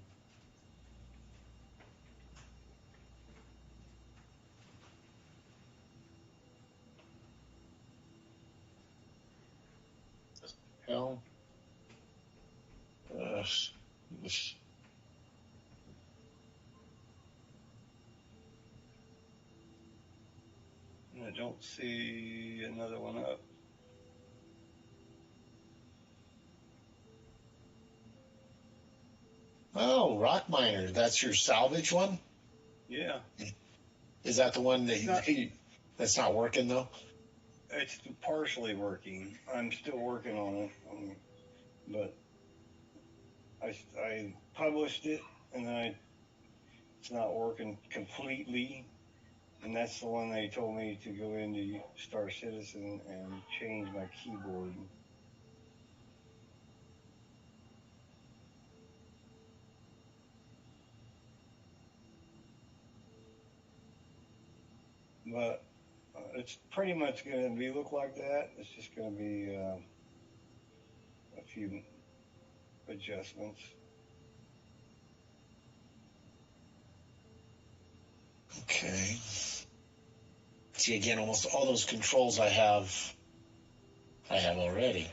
Hell. I don't see another one up. Oh, Rock Miner, that's your salvage one? Yeah. Is that the one that's not working though? It's partially working. I'm still working on it. But I published it, and then it's not working completely. And that's the one they told me to go into Star Citizen and change my keyboard. But it's pretty much going to look like that. It's just going to be a few adjustments. Okay. See, again, almost all those controls I have already.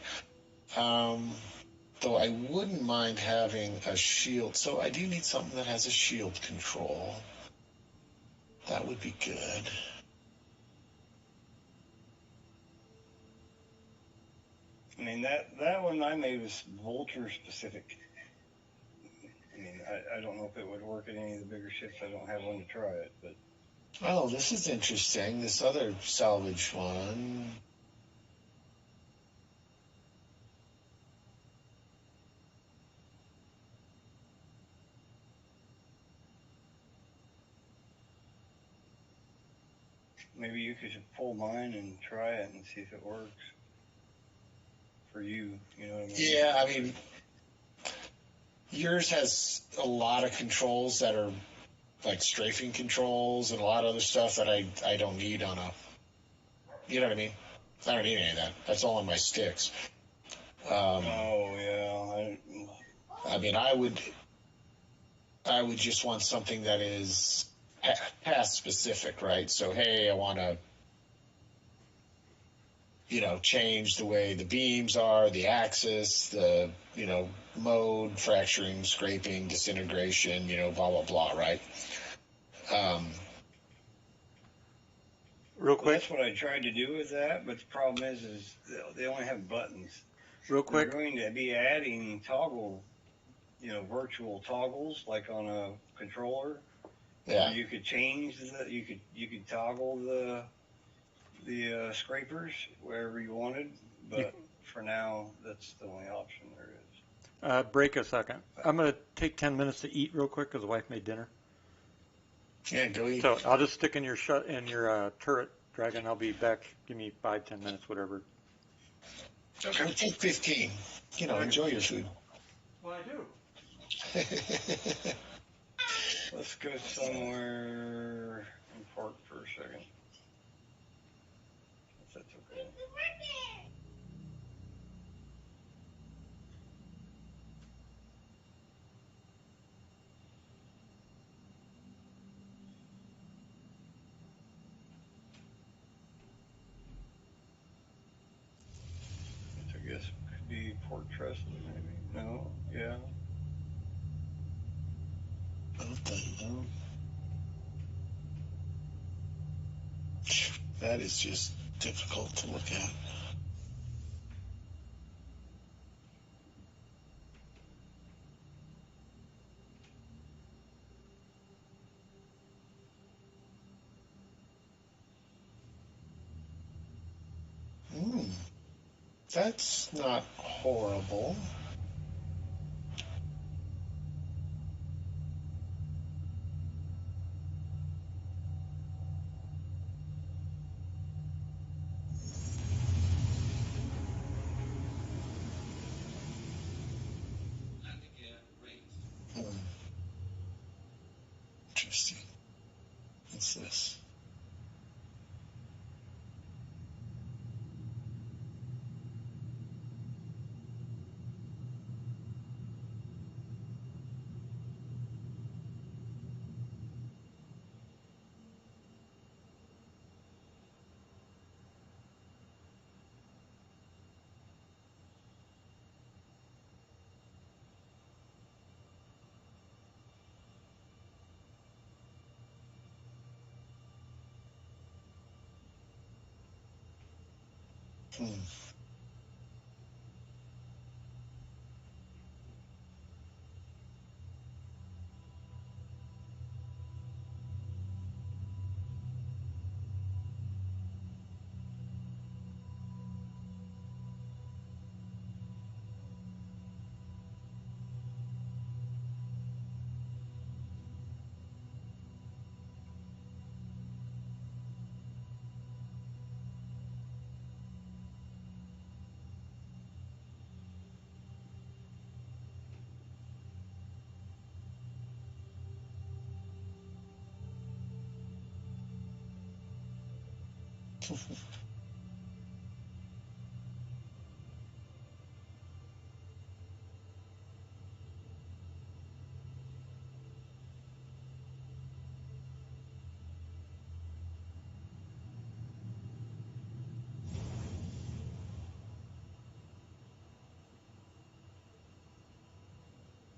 Though I wouldn't mind having a shield. So I do need something that has a shield control. That would be good. I mean, that one I made was Vulture specific. I mean, I don't know if it would work at any of the bigger ships. I don't have one to try it, but. Oh, this is interesting. This other salvage one. Maybe you could pull mine and try it and see if it works for you. You know what I mean? Yeah, I mean, yours has a lot of controls that are like strafing controls and a lot of other stuff that I don't need on a. You know what I mean? I don't need any of that. That's all on my sticks. Oh yeah. I mean, I would just want something that is path specific, right? So, hey, I want to, change the way the beams are, the axis, the, mode, fracturing, scraping, disintegration, blah, blah, blah, right? Real quick. That's what I tried to do with that, but the problem is they only have buttons. Real quick. They're going to be adding toggle, virtual toggles like on a controller. Yeah. Or you could change you could toggle the scrapers wherever you wanted, You, but for now, that's the only option there is. break a second. I'm gonna take 10 minutes to eat real quick because the wife made dinner. Yeah, go eat. So I'll just stick in your turret, Dragon. I'll be back. Give me 5, 10 minutes, whatever. Okay. We'll take 15. You know, enjoy your food. Well, I do. Let's go somewhere in park for a second. If that's okay. Which I guess could be Port Trestle, maybe. No, yeah. That is just difficult to look at. That's not horrible. Hmm. Interesting. What's this? Hmm.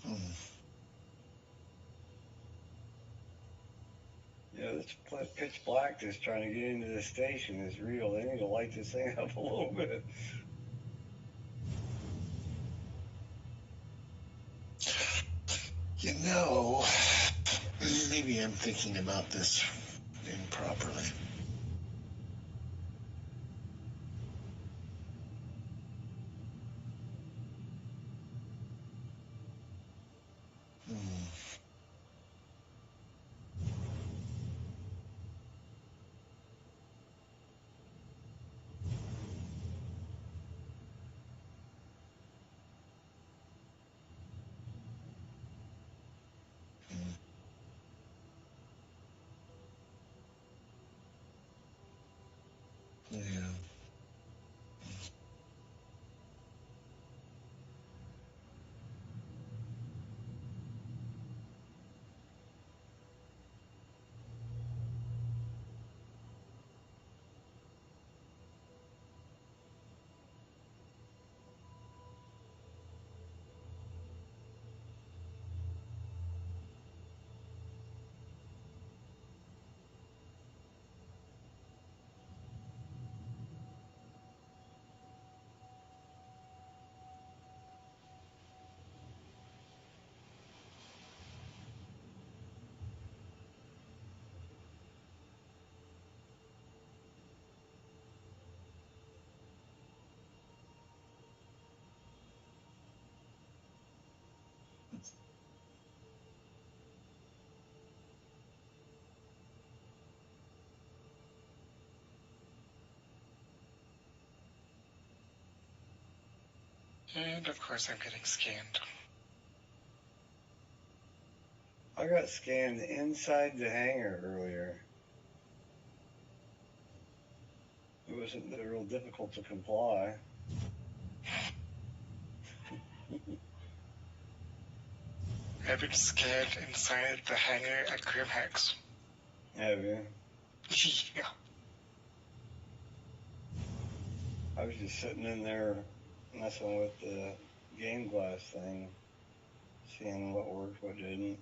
Hmm. Yeah, this pitch black just trying to get into the station is real. They need to light this thing up a little bit. You know, maybe I'm thinking about this improperly. Hmm. Yeah. And of course I'm getting scanned. I got scanned inside the hangar earlier. It wasn't real difficult to comply. I've been scanned inside the hangar at Grimhex. Have you? Yeah. I was just sitting in there messing with the game glass thing, seeing what worked, what didn't.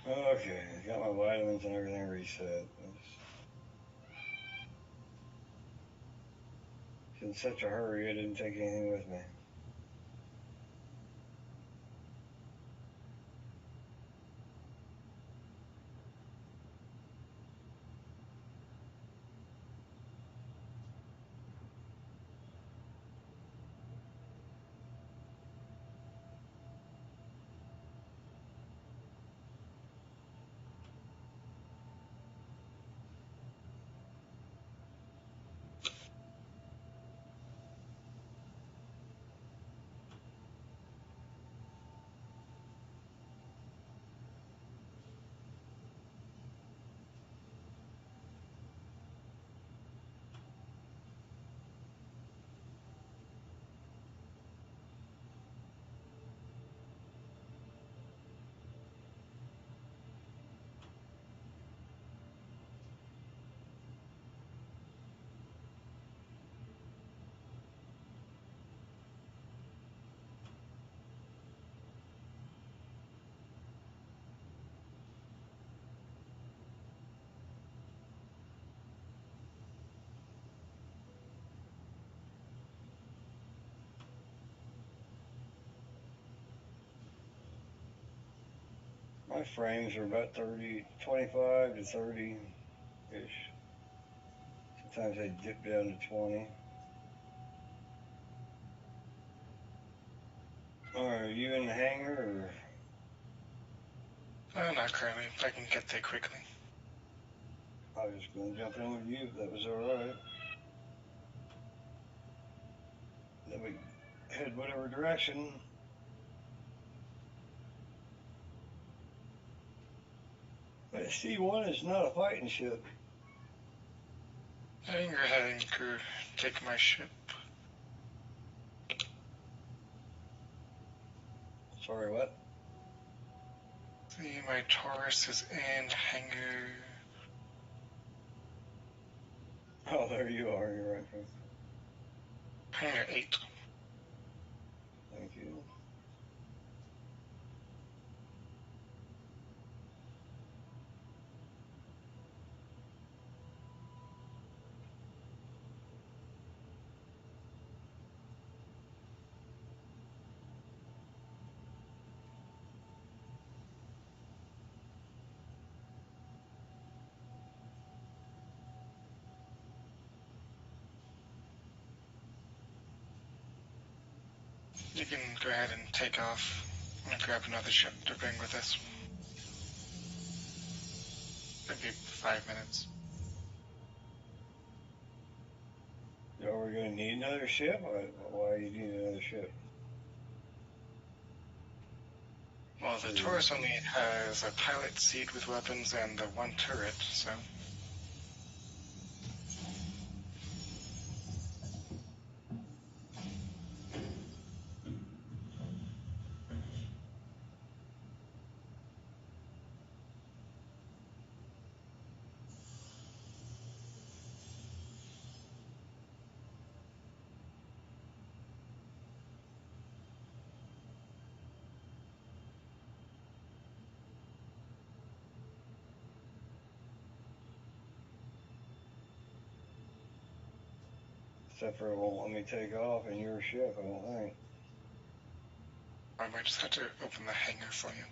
Okay, got my vitamins and everything reset. In such a hurry, I didn't take anything with me. My frames are about 25 to 30-ish. Sometimes they dip down to 20. Are you in the hangar, or I'm not currently, if I can get there quickly. I was just going to jump in with you if that was alright? Then we head whatever direction. But C1 is not a fighting ship. I think you're heading to take my ship. Sorry, what? See, my Taurus is in hangar. Oh, there you are. You're right. Hangar 8. Thank you. You can go ahead and take off. I'm gonna grab another ship to bring with us. Maybe 5 minutes. Are we going to need another ship? Why do you need another ship? Well, the Taurus only has a pilot seat with weapons and the one turret, so. Except for it won't let me take off in your ship, I don't think. I might just have to open the hangar for you.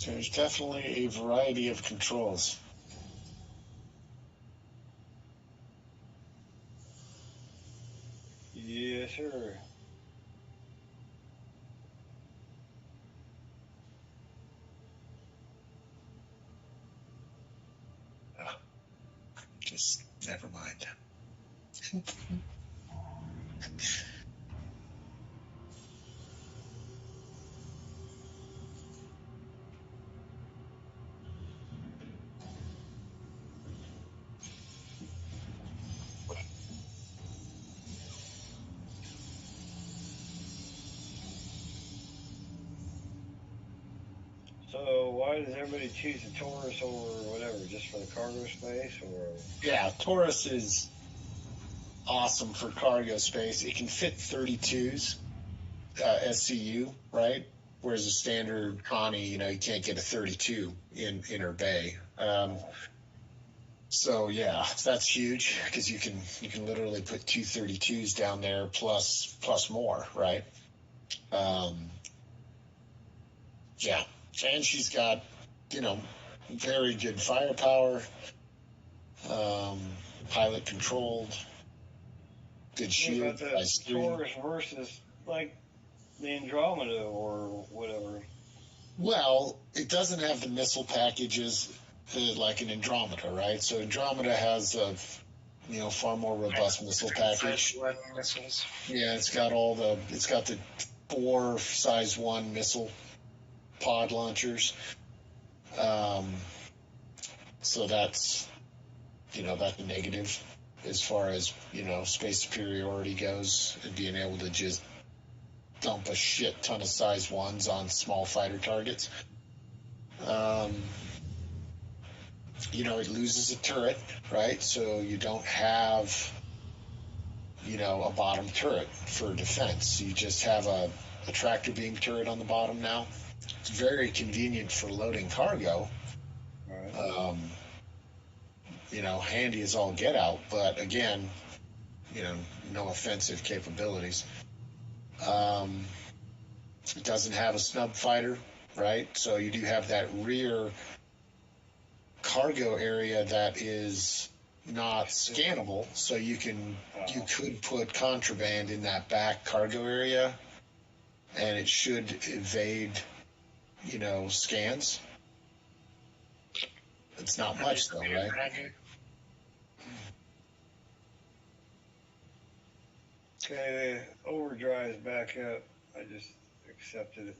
There's definitely a variety of controls. Yes, sir. Just never mind. So why does everybody choose a Taurus over whatever? Just for the cargo space, or? Yeah, Taurus is awesome for cargo space. It can fit 32s SCU, right? Whereas a standard Connie, you can't get a 32 in her bay. So yeah, that's huge because you can literally put two 32s down there plus more, right? Um, yeah, and she's got very good firepower, um, pilot controlled, good What shield, about the size 3. Taurus versus like the Andromeda or whatever? Well, it doesn't have the missile packages like an Andromeda, right? So Andromeda has a far more robust missile package. Size 1 missiles. Yeah, it's got the 4 size 1 missile pod launchers. Um, so that's a negative as far as space superiority goes, and being able to just dump a shit ton of size 1s on small fighter targets. It loses a turret, right? So you don't have a bottom turret for defense. You just have a tractor beam turret on the bottom now. It's very convenient for loading cargo. Right. Handy as all get out, but again, no offensive capabilities. Um, it doesn't have a snub fighter, right? So you do have that rear cargo area that is not scannable, so you could put contraband in that back cargo area, and it should evade, scans. It's not much though, right? Okay, overdrive's back up. I just accepted it.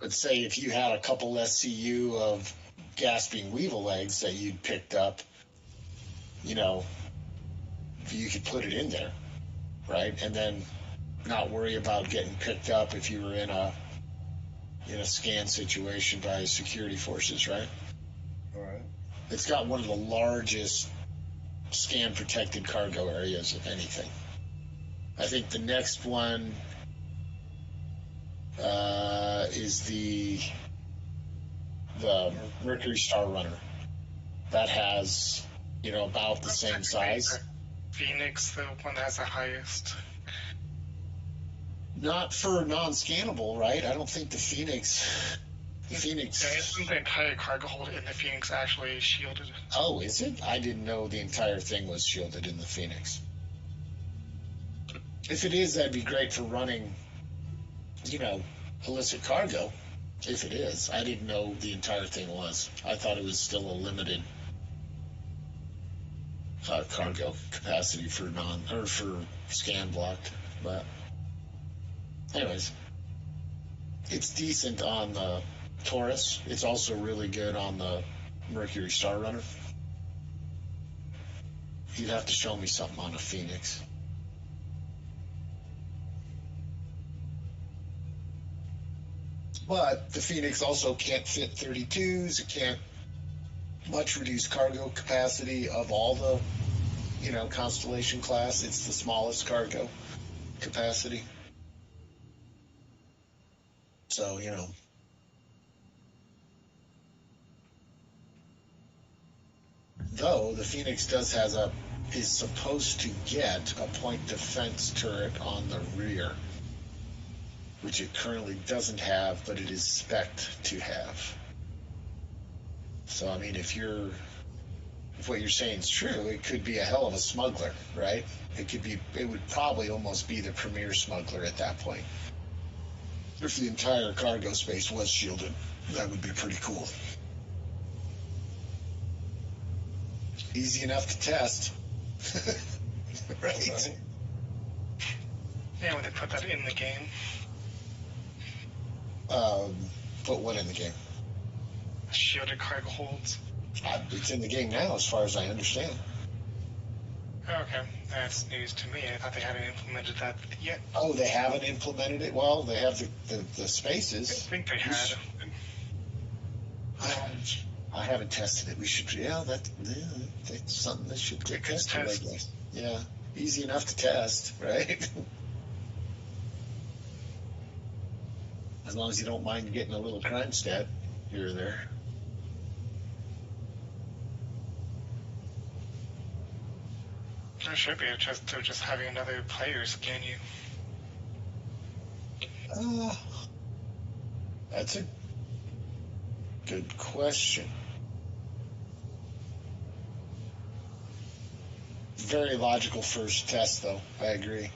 Let's say if you had a couple SCU of gasping weevil eggs that you'd picked up, you could put it in there, right? And then not worry about getting picked up if you were in a scan situation by security forces, right? All right. It's got one of the largest scan protected cargo areas of anything. I think the next one is the Mercury Star Runner. That has, about the same size. Phoenix, the one that has the highest. Not for non-scannable, right? I don't think the Phoenix. Isn't the entire cargo hold in the Phoenix actually shielded? Oh, is it? I didn't know the entire thing was shielded in the Phoenix. If it is, that'd be great for running, illicit cargo. If it is, I didn't know the entire thing was. I thought it was still a limited cargo capacity for scan blocked. But anyways, it's decent on the Taurus. It's also really good on the Mercury Star Runner. You'd have to show me something on a Phoenix. But the Phoenix also can't fit 32s. It can't much reduce cargo capacity of all the, Constellation class. It's the smallest cargo capacity. So, though the Phoenix is supposed to get a point defense turret on the rear, which it currently doesn't have, but it is spec'd to have. So, I mean, if what you're saying is true, it could be a hell of a smuggler, right? It would probably almost be the premier smuggler at that point. If the entire cargo space was shielded, that would be pretty cool. Easy enough to test. Right? Yeah, when they put that in the game. Put what in the game? Shielded cargo holds. It's in the game now, as far as I understand. Okay, that's news to me. I thought they hadn't implemented that yet. Oh, they haven't implemented it? Well, they have the spaces. I think they had. I haven't tested it. We should, that's something that should get tested, I guess. Yeah, easy enough to test, right? As long as you don't mind getting a little crime stat here or there. There should be just having another player scan you. That's a good question. Very logical first test, though. I agree.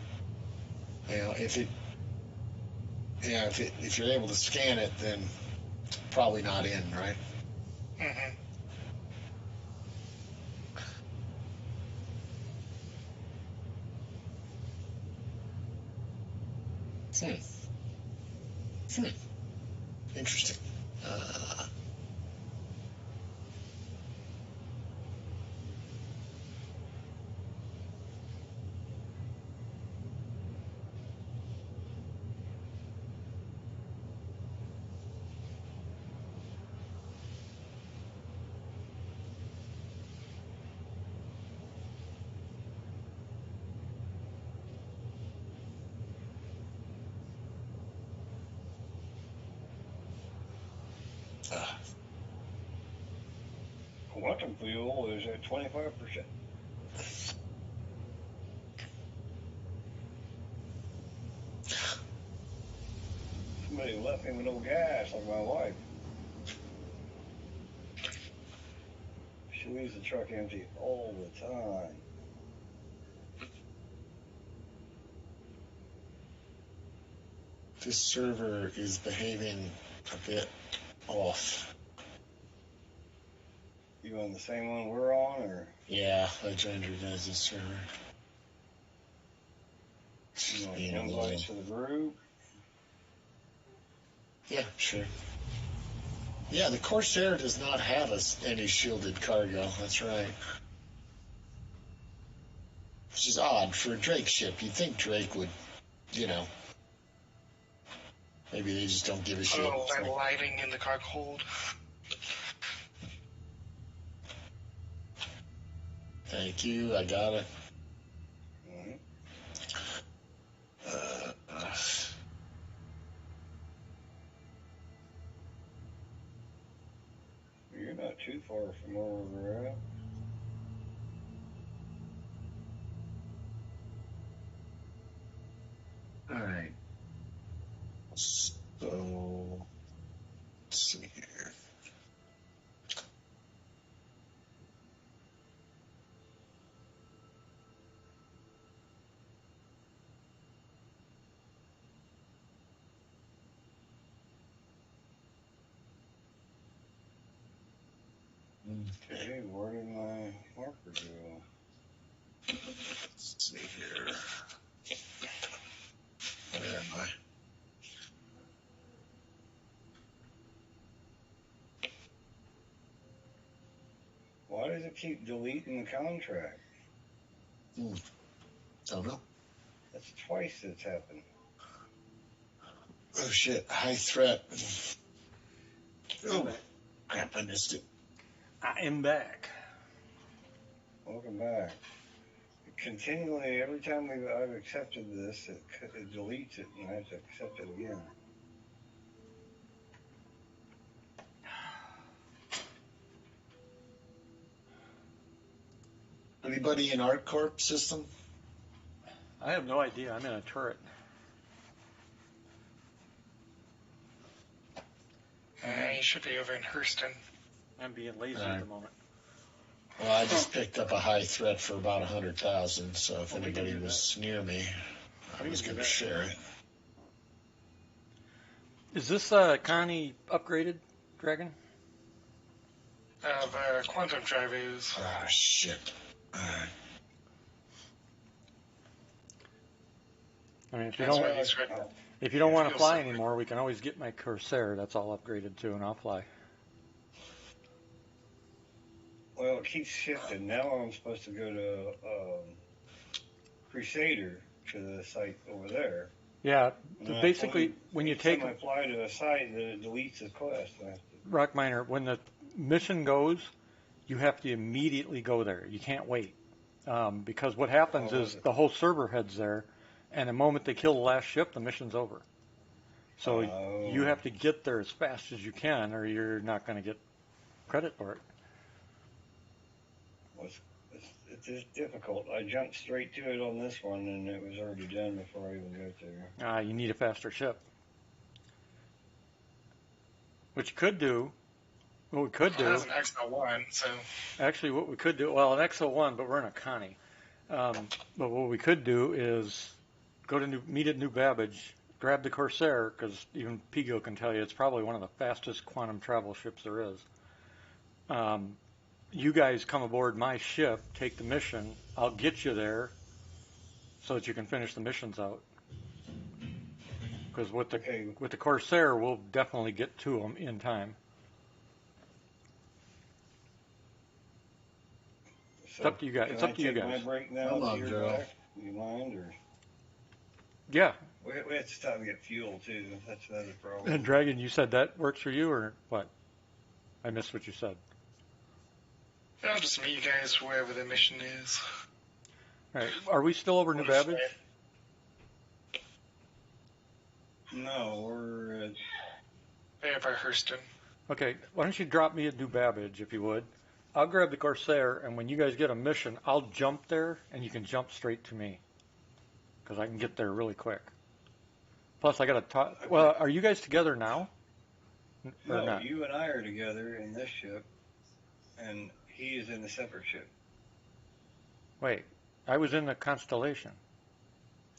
If you're able to scan it, then probably not in, right? Mm-hmm. Interesting. Quantum fuel is at 25%. Somebody left me with no gas, like my wife. Should leaves the truck empty all the time. This server is behaving a bit off. You on the same one we're on, or Yeah, I joined your guys' server. you want Being a invite little... to the group? Yeah, sure. Yeah, the Corsair does not have any shielded cargo. That's right. Which is odd for a Drake ship. You'd think Drake would, you know, maybe they just don't give a shit. Oh, that lighting in the cargo hold. Thank you, I got it. Mm-hmm. You're not too far from where we're at. Alright. So, let's see here. Okay, where did my marker go? Let's see here. Where am I? Why does it keep deleting the contract? Don't know. That's twice that's happened. Oh shit, high threat. Oh, crap, I missed it. I am back. Welcome back. Continually, every time I've accepted this, it deletes it, and I have to accept it again. Anybody in ArtCorp system? I have no idea. I'm in a turret. You should be over in Hurston. I'm being lazy at the moment. Well, I just picked up a high threat for about 100,000, so if Well, we can anybody do was near me, I was going to share it. Is this Connie upgraded, Dragon? The quantum drive is. Ah, shit. Alright. I mean, if That's why he's right. you don't want to Feels fly separate. anymore, we can always get my Corsair. That's all upgraded too, and I'll fly. Well, it keeps shifting. Now I'm supposed to go to Crusader to the site over there. Yeah, And basically, when you take I fly to a site, then it deletes the quest. Rock Miner, when the mission goes, you have to immediately go there. You can't wait. Because what happens is the whole server heads there, and the moment they kill the last ship, the mission's over. So you have to get there as fast as you can, or you're not going to get credit for it. It's just difficult. I jumped straight to it on this one, and it was already done before I even got there. You need a faster ship. What you could do, what we could do. That's an XL1, so. Actually, what we could do, well, an XO1, but we're in a Connie. But what we could do is go to meet at New Babbage, grab the Corsair, because even Pigo can tell you it's probably one of the fastest quantum travel ships there is. You guys come aboard my ship, take the mission. I'll get you there so that you can finish the missions out. Because with the Corsair, we'll definitely get to them in time. So It's up to you guys. It's up to you guys. My break now. Come on, Joe. Back? Do you mind, or? Yeah. We have to stop and get fuel too. That's another problem. And Dragon, you said that works for you, or what? I missed what you said. I'll just meet you guys wherever the mission is. All right. Are we still over New Babbage? No, we're at... Yeah, by Hurston. Okay. Why don't you drop me at New Babbage, if you would? I'll grab the Corsair, and when you guys get a mission, I'll jump there, and you can jump straight to me. Because I can get there really quick. Plus, I got to talk... Well, are you guys together now? Or No, not? you and I are together in this ship, and He is in a separate ship. Wait, I was in the Constellation.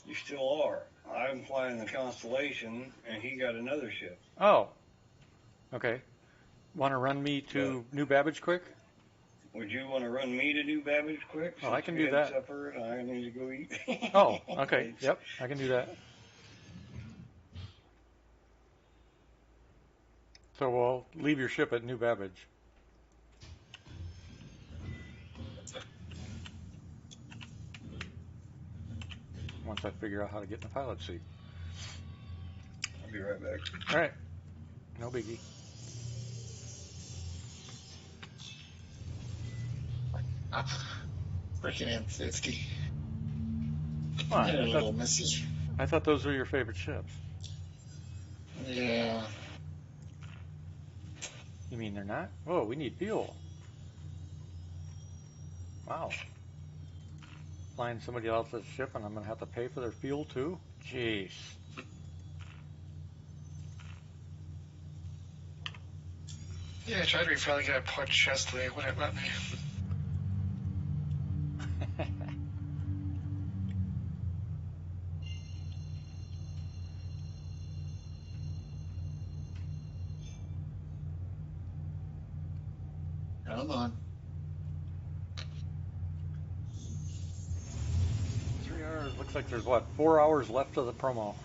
You still are. I'm flying the Constellation, and he got another ship. Oh, okay. Want to run me But to New Babbage quick? would you want to run me to do Babbage quick Oh, since I can we do had that. supper and I need to go eat? Oh, okay. Thanks. Yep, I can do that. So we'll leave your ship at New Babbage. Once I figure out how to get in the pilot seat. I'll be right back. All right, no biggie. Freaking M50. Why? There, little missus. I thought those were your favorite ships. Yeah. You mean they're not? Oh, we need fuel. Wow. Flying somebody else's ship and I'm going to have to pay for their fuel too? Jeez. Yeah, I tried refilling it at Port Chesley. It wouldn't let me. Come on. 3 hours. Looks like there's what, 4 hours left of the promo.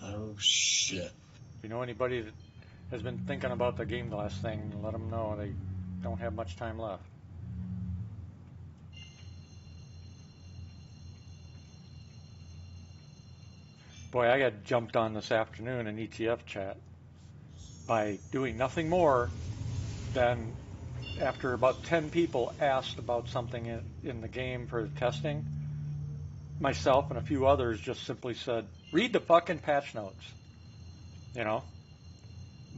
Oh, shit. If you know anybody that has been thinking about the Game Glass thing, let them know they don't have much time left. Boy, I got jumped on this afternoon in ETF chat by doing nothing more than after about 10 people asked about something in the game for testing, myself and a few others just simply said, read the fucking patch notes. You know?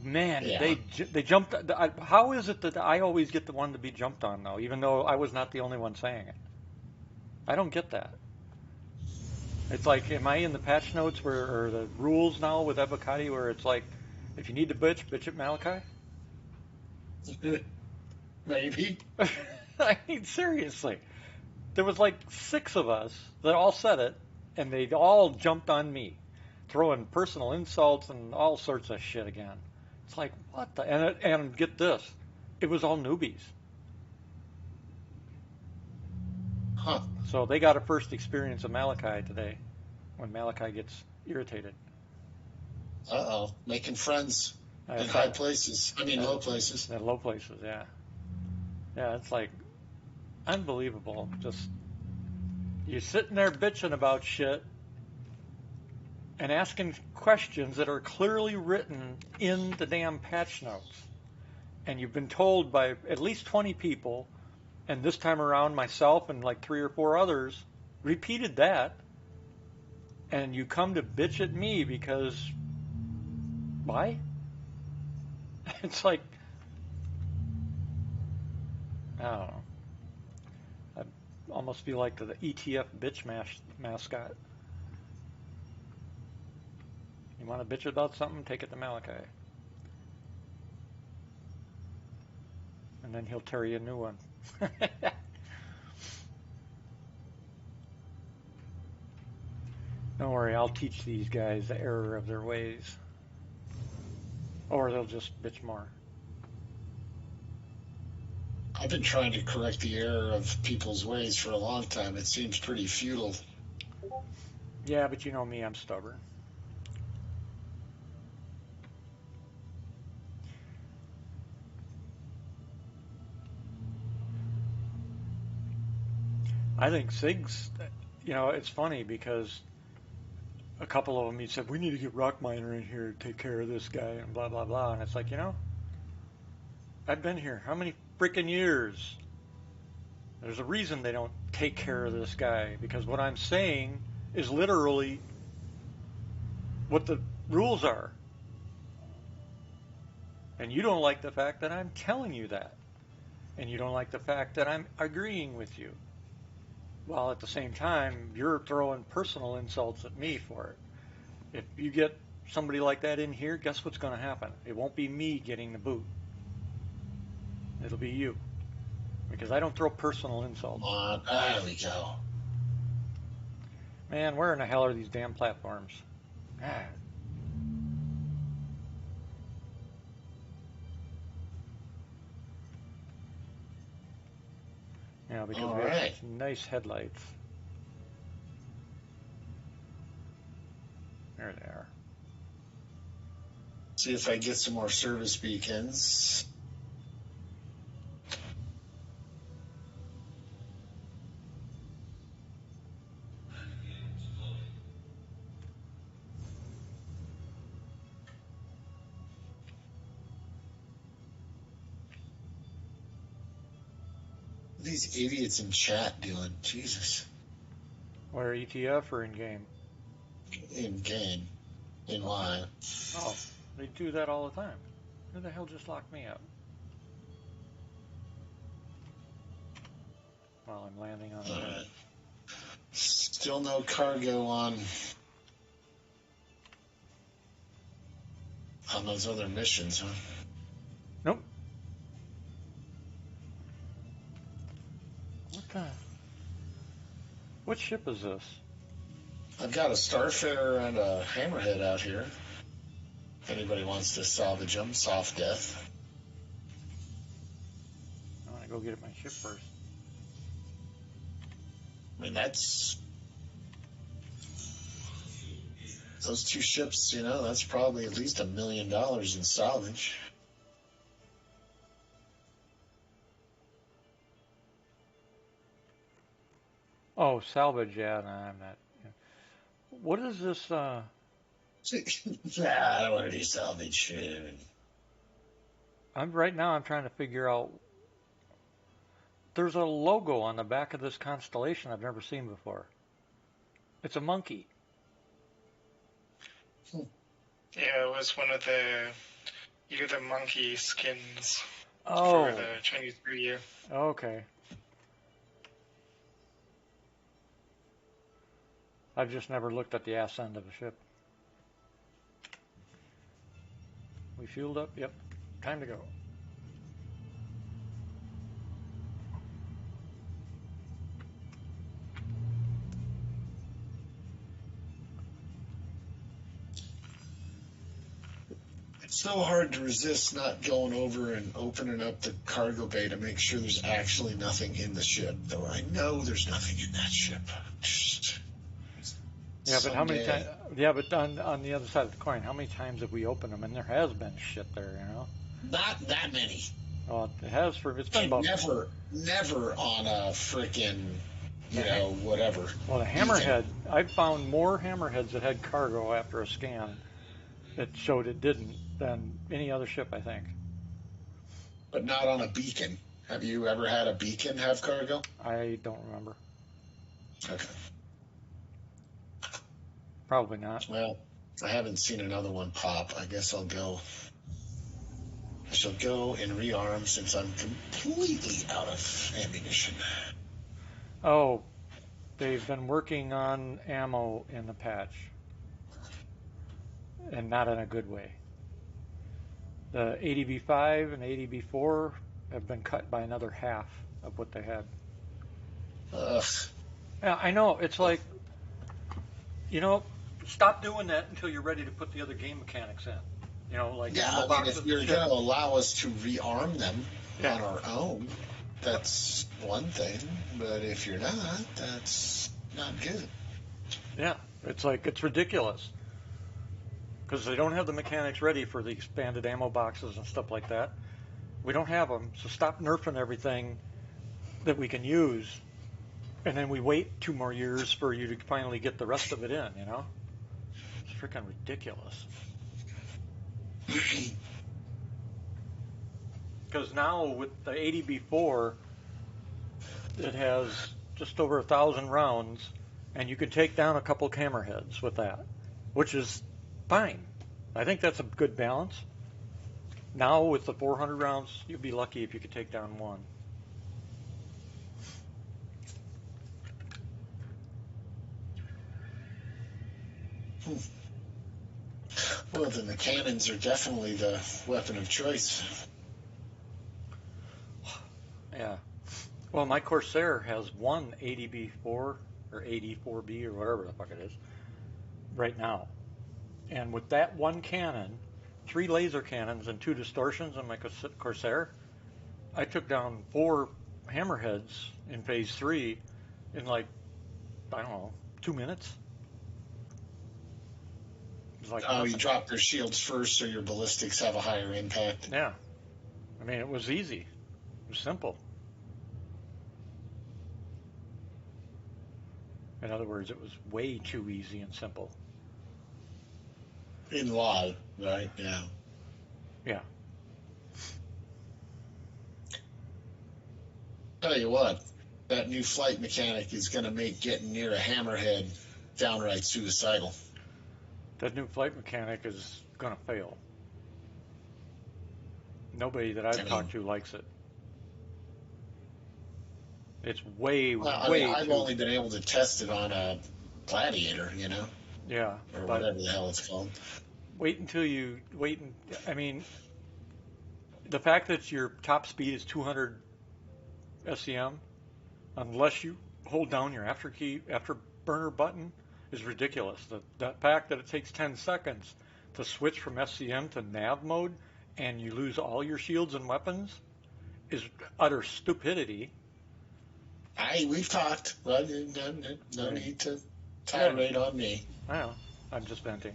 Man, Yeah. they jumped. How is it that I always get the one to be jumped on, though, even though I was not the only one saying it? I don't get that. It's like, am I in the patch notes or the rules now with Evocati where it's like, if you need to bitch at Malachi? Maybe. I mean, seriously. There was like 6 of us that all said it, and they all jumped on me, throwing personal insults and all sorts of shit again. It's like, what the? And get this, it was all newbies. Huh. So they got a first experience of Malachi today when Malachi gets irritated. Uh-oh. Making friends in That's high right. places. I mean, low places. At low places, yeah. Yeah, it's like unbelievable. Just, you're sitting there bitching about shit and asking questions that are clearly written in the damn patch notes. And you've been told by at least 20 people, and this time around myself and like 3 or 4 others repeated that, and you come to bitch at me because why? It's like, I don't know. I almost feel like the ETF bitch mascot. You want to bitch about something? Take it to Malachi. And then he'll tear you a new one. Don't worry, I'll teach these guys the error of their ways. Or they'll just bitch more. I've been trying to correct the error of people's ways for a long time. It seems pretty futile. Yeah, but you know me, I'm stubborn. I think Sig's, it's funny because a couple of them, he said, we need to get Rock Miner in here to take care of this guy and blah, blah, blah. And it's like, I've been here how many freaking years? There's a reason they don't take care of this guy, because what I'm saying is literally what the rules are. And you don't like the fact that I'm telling you that. And you don't like the fact that I'm agreeing with you. While at the same time, you're throwing personal insults at me for it. If you get somebody like that in here, guess what's going to happen? It won't be me getting the boot. It'll be you. Because I don't throw personal insults. Come on. There we go. Man, where in the hell are these damn platforms? Ah. Yeah, because All we have right. such nice headlights. There they are. See if I get some more service beacons. What are these idiots in chat doing? Jesus. Where, ETF or in game? In game. In live. Oh, they do that all the time. Who the hell just locked me up? While I'm landing on All the right. Still no cargo on those other missions, huh? Nope. What the? What ship is this? I've got a Starfarer and a Hammerhead out here. If anybody wants to salvage them, soft death. I want to go get at my ship first. I mean, that's... Those two ships, you know, that's probably at least $1 million in salvage. Oh, salvage, yeah, no, I'm not. Yeah. What is this, Nah, I don't want to do salvage. right now I'm trying to figure out, there's a logo on the back of this constellation I've never seen before. It's a monkey. Yeah, it was one of the monkey skins Oh, for the Chinese New Year. okay. I've just never looked at the ass end of a ship. We fueled up? Yep. Time to go. It's so hard to resist not going over and opening up the cargo bay to make sure there's actually nothing in the ship, though I know there's nothing in that ship. Yeah, but how many Someday. times? Yeah, but on the other side of the coin, how many times have we opened them? And there has been shit there, you know. Not that many. Well, it has for it's been And about. never on a frickin', you know, whatever. Well, the hammerhead. I've found more hammerheads that had cargo after a scan that showed it didn't than any other ship, I think. But not on a beacon. Have you ever had a beacon have cargo? I don't remember. Okay. Probably not. Well, I haven't seen another one pop. I guess I shall go and rearm since I'm completely out of ammunition. Oh, they've been working on ammo in the patch, and not in a good way. The ADB5 and ADB4 have been cut by another half of what they had. Ugh. Yeah, I know. It's like, you know, stop doing that until you're ready to put the other game mechanics in. You know, like Yeah, I mean, if you're going to allow us to rearm them on our own, that's one thing. But if you're not, that's not good. Yeah, it's like, it's ridiculous. Because they don't have the mechanics ready for the expanded ammo boxes and stuff like that. We don't have them, so stop nerfing everything that we can use. And then we wait 2 more years for you to finally get the rest of it in, you know? It's freaking ridiculous. Because now with the ADB4, it has just over 1,000 rounds, and you can take down a couple hammerheads with that, which is fine. I think that's a good balance. Now with the 400 rounds, you'd be lucky if you could take down one. Well, then the cannons are definitely the weapon of choice. Yeah. Well, my Corsair has one ADB4 or AD4B or whatever the fuck it is right now. And with that one cannon, 3 laser cannons and 2 distortions on my Corsair, I took down 4 hammerheads in phase 3 in like, I don't know, 2 minutes. It was like Oh, you nothing. drop their shields first so your ballistics have a higher impact. Yeah. I mean, it was easy. It was simple. In other words, it was way too easy and simple. In live, right? Yeah. Yeah. Tell you what, that new flight mechanic is going to make getting near a hammerhead downright suicidal. That new flight mechanic is going to fail. Nobody that I've talked to likes it. It's way I've too. only been able to test it on a Gladiator, Yeah, or but whatever the hell it's called. I mean, the fact that your top speed is 200 SEM, unless you hold down your afterburner button, is ridiculous. The fact that it takes 10 seconds to switch from SCM to nav mode and you lose all your shields and weapons is utter stupidity. We've talked. Well, no need to tirade on me. I know. I'm just venting.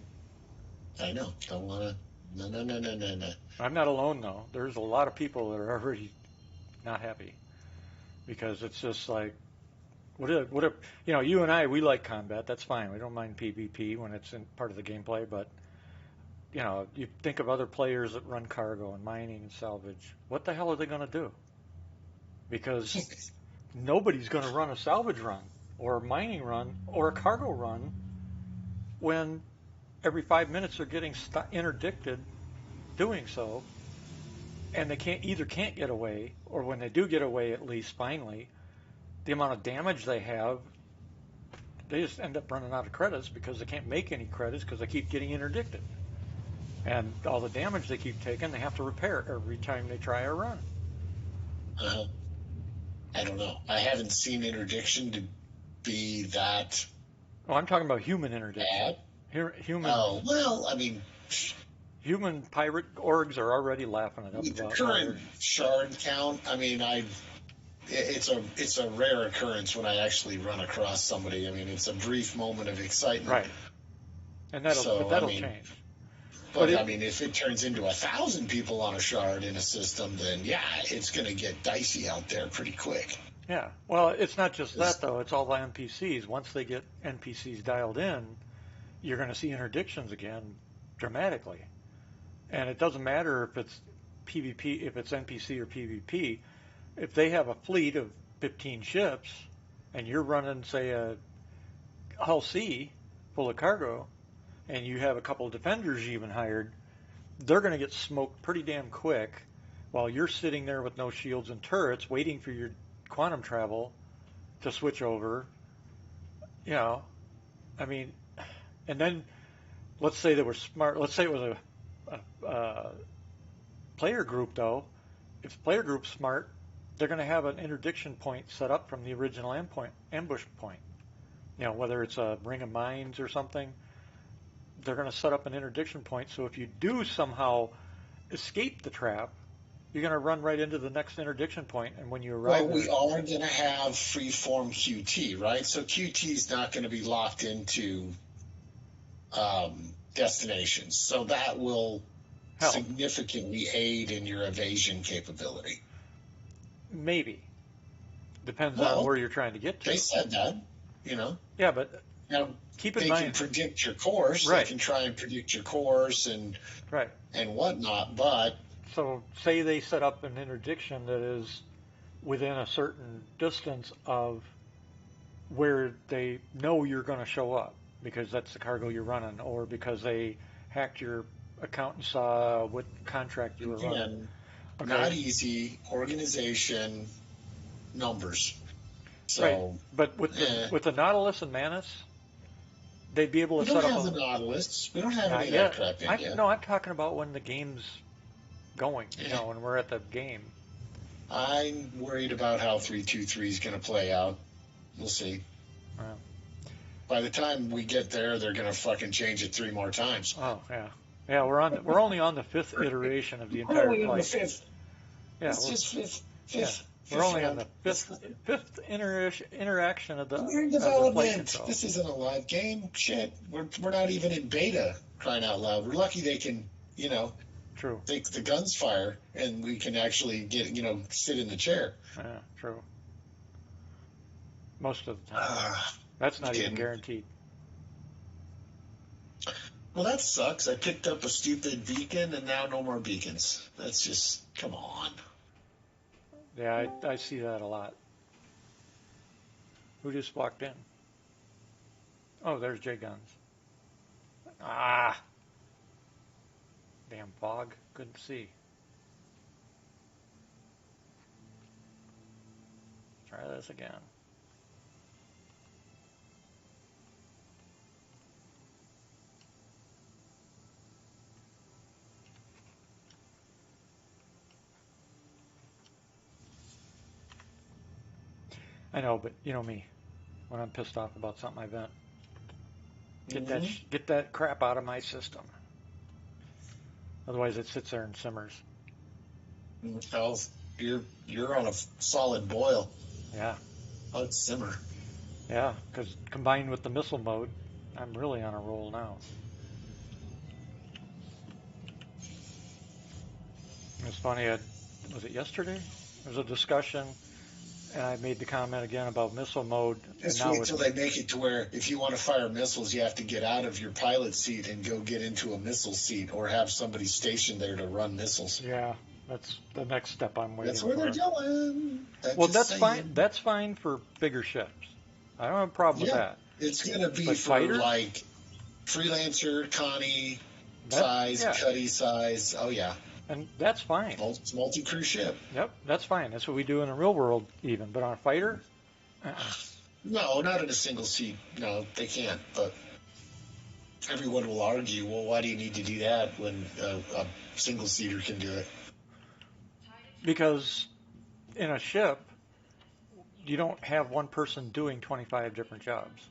I know. Don't want to. No. I'm not alone though. There's a lot of people that are already not happy because it's just like, what if you and I, we like combat. That's fine. We don't mind PvP when it's in part of the gameplay. But you think of other players that run cargo and mining and salvage. What the hell are they going to do? Because nobody's going to run a salvage run or a mining run or a cargo run when every 5 minutes they're getting interdicted doing so, and they can't get away, or when they do get away, at least finally, the amount of damage they have, they just end up running out of credits because they can't make any credits because they keep getting interdicted. And all the damage they keep taking, they have to repair every time they try a run. I don't know. I haven't seen interdiction to be that. Oh, I'm talking about human interdiction. Bad? Human. Oh, well, I mean, human pirate orgs are already laughing it up. with the current shard count, I mean, it's a rare occurrence when I actually run across somebody. I mean, it's a brief moment of excitement. Right. And that'll change. But I mean, if it turns into 1,000 people on a shard in a system, then yeah, it's going to get dicey out there pretty quick. Yeah. Well, it's not just that though. It's all the NPCs. Once they get NPCs dialed in, you're going to see interdictions again dramatically. And it doesn't matter if it's PvP, if it's NPC or PvP. If they have a fleet of 15 ships and you're running, say, a Hull C full of cargo, and you have a couple of defenders you even hired, they're going to get smoked pretty damn quick while you're sitting there with no shields and turrets waiting for your quantum travel to switch over. I mean, and then let's say they were smart. Let's say it was a player group, though. If the player group's smart, they're going to have an interdiction point set up from the original ambush point. Whether it's a ring of mines or something, they're going to set up an interdiction point. So if you do somehow escape the trap, you're going to run right into the next interdiction point. And when you arrive, we are going to have freeform QT, right? So QT is not going to be locked into destinations. So that will significantly aid in your evasion capability. Maybe. Depends on where you're trying to get to. They said that, Yeah, but keep in mind, they can predict your course. Right. They can try and predict your course and whatnot. But so say they set up an interdiction that is within a certain distance of where they know you're going to show up because that's the cargo you're running, or because they hacked your account and saw what contract you were running. Not easy. Organization, numbers. So, right. But with the Nautilus and Manus, they'd be able to set up. We don't have the Nautilus. We don't have any of that crap in yet. No, I'm talking about when the game's going. When we're at the game. I'm worried about how 323 is going to play out. We'll see. Well, By the time we get there, they're going to fucking change it 3 more times. oh yeah, yeah. We're only on the 5th iteration of the We're entire only on the flight. 5th. Yeah, It's just yeah. fifth We're only on round. the fifth interaction of We're in the flight development. control. This isn't a live game. Shit. We're not even in beta, crying out loud. We're lucky they can, True. take the guns fire and we can actually get, sit in the chair. Yeah, true. Most of the time. That's not even kidding. guaranteed. Well, that sucks. I picked up a stupid beacon and now no more beacons. That's just, come on. Yeah, I see that a lot. Who just walked in? Oh, there's J Guns. Ah! Damn fog. Couldn't see. Try this again. I know, but you know me. When I'm pissed off about something, I vent. Get that crap out of my system. Otherwise, it sits there and simmers. Well, you're on a solid boil. Yeah, Oh, it's simmer. yeah. Because combined with the missile mode, I'm really on a roll now. It's funny. Was it yesterday? There was a discussion, and I made the comment again about missile mode. Just and now wait till they make it to where if you want to fire missiles, you have to get out of your pilot seat and go get into a missile seat, or have somebody stationed there to run missiles. Yeah, that's the next step I'm waiting That's where for. they're going. Well, that's fine. That's fine for bigger ships. I don't have a problem with that. It's gonna be But for fighters? like Freelancer, Connie That- size, yeah. Cuddy size. Oh yeah, And that's fine. it's multi-crew ship. Yep, that's fine. That's what we do in the real world, even. But on a fighter, No, not in a single seat. No, they can't. But everyone will argue, well, why do you need to do that when a single seater can do it? because in a ship, you don't have one person doing 25 different jobs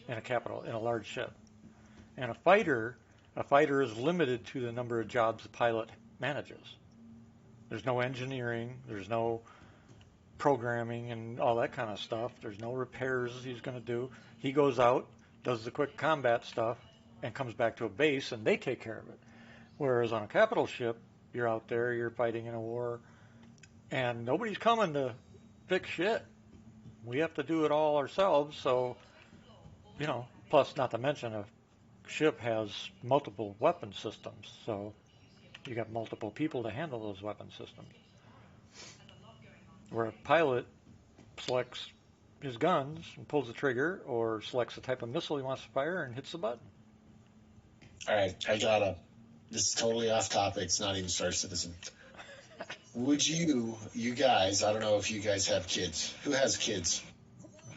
in a large ship. And a fighter is limited to the number of jobs the pilot manages. There's no engineering, there's no programming and all that kind of stuff. There's no repairs he's going to do. He goes out, does the quick combat stuff, and comes back to a base, and they take care of it. Whereas on a capital ship, you're out there, you're fighting in a war, and nobody's coming to fix shit. We have to do it all ourselves, so, plus not to mention a ship has multiple weapon systems, so you got multiple people to handle those weapon systems. Where a pilot selects his guns and pulls the trigger, or selects the type of missile he wants to fire and hits the button. All right, this is totally off topic. It's not even Star Citizen. Would you guys, I don't know if you guys have kids. Who has kids?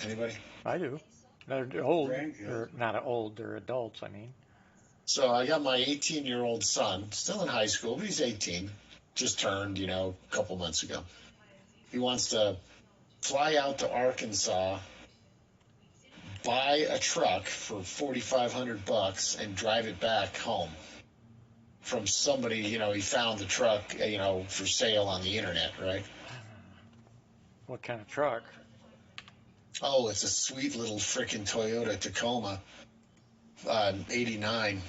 Anybody? I do. They're old. Grandkids. They're not old. They're adults. I mean. So I got my 18-year-old son, still in high school, but he's 18. Just turned, a couple months ago. He wants to fly out to Arkansas, buy a truck for $4,500 and drive it back home from somebody. He found the truck, for sale on the internet, right? What kind of truck? Oh, it's a sweet little frickin' Toyota Tacoma, 89.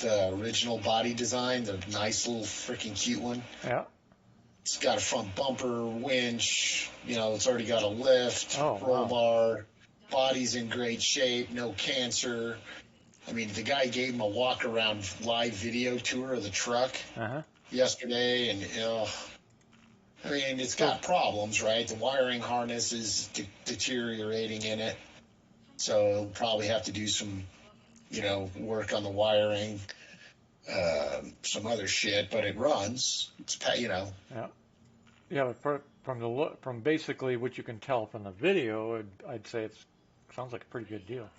The original body design, the nice little frickin' cute one. Yeah. It's got a front bumper, winch, it's already got a lift, Oh, roll wow. bar, body's in great shape, no cancer. I mean, the guy gave him a walk around live video tour of the truck Uh-huh. yesterday, and it's got problems, right? The wiring harness is deteriorating in it, so he'll probably have to do some, work on the wiring, some other shit. But it runs. Yeah, but from basically what you can tell from the video, I'd say it sounds like a pretty good deal.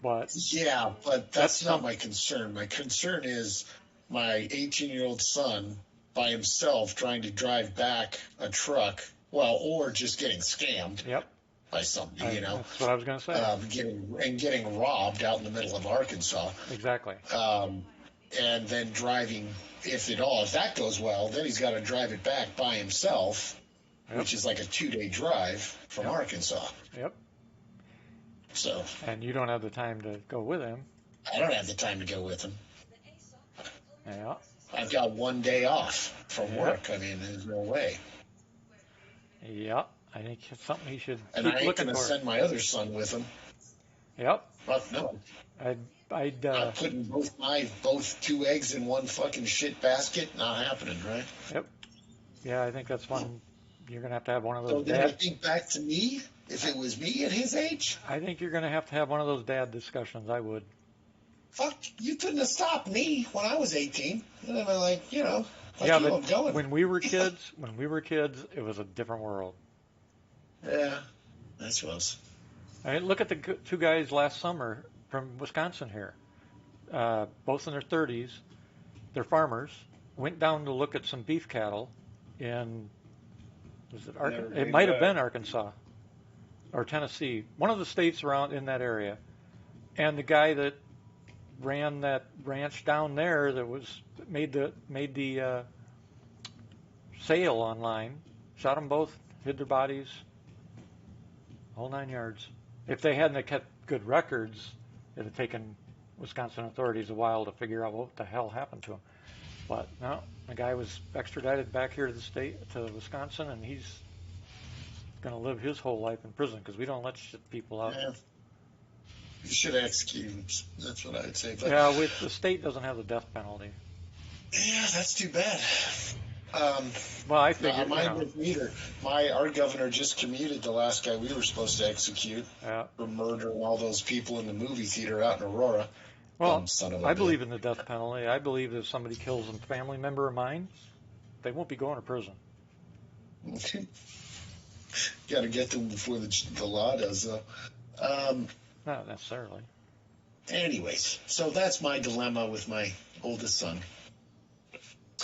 But Yeah, but that's not some- my concern. My concern is my 18-year-old son by himself trying to drive back a truck, well, or just getting scammed Yep. by somebody, you know, That's what I was going to say. getting robbed out in the middle of Arkansas, Exactly. and then driving, if that goes well, then he's got to drive it back by himself, Yep. which is like a 2-day drive from Yep. Arkansas. Yep. So And you don't have the time to go with him. I don't have the time to go with him. Yeah. I've got 1 day off from Yeah. work. I mean, there's no way. Yeah. I think it's something he should And keep I ain't looking going to for. send my other son with him. Yep. Fuck no. I'd I'm putting both 2 eggs in one fucking shit basket. Not happening, right? yeah, I think that's one. You're going to have one of So those then I dad. think back to me. If it was me at his age, I think you're going to have one of those dad discussions. I would. fuck, you couldn't have stopped me when I was 18. And I'm like, you know, fuck Yeah, you, but I'm going. when we were kids, it was a different world. Yeah, I suppose. I mean, look at the two guys last summer from Wisconsin here. Both in their 30s. They're farmers. Went down to look at some beef cattle in, was it Arkansas? Never It came might have back. been Arkansas or Tennessee, one of the states around in that area. And the guy that ran that ranch down there that was made the sale online, shot them both, hid their bodies, whole 9 yards. If they hadn't have kept good records, it'd have taken Wisconsin authorities a while to figure out what the hell happened to him. But no, the guy was extradited back here to the state, to Wisconsin, and he's going to live his whole life in prison because we don't let shit people out. Yeah. You should execute him. That's what I'd say. But Yeah, the state doesn't have the death penalty. yeah, that's too bad. Well, I No, figured, mine didn't either. Our governor just commuted the last guy we were supposed to execute yeah. for murdering all those people in the movie theater out in Aurora. Well, Son of a I bitch. believe in the death penalty. I believe if somebody kills a family member of mine, they won't be going to prison. Got to get them before the law does, though. Not necessarily. Anyways, so that's my dilemma with my oldest son.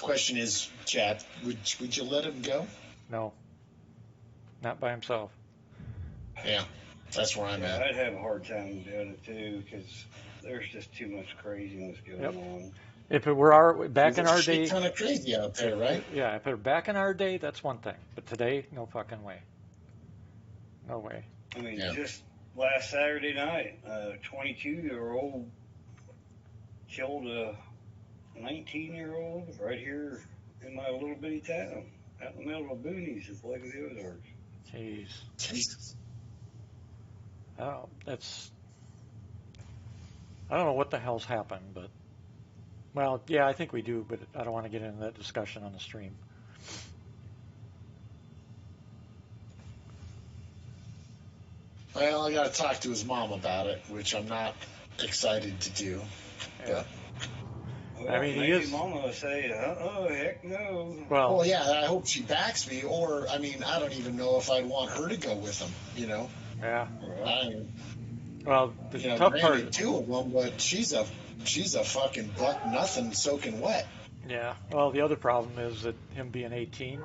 Question is, chat, would you let him go? No. Not by himself. Yeah, that's where I'm Yeah, at. I'd have a hard time doing it too because there's just too much craziness going Yep. on. If it were back in There's a our shit day, ton of crazy out there, right? yeah, if it were back in our day, that's one thing. But today, no fucking way. No way. I mean, Yeah. just last Saturday night, a 22-year-old killed a 19-year-old right here in my little bitty town, out in the middle of the boonies at the Lake of the Ozarks. Jeez. Jesus. Oh, I don't know what the hell's happened, but, well, yeah, I think we do, but I don't want to get into that discussion on the stream. Well, I got to talk to his mom about it, which I'm not excited to do. Yeah. Well, I mean, he maybe is- Mama will say, heck no. Well, Well, yeah, I hope she backs me, or, I mean, I don't even know if I'd want her to go with him, you know? yeah. I, Well, the you know, tough granted, part, 2 of them, but she's a fucking buck nothing soaking wet. yeah. Well, the other problem is that him being 18,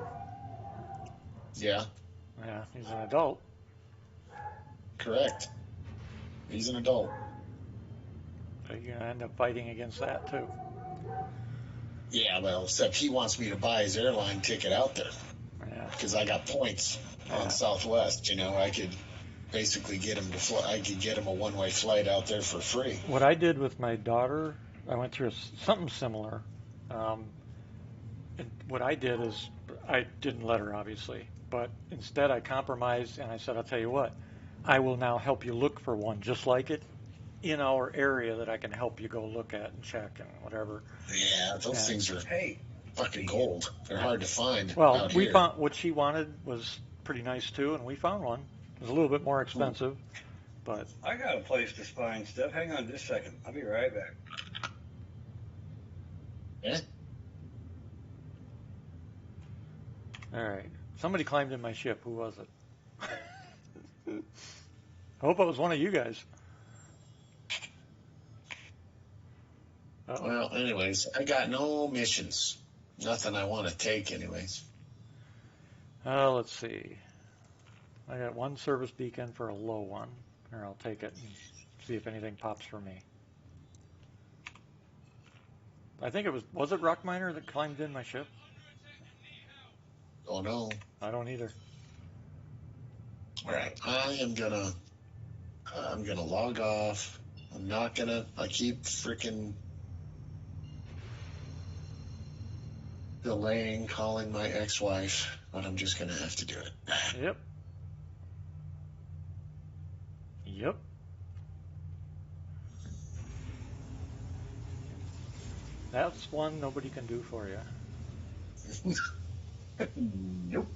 Yeah, yeah, he's an adult. correct. He's an adult. So you're gonna end up fighting against that too. Yeah, well, except he wants me to buy his airline ticket out there Yeah. because I got points Yeah. on Southwest. You know, I could basically get him to fly. I could get him a one-way flight out there for free. What I did with my daughter, I went through something similar. And what I did is I didn't let her, obviously, but instead I compromised and I said, I'll tell you what, I will now help you look for one just like it in our area that I can help you go look at and check and whatever. Yeah, those Yeah. things are Hey, fucking gold. They're hard to find. Well, out we here. found what she wanted was pretty nice too, and we found one. It was a little bit more expensive, but I got a place to find stuff. Hang on just a second. I'll be right back. Yeah. all right. Somebody climbed in my ship. Who was it? I hope it was one of you guys. Uh-oh. Well, anyways, I got no missions. Nothing I want to take, anyways. Let's see. I got one service beacon for a low one. Or I'll take it and see if anything pops for me. I think it was it Rock Miner that climbed in my ship? Oh no. I don't either. All right. I'm gonna log off. I'm not gonna. I keep freaking delaying calling my ex-wife, but I'm just gonna have to do it. Yep. Yep. That's one nobody can do for you. Nope.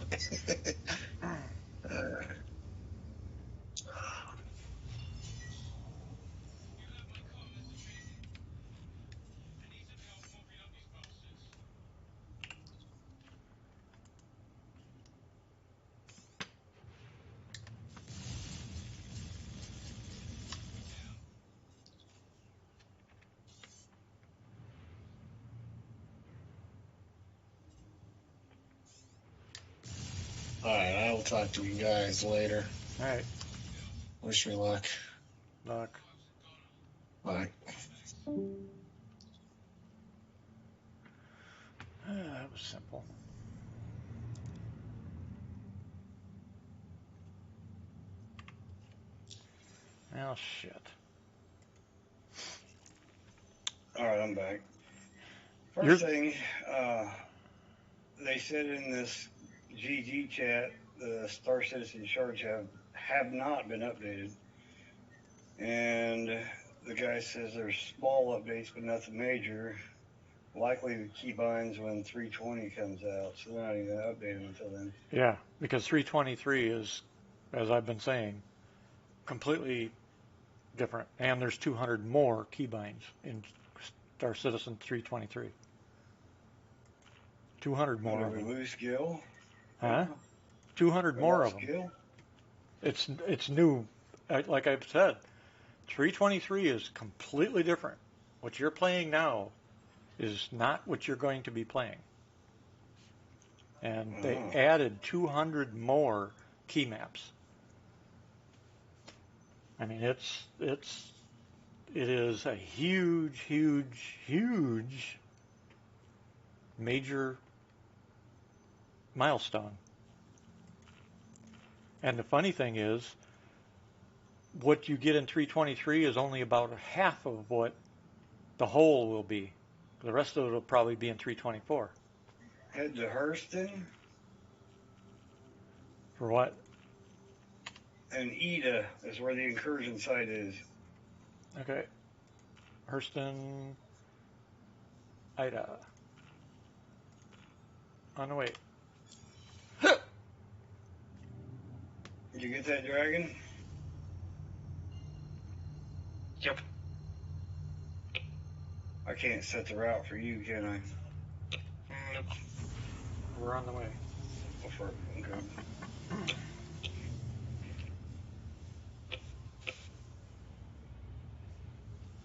All right, I will talk to you guys later. All right. Wish me luck. Luck. Bye. That was simple. Oh, shit. All right, I'm back. You're- First thing, they said in this GG chat, the Star Citizen shards have not been updated. And the guy says there's small updates, but nothing major. Likely the keybinds when 320 comes out, so they're not even going to update them until then. Yeah, because 323 is, as I've been saying, completely different. And there's 200 more keybinds in Star Citizen 323. 200 more Did of we them. lose Gil? Huh? 200 We more lost of them. Gil? It's new. Like I've said, 323 is completely different. What you're playing now is not what you're going to be playing. And they added 200 more key maps. I mean, it is a huge, huge, huge major milestone. And the funny thing is, what you get in 323 is only about half of what the whole will be. The rest of it will probably be in 324. Head to Hurston For what? and Ida is where the incursion site is. Okay. Hurston, Ida. On the way. Did you get that, Dragon? Yep. I can't set the route for you, can I? Nope. We're on the way. Okay.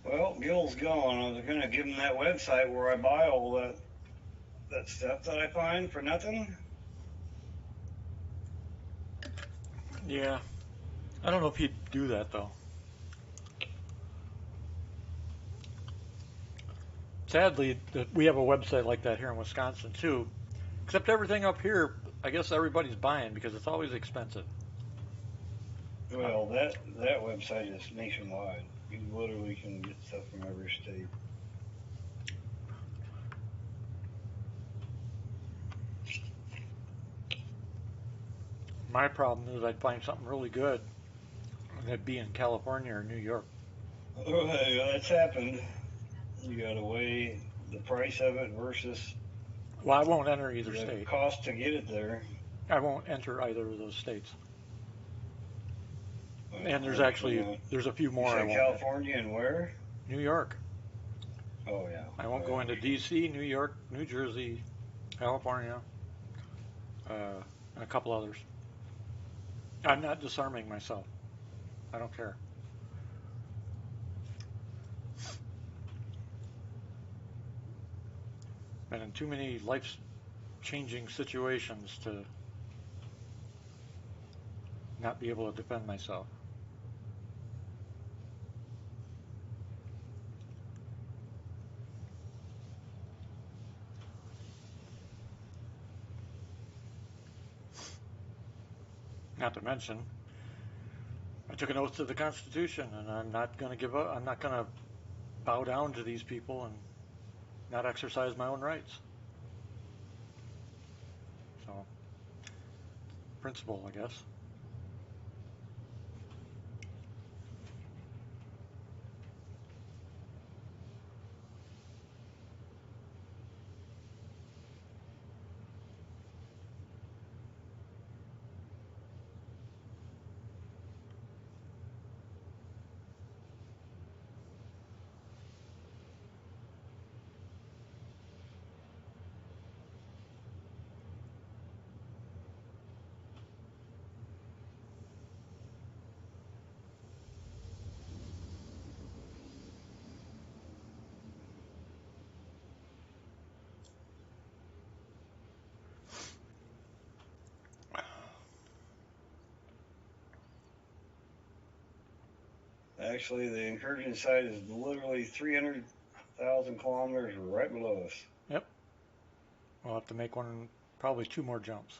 Well, Gil's gone. I was going to give him that website where I buy all that stuff that I find for nothing. Yeah. I don't know if he'd do that, though. Sadly, we have a website like that here in Wisconsin, too. Except everything up here, I guess everybody's buying because it's always expensive. Well, that website is nationwide. You literally can get stuff from every state. My problem is I'd find something really good, and it'd be in California or New York. Oh, hey, that's happened. You got to weigh the price of it versus Well, I won't enter either the state. cost to get it there. I won't enter either of those states. Well, And there's a few You more I said won't. California and where? New York. Oh, yeah. I won't go into D.C., New York, New Jersey, California, and a couple others. I'm not disarming myself. I don't care. Been in too many life-changing situations to not be able to defend myself. Not to mention, I took an oath to the Constitution, and I'm not going to give up. I'm not going to bow down to these people and not exercise my own rights. So, principle, I guess. Actually, the incursion site is literally 300,000 kilometers right below us. Yep. We'll have to make one, probably 2 more jumps.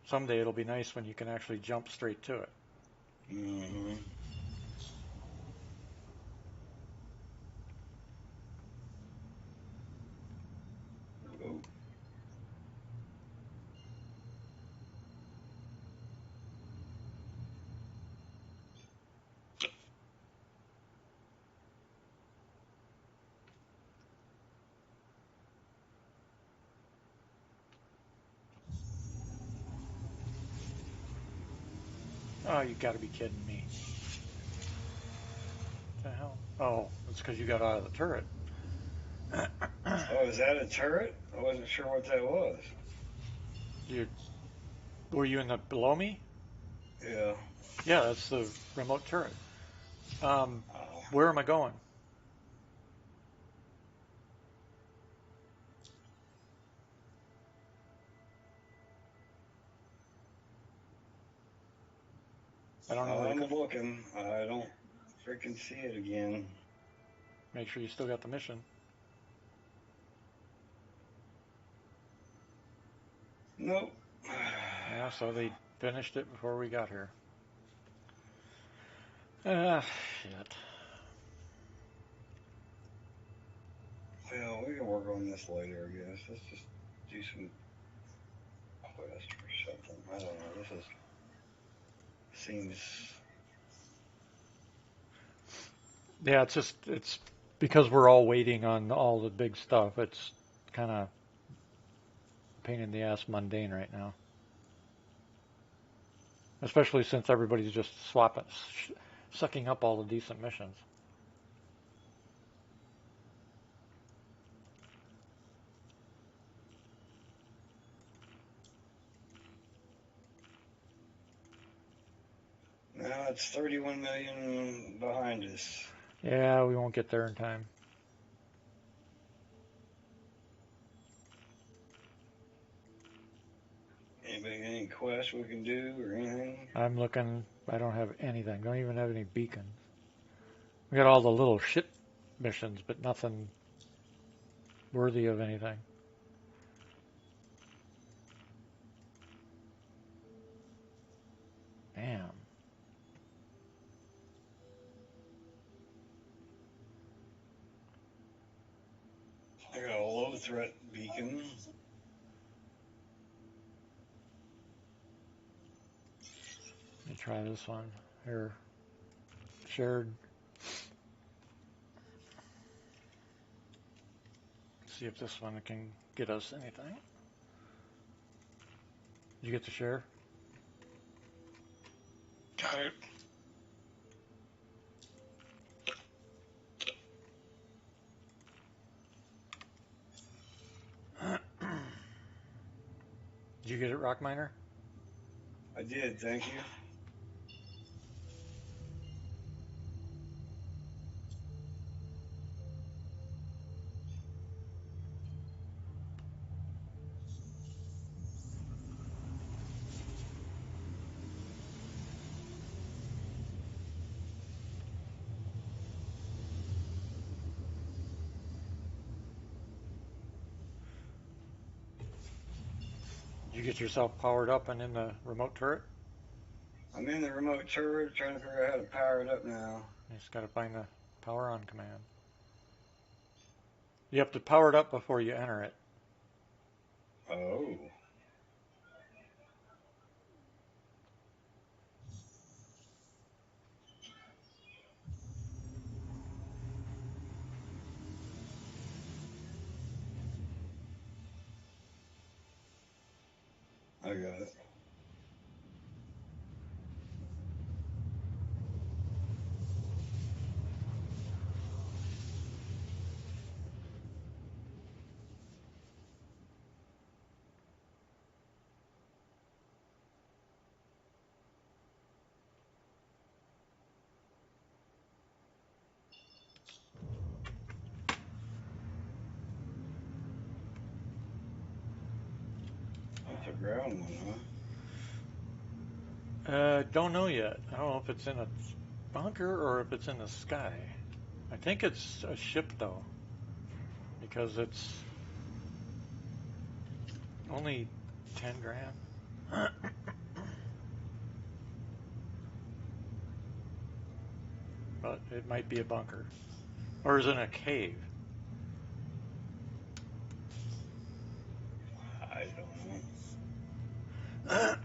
Someday it'll be nice when you can actually jump straight to it. Mm-hmm. Oh. Oh, you got to be kidding me. What the hell? Oh, it's because you got out of the turret. Oh, is that a turret? I wasn't sure what that was. You, were you in the below me? Yeah. Yeah, that's the remote turret. Oh. Where am I going? I don't know where to I'm go. looking. I don't freaking see it again. Make sure you still got the mission. Nope. Yeah, so they finished it before we got here. Ah, shit. Well, we can work on this later, I guess. Let's just do some quest or something. I don't know. This is seems. Yeah, it's because we're all waiting on all the big stuff. It's kind of pain in the ass mundane right now. Especially since everybody's just sucking up all the decent missions. Now it's 31 million behind us. Yeah, we won't get there in time. Anybody got any quests we can do or anything? I'm looking. I don't have anything. Don't even have any beacons. We got all the little shit missions, but nothing worthy of anything. Damn. I got a low threat beacon. Let me try this one. Here. Shared. See if this one can get us anything. Did you get to share? Got it. Did you get it, Rock Miner? I did, thank you. Did you get yourself powered up and in the remote turret? I'm in the remote turret trying to figure out how to power it up now. You just gotta find the power on command. You have to power it up before you enter it. Oh. I got it. That's a ground one, huh? Don't know yet. I don't know if it's in a bunker or if it's in the sky. I think it's a ship though, because it's only 10 grand. But it might be a bunker. Or is it in a cave? I don't know.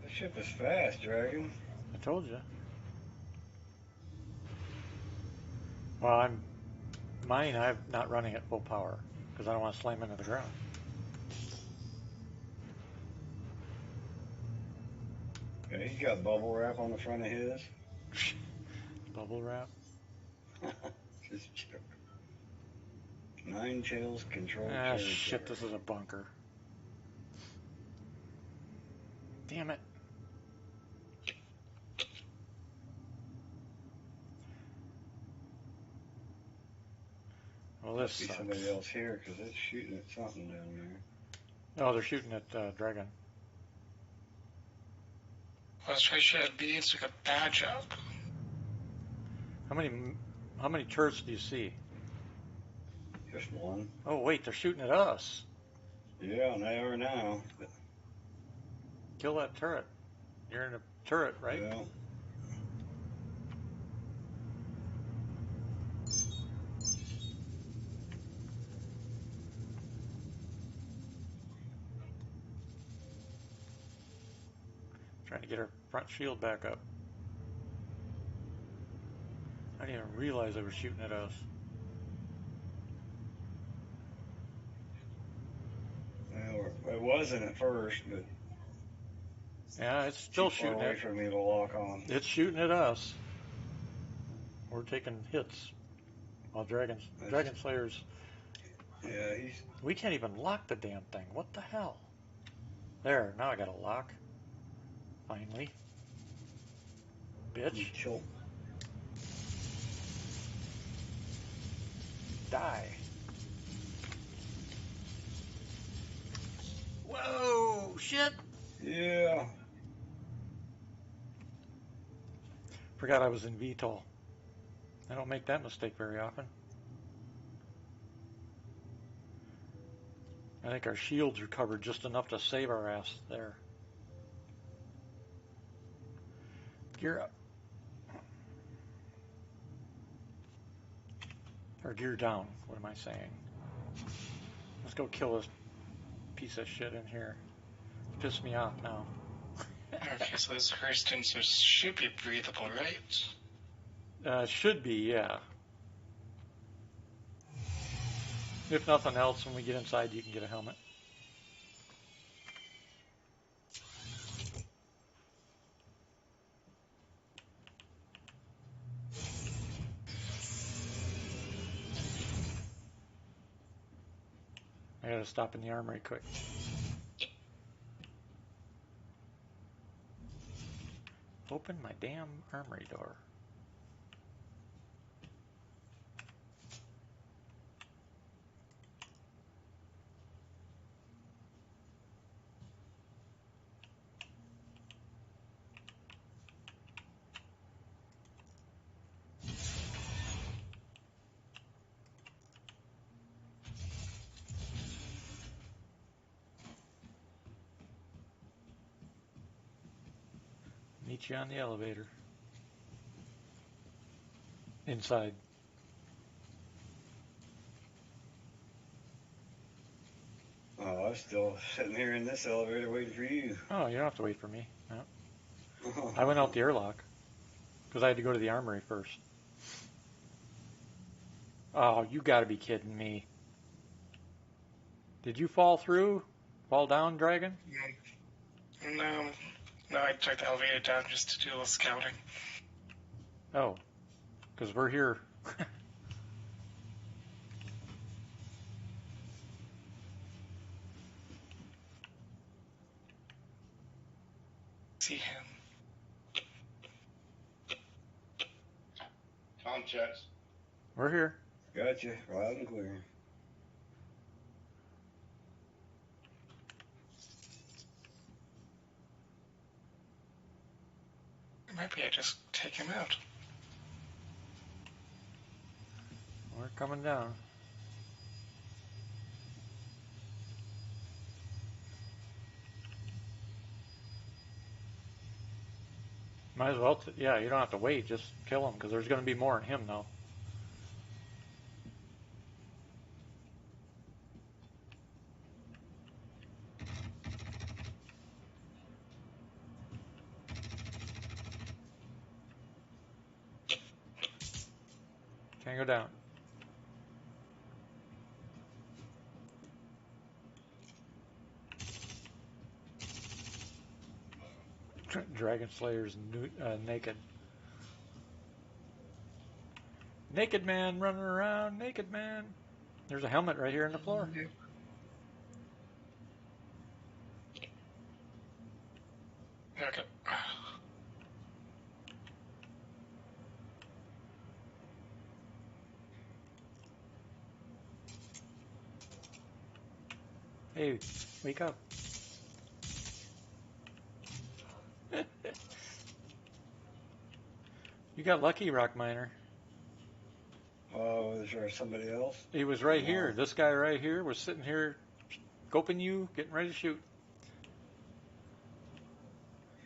This ship is fast, Dragon. I told you. Well, I'm not running at full power because I don't want to slam into the ground. Okay, he's got bubble wrap on the front of his. Bubble wrap. Just joke. Nine tails control Ah, territory. shit, this is a bunker. Damn it. Well, this Must be sucks. somebody else here because it's shooting at something down there. Oh, they're shooting at Dragon. Let's try to shoot beads to get a badge up. How many turrets do you see? Just one. Oh, wait, they're shooting at us. Yeah, and they are now. But, Kill that turret. You're in a turret, right? yeah. Trying to get our front shield back up. I didn't even realize they were shooting at us. Well, it wasn't at first, but Yeah, it's still too far shooting away at. for me to lock on. It's shooting at us. We're taking hits. While Dragon Slayer's. Yeah, he's. We can't even lock the damn thing. What the hell? There, now I got a lock. Finally. Bitch. Chill. Die. Whoa, shit. Yeah. Forgot I was in VTOL. I don't make that mistake very often. I think our shields are covered just enough to save our ass there. Gear up. Or gear down, what am I saying? Let's go kill this piece of shit in here. Piss me off now. Okay, so this first instance should be breathable, right? Should be, yeah. If nothing else, when we get inside, you can get a helmet. I gotta stop in the armory quick. Open my damn armory door. Meet you on the elevator. Inside. Oh, I'm still sitting here in this elevator waiting for you. Oh, you don't have to wait for me. No. I went out the airlock because I had to go to the armory first. Oh, you gotta be kidding me. Did you fall through? Fall down, Dragon? No, no, I took the elevator down just to do a little scouting. Oh, because we're here. See him. Tom checks. We're here. Gotcha, loud and clear. Maybe I just take him out. We're coming down. Might as well. Yeah, you don't have to wait. Just kill him because there's going to be more in him though. Can't go down. Dragon Slayer's naked. Naked man running around. Naked man. There's a helmet right here on the floor. Okay. Hey, wake up. You got lucky, Rock Miner. Oh, is there somebody else? He was right here. This guy right here was sitting here scoping you, getting ready to shoot.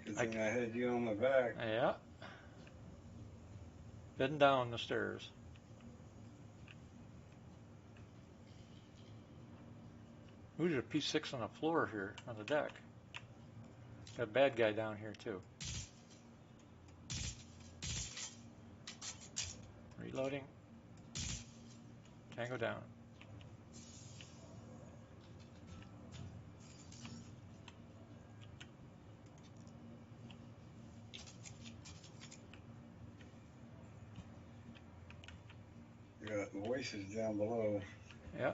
Good thing I had you on my back. Yeah. Been down the stairs. Who's a P6 on the floor here on the deck? Got a bad guy down here too. Reloading. Tango down. Got voices down below. Yeah.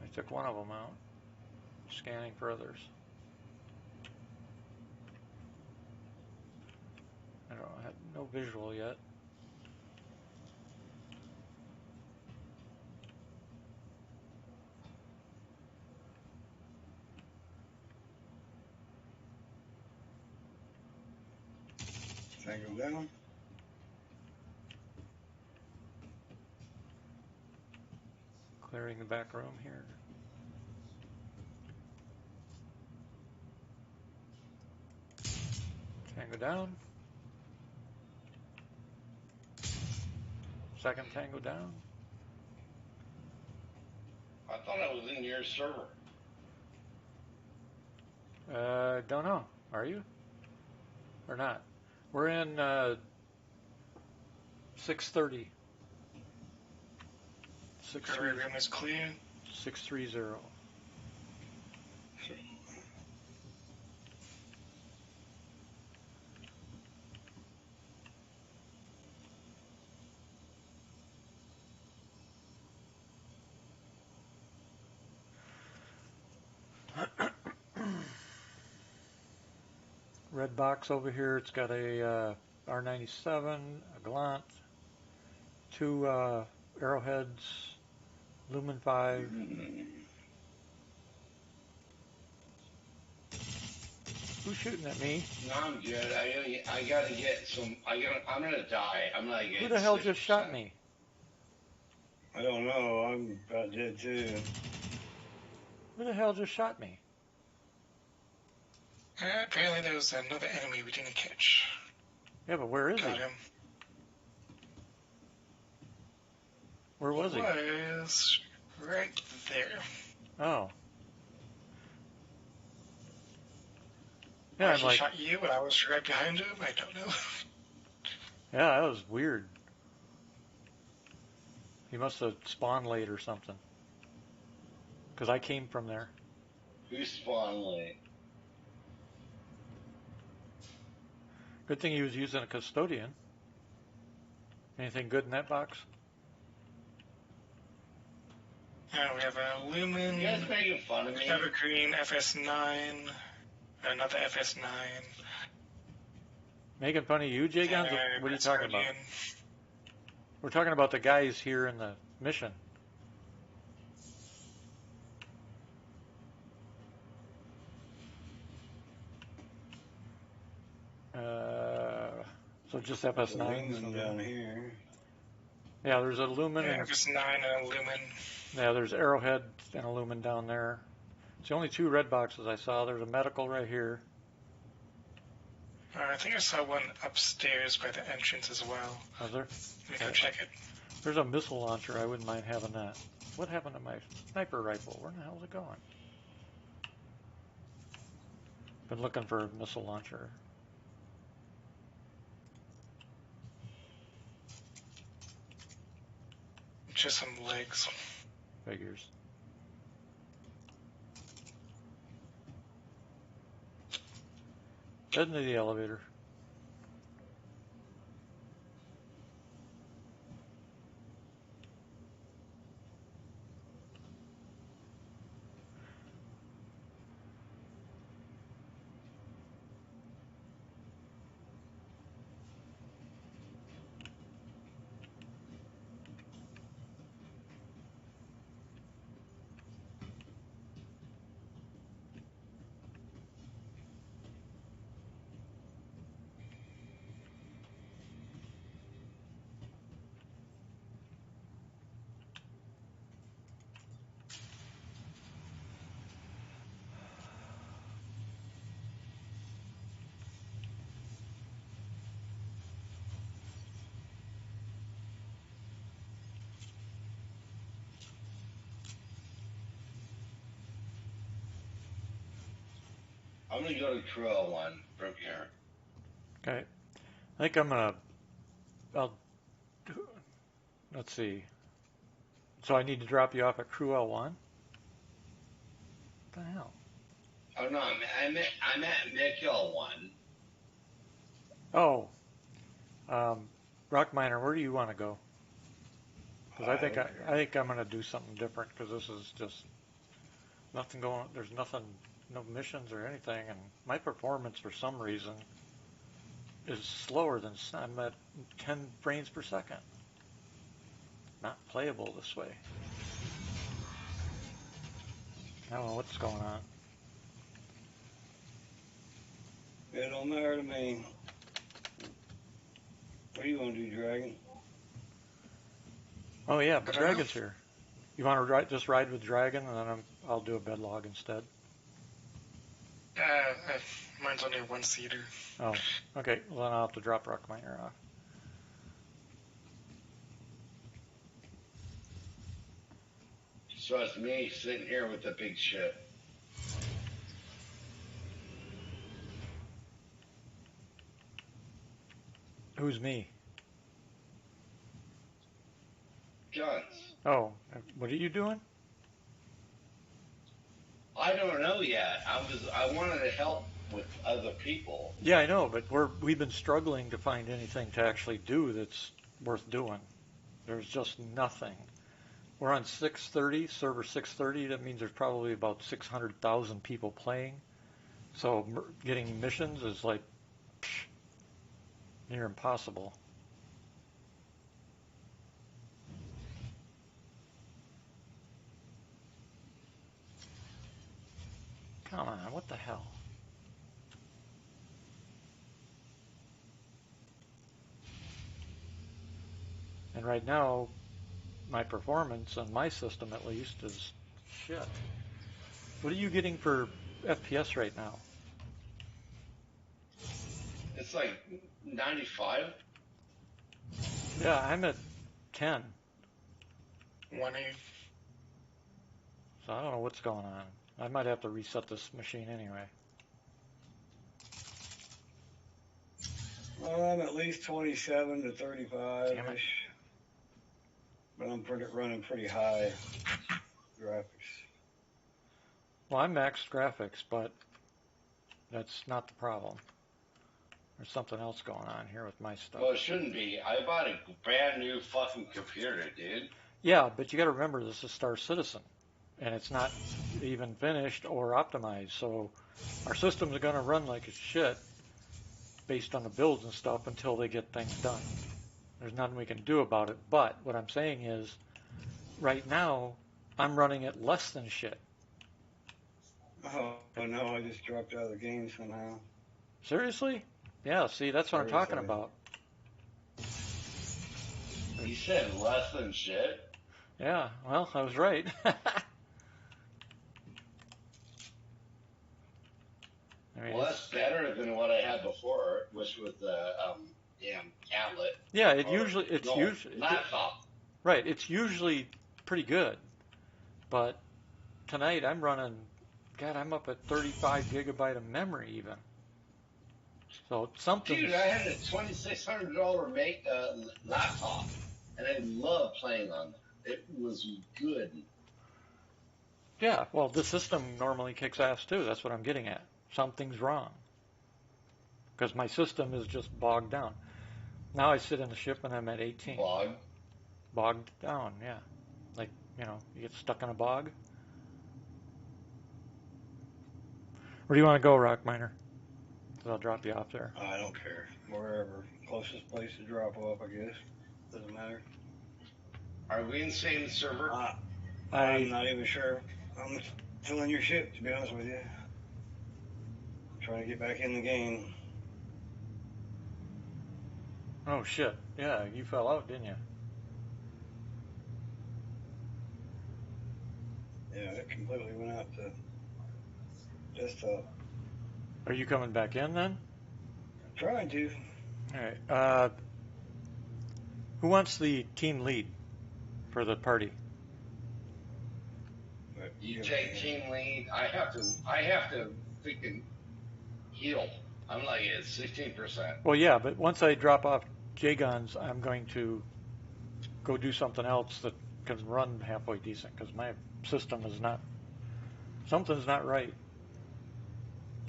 I took one of them out. Scanning for others. I have no visual yet. Tango down. Clearing the back room here. Tango down. Second tango down. I thought I was in your server. Don't know. Are you? Or not? We're in 630. Every room is clear. 630. Red box over here. It's got a R97, a Glant, two arrowheads, Lumen 5. Who's shooting at me? No, I'm good. I gotta get some. I'm gonna die. I'm gonna get. Who the hell 6%. just shot me? I don't know. I'm about dead too. Who the hell just shot me? Apparently there was another enemy we didn't catch. Yeah, but where is Got he? him. Where was he? Was right there. Oh. Yeah, Why I'm he like, shot you when I was right behind him? I don't know. yeah, that was weird. He must have spawned late or something. Because I came from there. Who spawned late? Good thing he was using a custodian. Anything good in that box? We have a Lumen, You guys making fun of me? Evergreen, FS9, another FS9. Making fun of you, J Guns? What are you talking about? Guardian. We're talking about the guys here in the mission. So just The FS9s. Lumen down here. Yeah, there's a Lumen Yeah, and FS9 and a Lumen. yeah, there's Arrowhead and a Lumen down there. It's the only two red boxes I saw. There's a medical right here. I think I saw one upstairs by the entrance as well. Was there? Let me go check it. There's a missile launcher. I wouldn't mind having that. What happened to my sniper rifle? Where the hell is it going? Been looking for a missile launcher. Just some legs. Figures. Head into the elevator. I'm gonna go to Crew 1 from here. Okay. I think I'm gonna. Let's see. So I need to drop you off at Crew L1? What the hell? Oh no, I'm at Nickel 1. Oh. Rock Miner, where do you want to go? Because I think I'm gonna do something different because this is just nothing going. There's nothing, no missions or anything, and my performance for some reason is slower than I'm at 10 frames per second. Not playable this way. I don't know what's going on. It don't matter to me. What do you want to do, Dragon? Oh yeah, but Dragon's here. You want to just ride with Dragon, and then I'll do a bed log instead. Mine's only a one-seater. Oh, okay. Well, then I'll have to drop Rock Miner off. So it's me sitting here with the big ship. Who's me? Guns. Oh, what are you doing? I don't know yet. I wanted to help with other people. Yeah, I know, but we've been struggling to find anything to actually do that's worth doing. There's just nothing. We're on 630, server 630. That means there's probably about 600,000 people playing. So getting missions is like near impossible. Come on, what the hell? And right now, my performance on my system at least is shit. What are you getting for FPS right now? It's like 95. Yeah, I'm at 10, 180. so I don't know what's going on. I might have to reset this machine anyway. Well, I'm at least 27 to 35 Damn it. ish, but I'm running pretty high graphics. Well, I'm maxed graphics, but that's not the problem. There's something else going on here with my stuff. Well, it shouldn't be. I bought a brand new fucking computer, dude. Yeah, but you got to remember this is Star Citizen, and it's not even finished or optimized. So our systems are going to run like it's shit based on the builds and stuff until they get things done. There's nothing we can do about it. But what I'm saying is, right now, I'm running it less than shit. Oh no, I just dropped out of the game somehow. Seriously? Yeah, see, that's what I'm talking Seriously. about. You said less than shit. Yeah, well, I was right. I mean, Well, that's better than what I had before, which was the damn tablet. yeah, it's No, usually laptop. right. It's usually pretty good, but tonight I'm running. God, I'm up at 35 gigabyte of memory even. So something's. Dude, I had a $2,600 laptop, and I love playing on it. It was good. Yeah, well, the system normally kicks ass too. That's what I'm getting at. Something's wrong because my system is just bogged down. Now I sit in the ship and I'm at 18. Bog. Bogged down, yeah. Like, you get stuck in a bog. Where do you want to go, Rock Miner? 'Cause I'll drop you off there. I don't care. Wherever. Closest place to drop off, I guess. Doesn't matter. Are we in the same server? I'm not even sure. I'm still in your ship, to be honest with you. Trying to get back in the game. Oh shit! Yeah, you fell out, didn't you? Yeah, it completely went out to desktop. Are you coming back in then? Trying to. All right. Who wants the team lead for the party? But You take team lead. I have to freaking heal. I'm like at 16%. Well, yeah, but once I drop off J-Guns, I'm going to go do something else that can run halfway decent because my system is not. Something's not right.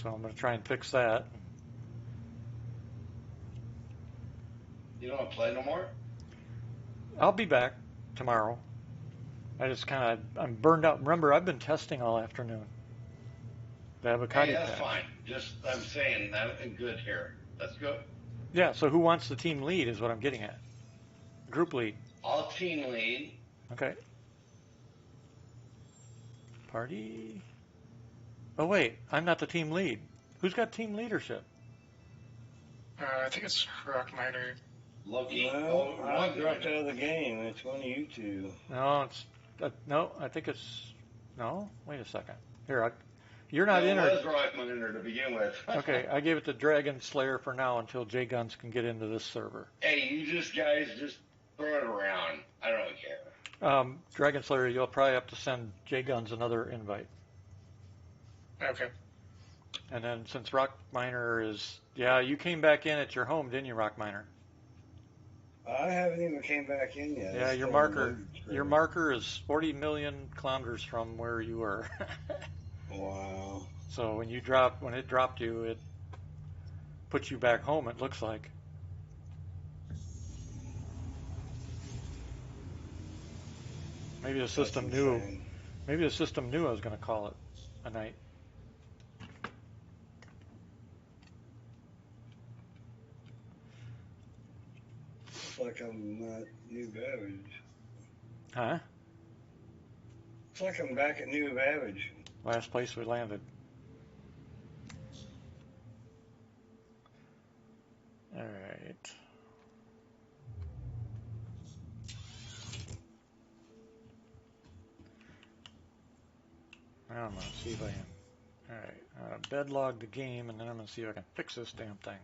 So I'm going to try and fix that. You don't want to play no more? I'll be back tomorrow. I'm burned out. Remember, I've been testing all afternoon. The avocado Hey, that's patch. fine. Just, I'm saying, that's good here. Let's go. Yeah, so who wants the team lead is what I'm getting at. Group lead. I'll team lead. Okay. Party. Oh, wait, I'm not the team lead. Who's got team leadership? I think it's Rock Miner. Loki. Well, I Loki. dropped out of the game. It's one of you two. No, no, I think it's, no, wait a second. Here, you're not in It or, was Rock Miner to begin with. okay, I gave it to Dragon Slayer for now until J-Guns can get into this server. Hey, you guys just throw it around. I don't care. Dragon Slayer, you'll probably have to send J-Guns another invite. Okay. And then since Rock Miner is, yeah, you came back in at your home, didn't you, Rock Miner? I haven't even came back in yet. Yeah, It's your still marker, loaded screen. your marker is 40 million kilometers from where you were. Wow. So when it dropped you, it put you back home. It looks like. Maybe the system That's knew. insane. Maybe the system knew I was going to call it a night. It's like I'm at New Babbage. Huh? It's like I'm back at New Babbage. Last place we landed. All right. I'm going to see if I can. All right. Bedlog the game, and then I'm going to see if I can fix this damn thing.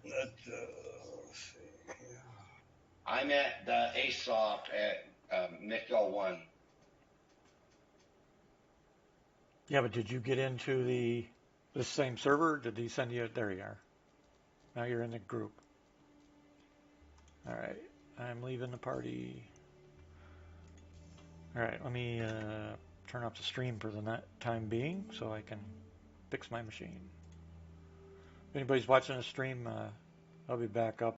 let's see. Yeah. I'm at the ASOP at Nickel 1. Yeah, but did you get into the same server? Did he send you? There you are. Now you're in the group. All right, I'm leaving the party. All right, let me turn off the stream for the time being so I can fix my machine. If anybody's watching the stream, I'll be back up